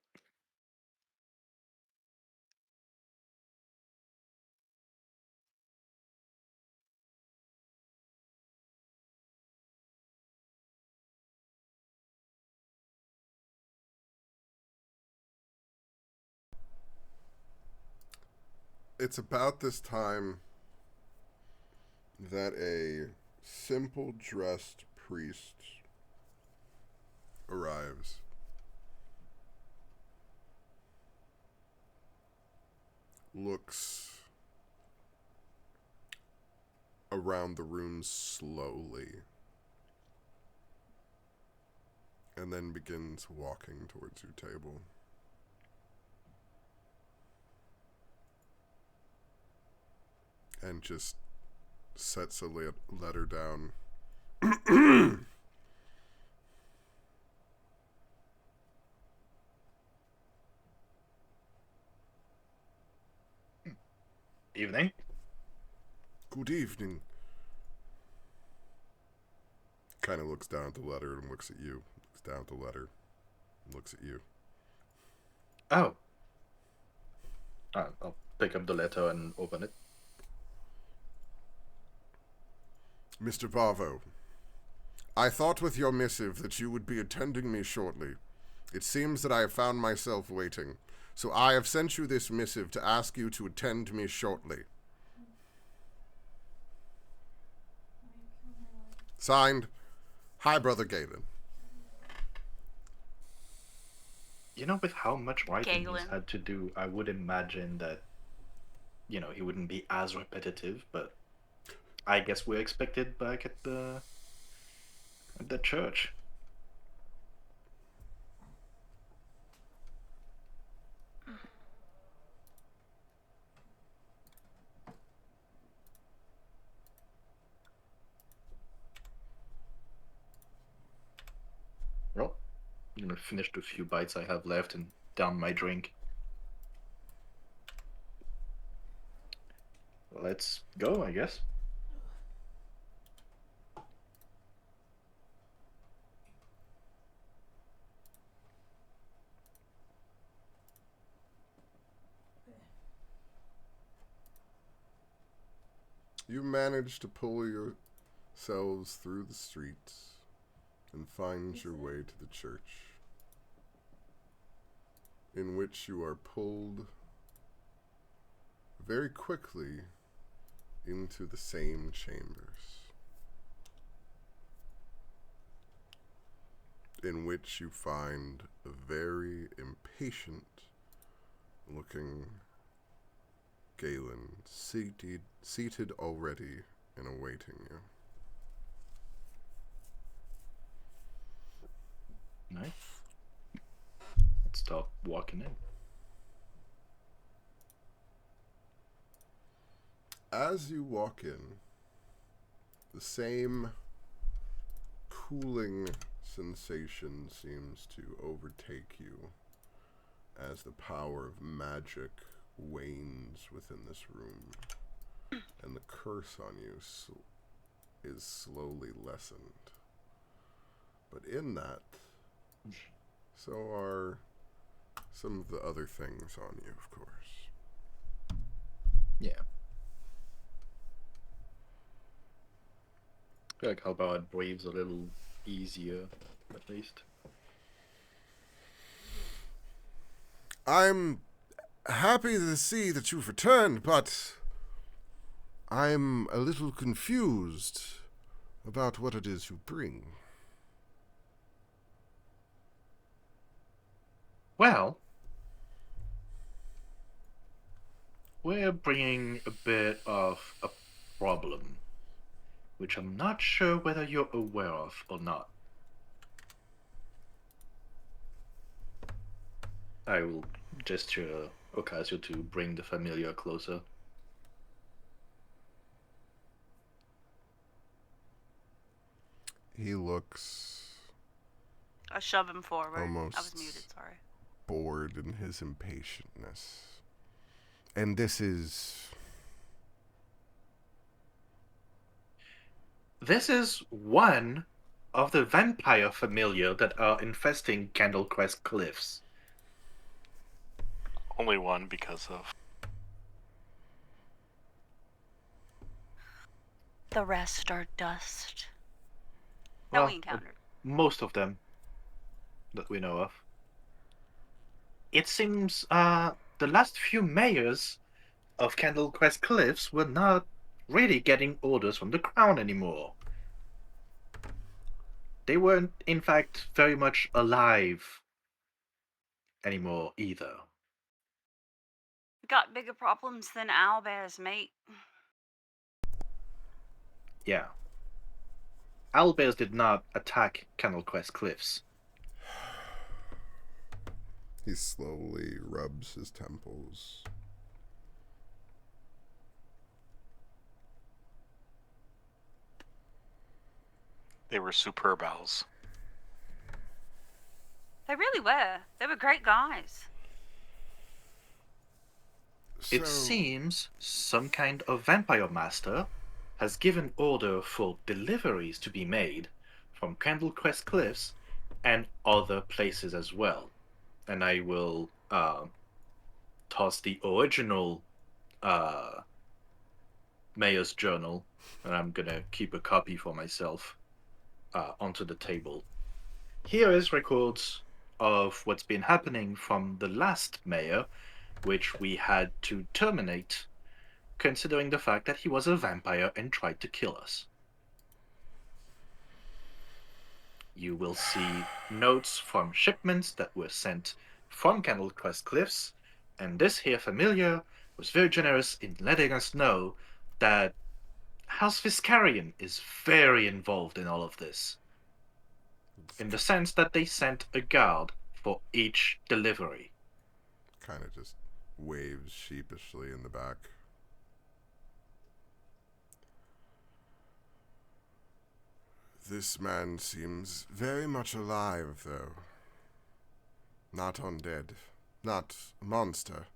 It's about this time that a simple dressed priest arrives. Looks around the room slowly, and then begins walking towards your table. And just sets a letter down. Evening. Good evening. Kind of looks down at the letter and looks at you. Looks down at the letter and looks at you. Oh. I'll pick up the letter and open it. Mr. Barvo, I thought with your missive that you would be attending me shortly. It seems that I have found myself waiting, so I have sent you this missive to ask you to attend me shortly. Signed, Hi Brother Galen. You know, with how much writing he's Galen. had to do, I would imagine that, he wouldn't be as repetitive, but I guess we're expected back at the church. Well, I'm gonna finish the few bites I have left and down my drink. Let's go, I guess. You manage to pull yourselves through the streets and find your way to the church, in which you are pulled very quickly into the same chambers, in which you find a very impatient looking Galen seated already and awaiting you. Nice. Let's start walking in. As you walk in, the same cooling sensation seems to overtake you as the power of magic wanes within this room, and the curse on you is slowly lessened. But in that, so are some of the other things on you, of course. Yeah. I feel like Halberd breathes a little easier, at least. I'm happy to see that you've returned, but I'm a little confused about what it is you bring. Well, we're bringing a bit of a problem, which I'm not sure whether you're aware of or not. I will gesture Ocasio to bring the familiar closer. He looks I shove him forward. I was Almost. muted, sorry. bored in his impatientness. And this is... This is one of the vampire familiar that are infesting Candlecrest Cliffs. Only one because of. The rest are dust. That Well, we encountered. most of them that we know of. It seems the last few mayors of Candlecrest Cliffs were not really getting orders from the crown anymore. They weren't, in fact, very much alive anymore either. Got bigger problems than owlbears, mate. Yeah. Owlbears did not attack Candlecrest Cliffs. He slowly rubs his temples. They were superb owls. They really were. They were great guys. It seems some kind of vampire master has given order for deliveries to be made from Candlecrest Cliffs and other places as well. And I will toss the original Mayor's Journal, and I'm gonna keep a copy for myself, onto the table. Here is records of what's been happening from the last mayor, which we had to terminate, considering the fact that he was a vampire and tried to kill us. You will see notes from shipments that were sent from Candlecrest Cliffs, and this here familiar was very generous in letting us know that House Viscarion is very involved in all of this, in the sense that they sent a guard for each delivery. Kind of just waves sheepishly in the back. This man seems very much alive, though. Not undead. Not a monster.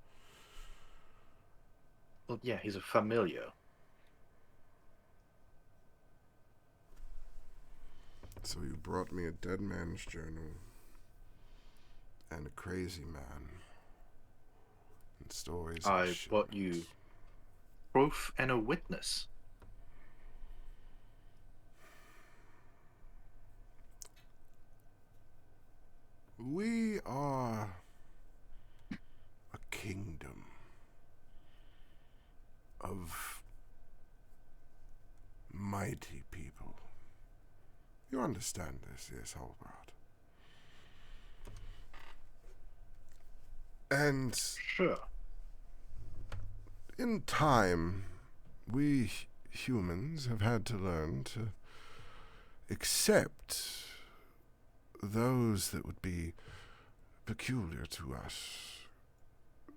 Well, yeah, he's a familiar. So you brought me a dead man's journal. And a crazy man. And stories of I brought you shipments. proof and a witness. We are a kingdom of mighty people. You understand this, yes, Halberd? And Sure. in time, we humans have had to learn to accept those that would be peculiar to us,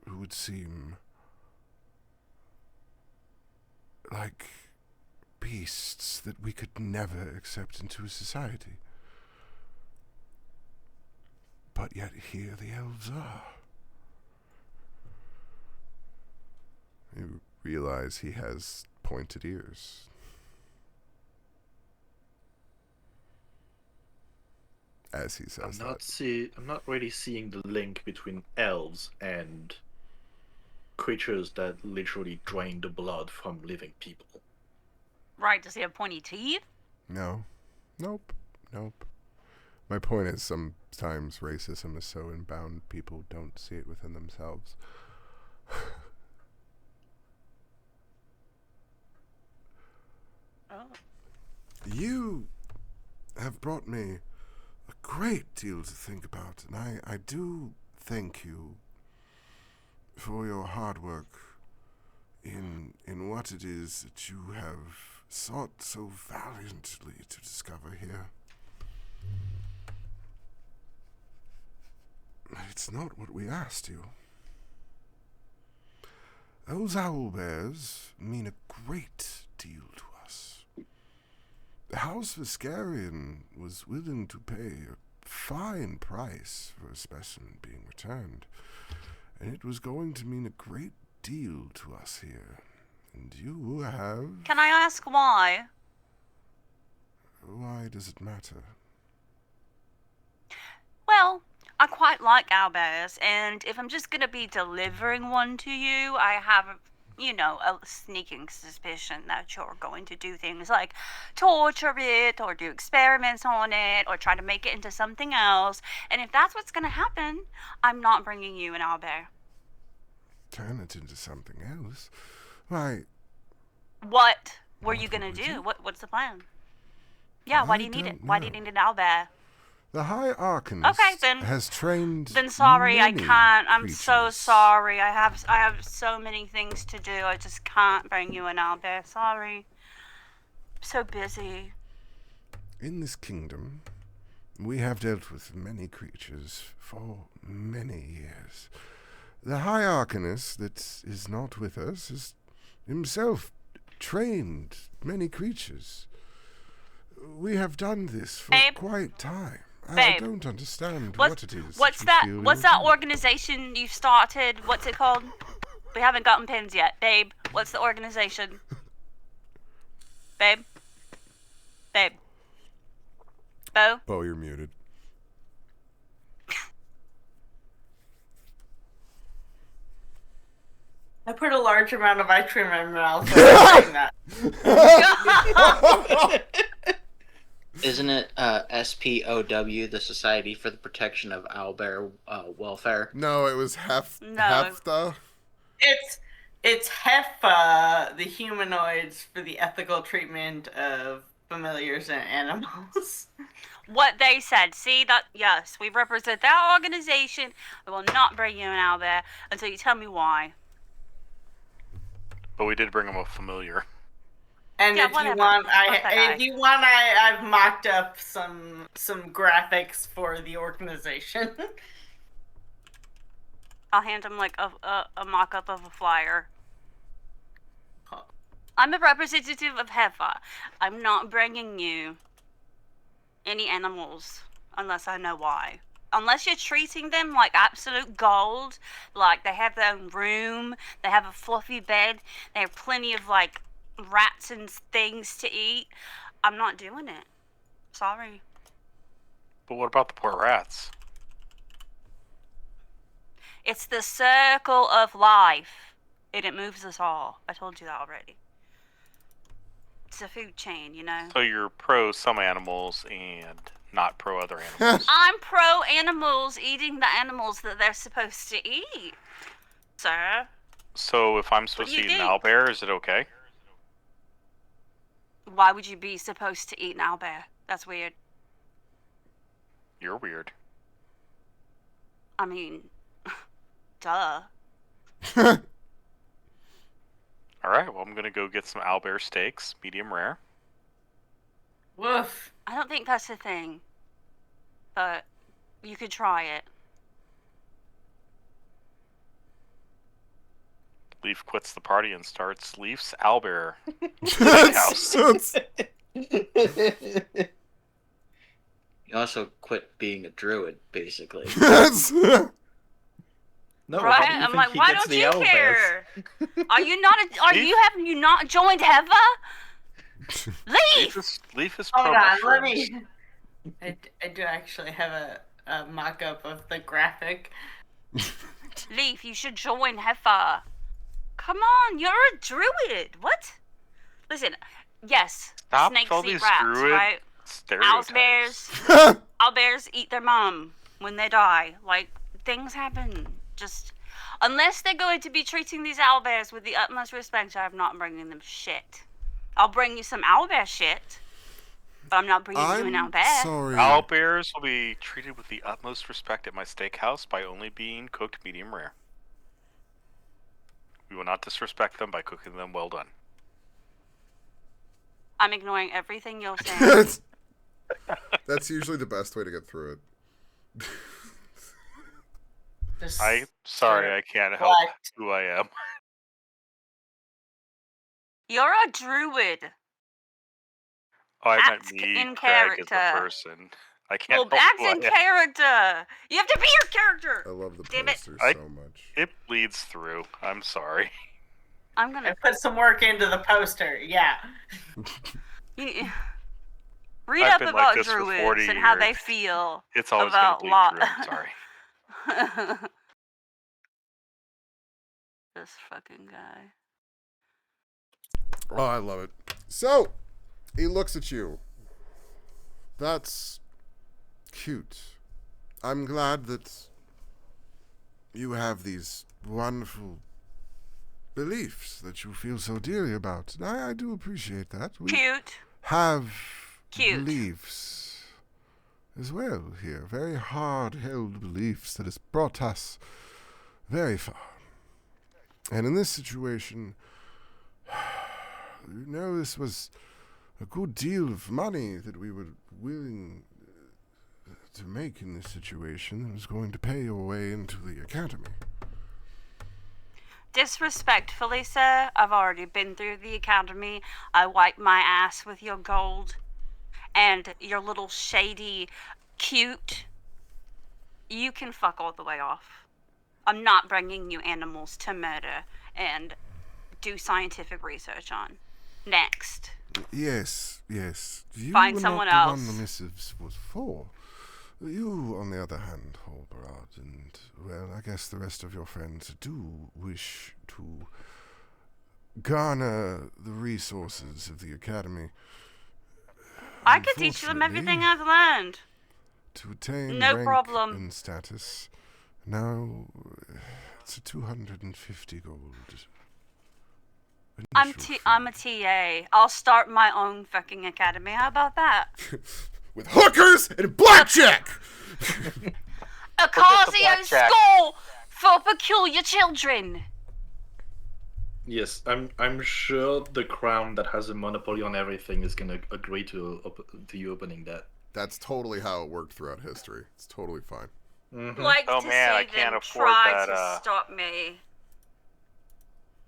who would seem like beasts that we could never accept into society. But yet here the elves are. You realize he has pointed ears. As he says that. I'm not really seeing the link between elves and creatures that literally drain the blood from living people. Right, does he have pointy teeth? No. Nope. My point is sometimes racism is so inbound people don't see it within themselves. Oh. You have brought me a great deal to think about, and I do thank you for your hard work in what it is that you have sought so valiantly to discover here. It's not what we asked you. Those owlbears mean a great deal to us. The House Viscarian was willing to pay a fine price for a specimen being returned, and it was going to mean a great deal to us here. And you have... Can I ask why? Why does it matter? Well, I quite like owlbears, and if I'm just gonna be delivering one to you, I have, a sneaking suspicion that you're going to do things like torture it, or do experiments on it, or try to make it into something else. And if that's what's gonna happen, I'm not bringing you an owlbear. Turn it into something else? Why... What were you What gonna would do? you? What's the plan? Yeah, why I do you need it? don't Why do you know. need an owlbear? The High Arcanist Okay, then- has trained Then sorry, I many can't. I'm so creatures. sorry. I have so many things to do. I just can't bring you an owlbear. Sorry. I'm so busy. In this kingdom, we have dealt with many creatures for many years. The High Arcanist that is not with us has himself trained many creatures. We have done this for Babe. quite time. I Babe. don't understand What's- what it is. What's you that? feel What's you're that doing. organization you started? What's it called? We haven't gotten pins yet, babe. What's the organization? Babe. Babe. Bo. Bo, you're muted. I put a large amount of ice cream in my mouth when I was saying that. Isn't it SPOW, the Society for the Protection of Owlbear Welfare? No, it was No. Hefta. It's HEFA, the humanoids for the ethical treatment of familiars and animals. What they said. See that? Yes, we represent that organization. I will not bring you an owlbear until you tell me why. But we did bring him a familiar. And Yeah, if whatever. you want, Fuck that guy. I've mocked up some graphics for the organization. I'll hand him like a mock-up of a flyer. Huh. I'm a representative of Hefa. I'm not bringing you any animals unless I know why. Unless you're treating them like absolute gold, like they have their own room, they have a fluffy bed, they have plenty of like rats and things to eat, I'm not doing it. Sorry. But what about the poor rats? It's the circle of life, and it moves us all. I told you that already. It's a food chain, you know? So you're pro some animals and not pro other animals. I'm pro animals eating the animals that they're supposed to eat, sir. So if I'm supposed do to you eat an think? owlbear, is it okay? Why would you be supposed to eat an owlbear? That's weird. You're weird. I mean, duh. Alright, well I'm gonna go get some owlbear steaks, medium rare. Woof. I don't think that's a thing, but you could try it. Leaf quits the party and starts Leaf's owlbear That's- house. You also quit being a druid, basically. that's- No, right? how do you I'm think like, he why gets don't the you owlbears? care? Are you not? Have you not joined Heva? Leave. Leave his Hold pro on, let mushrooms. me. I do actually have a mock-up of the graphic. Leaf, you should join Heva. Come on, you're a druid. What? Listen, yes, Stop snakes all eat these rats, druid right? stereotypes. Owlbears eat their mom when they die. Like, things happen. Just, unless they're going to be treating these owlbears with the utmost respect, I'm not bringing them shit. I'll bring you some owlbear shit, but I'm not bringing you an I'm owlbear. sorry. Owlbears will be treated with the utmost respect at my steakhouse by only being cooked medium rare. We will not disrespect them by cooking them well done. I'm ignoring everything you're saying. That's usually the best way to get through it. I'm sorry, I can't help who I am. You're a druid. Oh, I meant Act me, in Craig, as the character. person. I Well, can't help act who I in am. character. You have to be your character. I love the Damn it. poster so much. It bleeds through. I'm sorry. I'm I gonna put some work into the poster. Yeah. read I've up been like about this for druids 40 and how they years. feel It's always gonna about bleed lot. through. I'm sorry. This fucking guy. Oh, I love it. So, he looks at you. That's cute. I'm glad that you have these wonderful beliefs that you feel so dearly about. And I do appreciate that. We Cute. have Cute. beliefs as well here. Very hard-held beliefs that has brought us very far. And in this situation, you know, this was a good deal of money that we were willing to make in this situation that was going to pay your way into the academy. Disrespectfully, sir, I've already been through the academy. I wiped my ass with your gold. And your little shady cute. You can fuck all the way off. I'm not bringing you animals to murder and do scientific research on. Next. Yes. You Find were someone not the else. one the missives was for. You, on the other hand, Holberod, and, well, I guess the rest of your friends do wish to garner the resources of the academy. I could teach them everything I've learned. To attain No rank problem. and status. Now, it's a 250 gold. I'm initial a TA. I'll start my own fucking academy. How about that? with hookers and blackjack! Ocasio blackjack. School for Peculiar Children. Yes, I'm sure the crown that has a monopoly on everything is gonna agree to you opening that. That's totally how it worked throughout history. It's totally fine. Mm-hmm. Like Oh, to man, I see can't them afford try that, to stop me.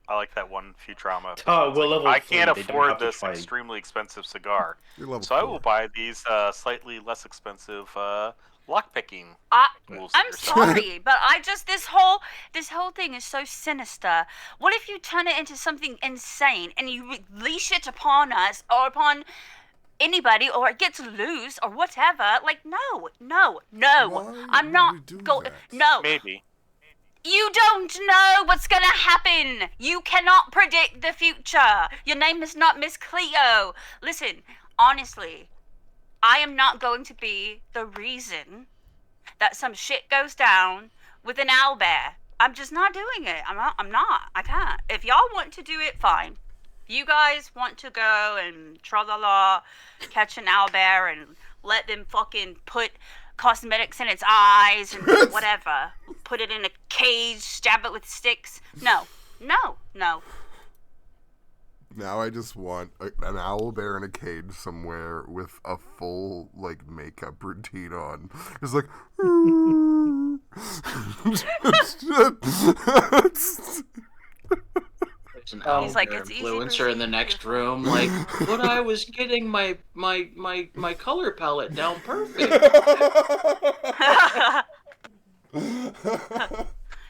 I like that one Futurama. Oh, we're level I 3, can't they don't afford have to this try. extremely expensive cigar, You're level so I 4. will buy these slightly less expensive lockpicking. I'm sorry, but this whole thing is so sinister. What if you turn it into something insane and you release it upon us or upon anybody, or it gets loose or whatever? Like, no. Why I'm would not we do going. that? No. Maybe. You don't know what's gonna happen. You cannot predict the future. Your name is not Miss Cleo. Listen, honestly, I am not going to be the reason that some shit goes down with an owlbear. I'm just not doing it. I'm not. I can't. If y'all want to do it, fine. If you guys want to go and tra-la-la, catch an owlbear and let them fucking put cosmetics in its eyes and whatever, put it in a cage, stab it with sticks. No. Now I just want an owlbear in a cage somewhere with a full, like, makeup routine on. It's like... There's an He's like, owlbear it's easy influencer in the breezy, next you're room, like, but I was getting my color palette down perfect.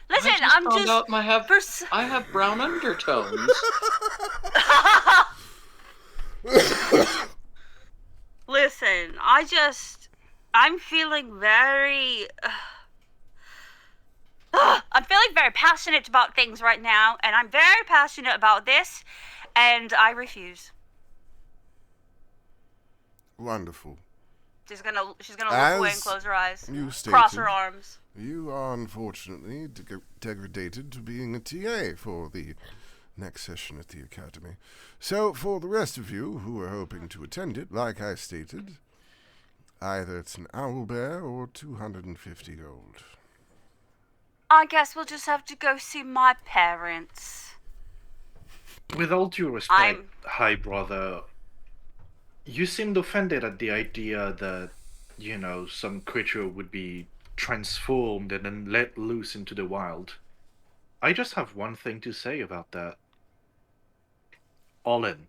Listen, I'm found just out for s- I have brown undertones. Listen, I'm feeling very I'm feeling very passionate about things right now, and I'm very passionate about this, and I refuse. Wonderful. She's gonna look away and As close her eyes. you Cross her stated, arms. you are unfortunately degraded to being a TA for the next session at the Academy. So, for the rest of you who are hoping to attend it, like I stated, either it's an owlbear or 250 gold. I guess we'll just have to go see my parents. With all due respect, High Brother, you seemed offended at the idea that, some creature would be transformed and then let loose into the wild. I just have one thing to say about that. All in.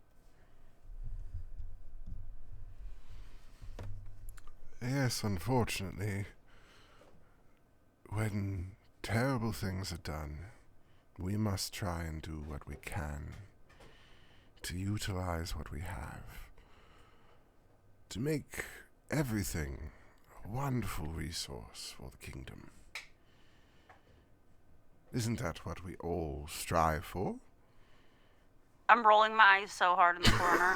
Yes, unfortunately, when terrible things are done, we must try and do what we can to utilize what we have, to make everything a wonderful resource for the kingdom. Isn't that what we all strive for? I'm rolling my eyes so hard in the corner.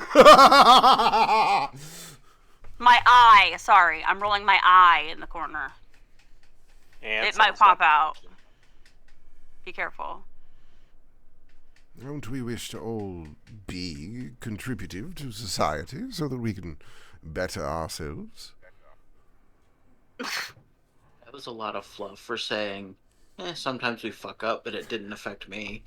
I'm rolling my eye in the corner. And It might pop out. Be careful. Don't we wish to all be contributive to society so that we can better ourselves? That was a lot of fluff for saying, sometimes we fuck up, but it didn't affect me.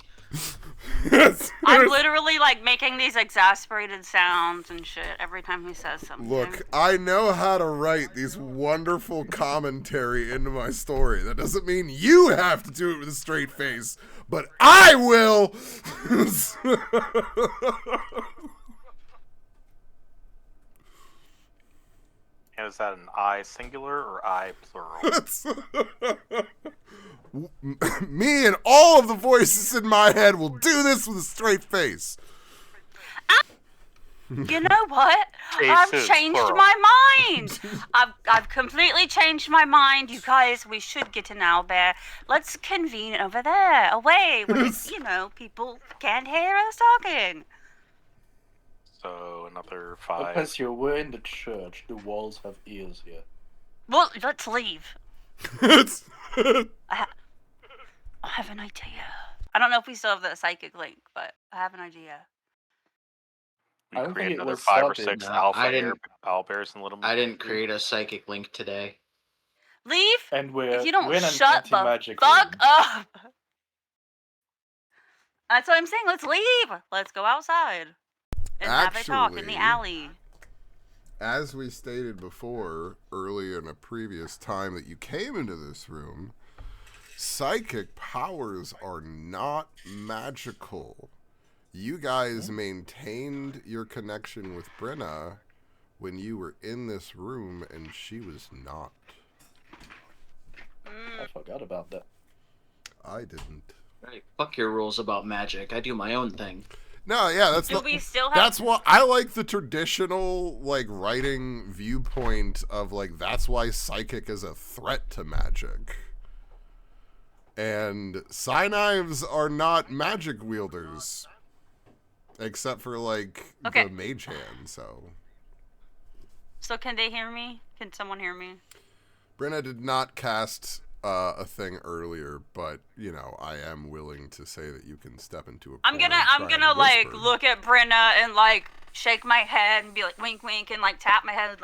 I'm literally like making these exasperated sounds and shit every time he says something. Look, I know how to write these wonderful commentary into my story. That doesn't mean you have to do it with a straight face, but I will! And is that an I singular or I plural? Me and all of the voices in my head will do this with a straight face. You know what? I've changed my mind. I've completely changed my mind. You guys, we should get an owlbear. Let's convene over there, away where people can't hear us talking. So another 5. Because you were in the church, the walls have ears here. Well, let's leave. I have an idea. I don't know if we still have the psychic link, but I have an idea. We I don't create think it another was 5 or stopping. 6 No, alpha I didn't- owlbears and let them. I didn't create a psychic link today. Leave And if you don't we're in an shut the anti-magic fuck room. up. That's what I'm saying. Let's leave. Let's go outside and have a talk in the Actually- alley. As we stated before, early in a previous time that you came into this room, psychic powers are not magical. You guys maintained your connection with Brenna when you were in this room, and she was not. I forgot about that. I didn't. Right. Fuck your rules about magic. I do my own thing. No, yeah, that's Do we still have? that's what I like, the traditional writing viewpoint of that's why psychic is a threat to magic. And Psyknives are not magic wielders. Except for Okay. the mage hand, so. So can they hear me? Can someone hear me? Brenna did not cast a thing earlier, but I am willing to say that you can step into a I'm corner gonna and try and whisper. look at Brenna and shake my head and be like wink wink and tap my head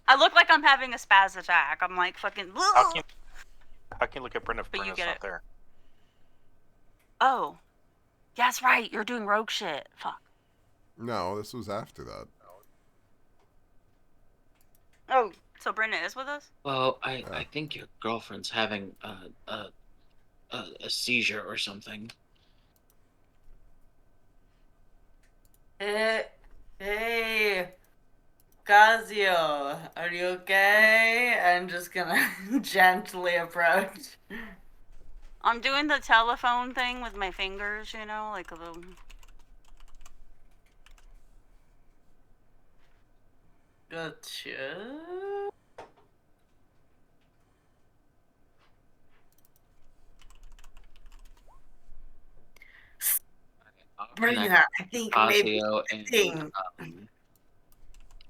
I look like I'm having a spaz attack. I'm like fucking. How can you look at Brenda if But you Brenda's get not it. there? Oh, yeah, that's right. You're doing rogue shit. Fuck. No, this was after that. Oh, so Brenda is with us? Well, I think your girlfriend's having a seizure or something. Hey, Casio, are you okay? I'm just gonna gently approach. I'm doing the telephone thing with my fingers, you know, like a little. Gotcha. I'll Bring connect that. I think maybe Casio and thing.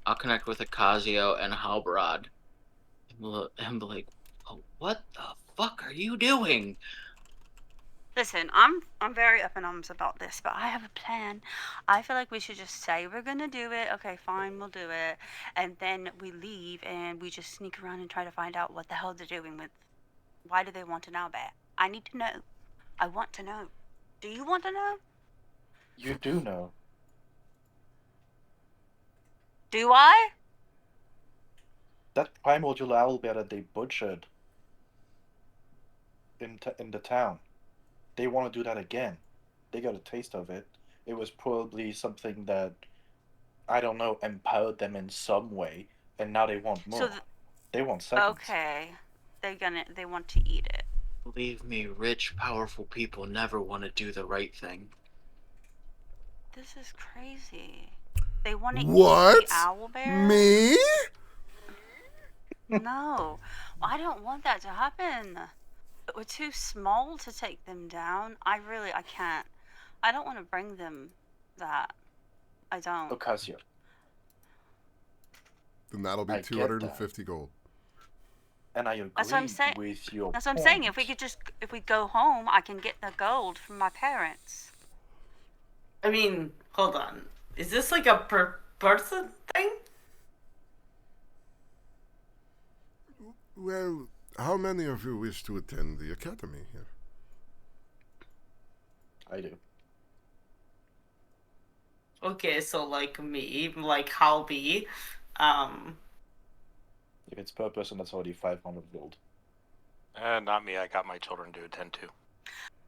I'll connect with a Casio and Halbrod and be like, oh, what the fuck are you doing? Listen, I'm very up in arms about this, but I have a plan. I feel like we should just say we're gonna do it. Okay, fine, we'll do it, and then we leave and we just sneak around and try to find out what the hell they're doing with. Why do they want an owlbear? I need to know. I want to know. Do you want to know? You do know. Do I? That primordial owlbear that they butchered in the town. They want to do that again. They got a taste of it. It was probably something that, I don't know, empowered them in some way, and now they want more. So They want seconds. okay, they want to eat it. Believe me, rich, powerful people never want to do the right thing. This is crazy. They want to eat What? the owlbear? Me? No, I don't want that to happen. We're too small to take them down. I can't. I don't want to bring them that. I don't. Ocasio. Then that'll be I get 250 gold. And I agree That's what I'm saying. with your That's what I'm point. saying. If we go home, I can get the gold from my parents. I mean, hold on. Is this like a per person thing? Well, how many of you wish to attend the academy here? I do. Okay, so like me, like Halby, If it's per person, that's already 500 gold. Not me. I got my children to attend to.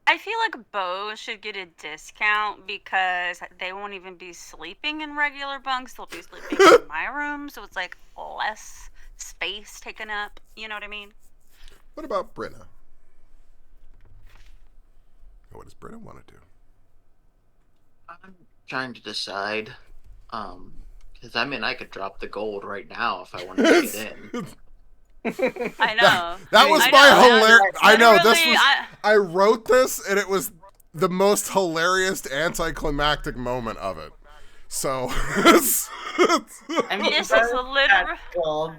I feel like Bo should get a discount because they won't even be sleeping in regular bunks. They'll be sleeping in my room, so it's like less space taken up. You know what I mean? What about Brenna? What does Brenna want to do? I'm trying to decide. Because I mean, I could drop the gold right now if I wanted to get in. I know. That was I my know. hilarious. I know this Literally, was. I wrote this, and it was the most hilarious anticlimactic moment of it. So. I mean, This is both a got gold.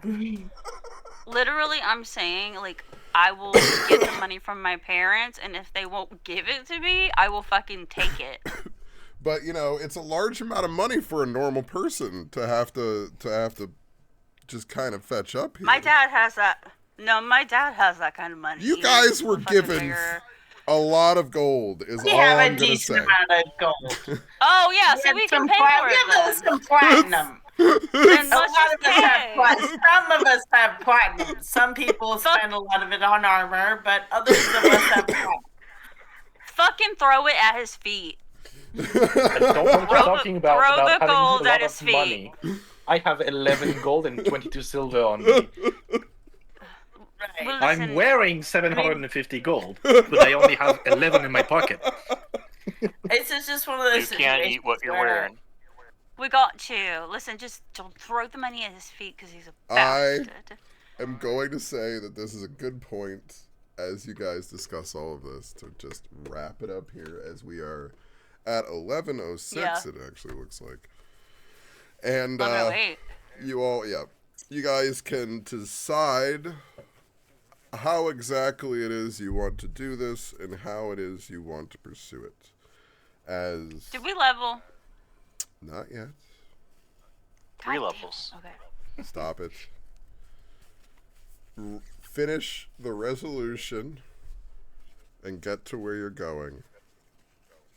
literally, I'm saying, like, I will get the money from my parents, and if they won't give it to me, I will fucking take it. But you know, it's a large amount of money for a normal person to have to just kind of fetch up here. My dad has that. No, my dad has that kind of money. You He guys has were a fucking given bigger- a lot of gold. Is We all have I'm a gonna decent say. amount of gold. Oh yeah, so have we can some pay for we it have then. some platinum. Then A let's lot just of us have pay. platinum. Some of us have platinum. Some people spend a lot of it on armor, but others of us have platinum. Fucking throw it at his feet. I don't know what you're Throw talking about the having gold a lot at his of feet. money. I have 11 gold and 22 silver on me. Right. Well, I'm listen, wearing 750 gold, but I only have 11 in my pocket. It's just one of those You can't eat what situations you're where- wearing. We got you. Listen, just don't throw the money at his feet because he's a I- bastard. I'm going to say that this is a good point as you guys discuss all of this to just wrap it up here as we are at 11:06. Yeah. It actually looks like, and Oh, no, wait. you guys can decide how exactly it is you want to do this and how it is you want to pursue it. As Did we level? not yet. 3 God damn. levels. Okay. Stop it. Finish the resolution and get to where you're going,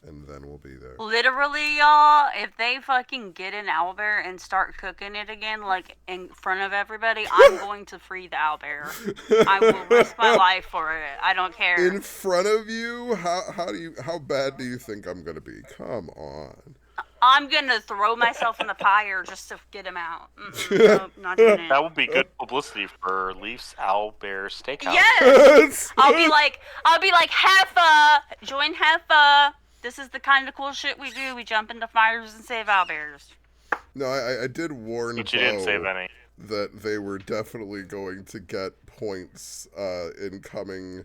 and then we'll be there. Literally, y'all, if they fucking get an owlbear and start cooking it again, like in front of everybody, I'm going to free the owlbear. I will risk my life for it. I don't care. In front of you? How bad do you think I'm gonna be? Come on. I'm gonna throw myself in the fire just to get him out. Nope, not doing it. That would be good publicity for Leaf's Owlbear Steakhouse. Yes! I'll be like, Heffa! Join Heffa! This is the kind of cool shit we do. We jump into fires and save owlbears. No, I did warn But you didn't save Bo any. that they were definitely going to get points in coming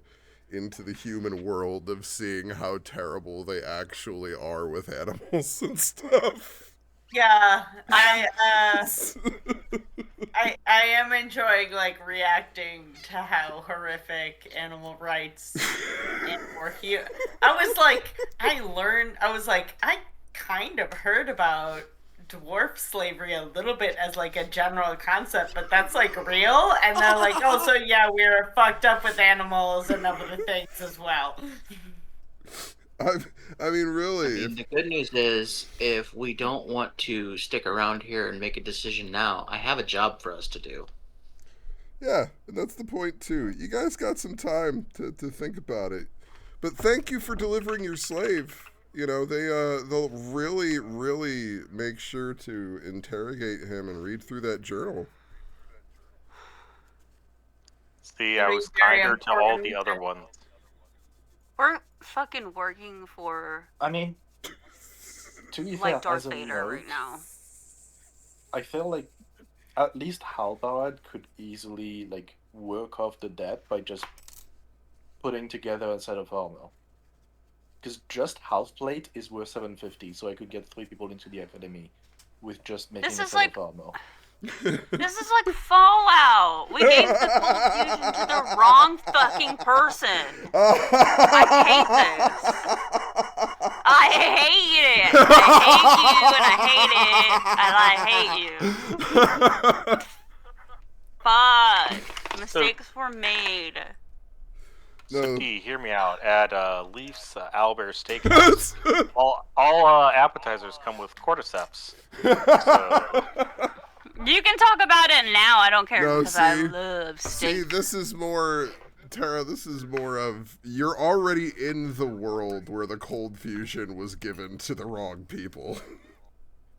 into the human world of seeing how terrible they actually are with animals and stuff. Yeah, I am enjoying like reacting to how horrific animal rights and more I was like, I kind of heard about dwarf slavery a little bit as like a general concept, but that's like real. And they're like, oh, so yeah, we're fucked up with animals and other things as well. I mean, really. The good news is, if we don't want to stick around here and make a decision now, I have a job for us to do. Yeah, and that's the point too. You guys got some time to think about it. But thank you for delivering your slave. You know, they'll really make sure to interrogate him and read through that journal. See, I was kinder to all the other ones. We're fucking working for I mean, to be fair, like Darth as a Vader rogue, right now. I feel like at least Halbarad could easily like work off the debt by just putting together a set of armor. Because just half plate is worth 750, so I could get 3 people into the academy with just making This a is set like- of armor. This is like Fallout. We gave the cold fusion to the wrong fucking person. I hate this. I hate it. I hate you, and I hate it, and I hate you. Fuck. Mistakes were made. No. Suki, hear me out. At Leaf's Owlbear Steakhouse, all appetizers come with cordyceps. So, You can talk about it now. I don't care No, because I see- love See, steak. this is more, Tara, this is more of, you're already in the world where the cold fusion was given to the wrong people.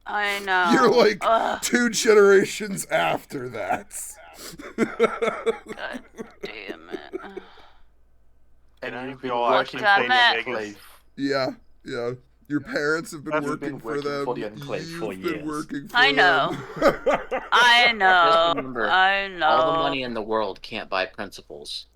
I know. You're like Ugh, 2 generations after that. God damn it. And Yeah, you've we been all working actually for played the Vegas. Enclave. Yeah. Your parents have been Have you working been for working them. for the Enclave You've for been years. working for I know. them. I know. Just remember, I know. all the money in the world can't buy principles.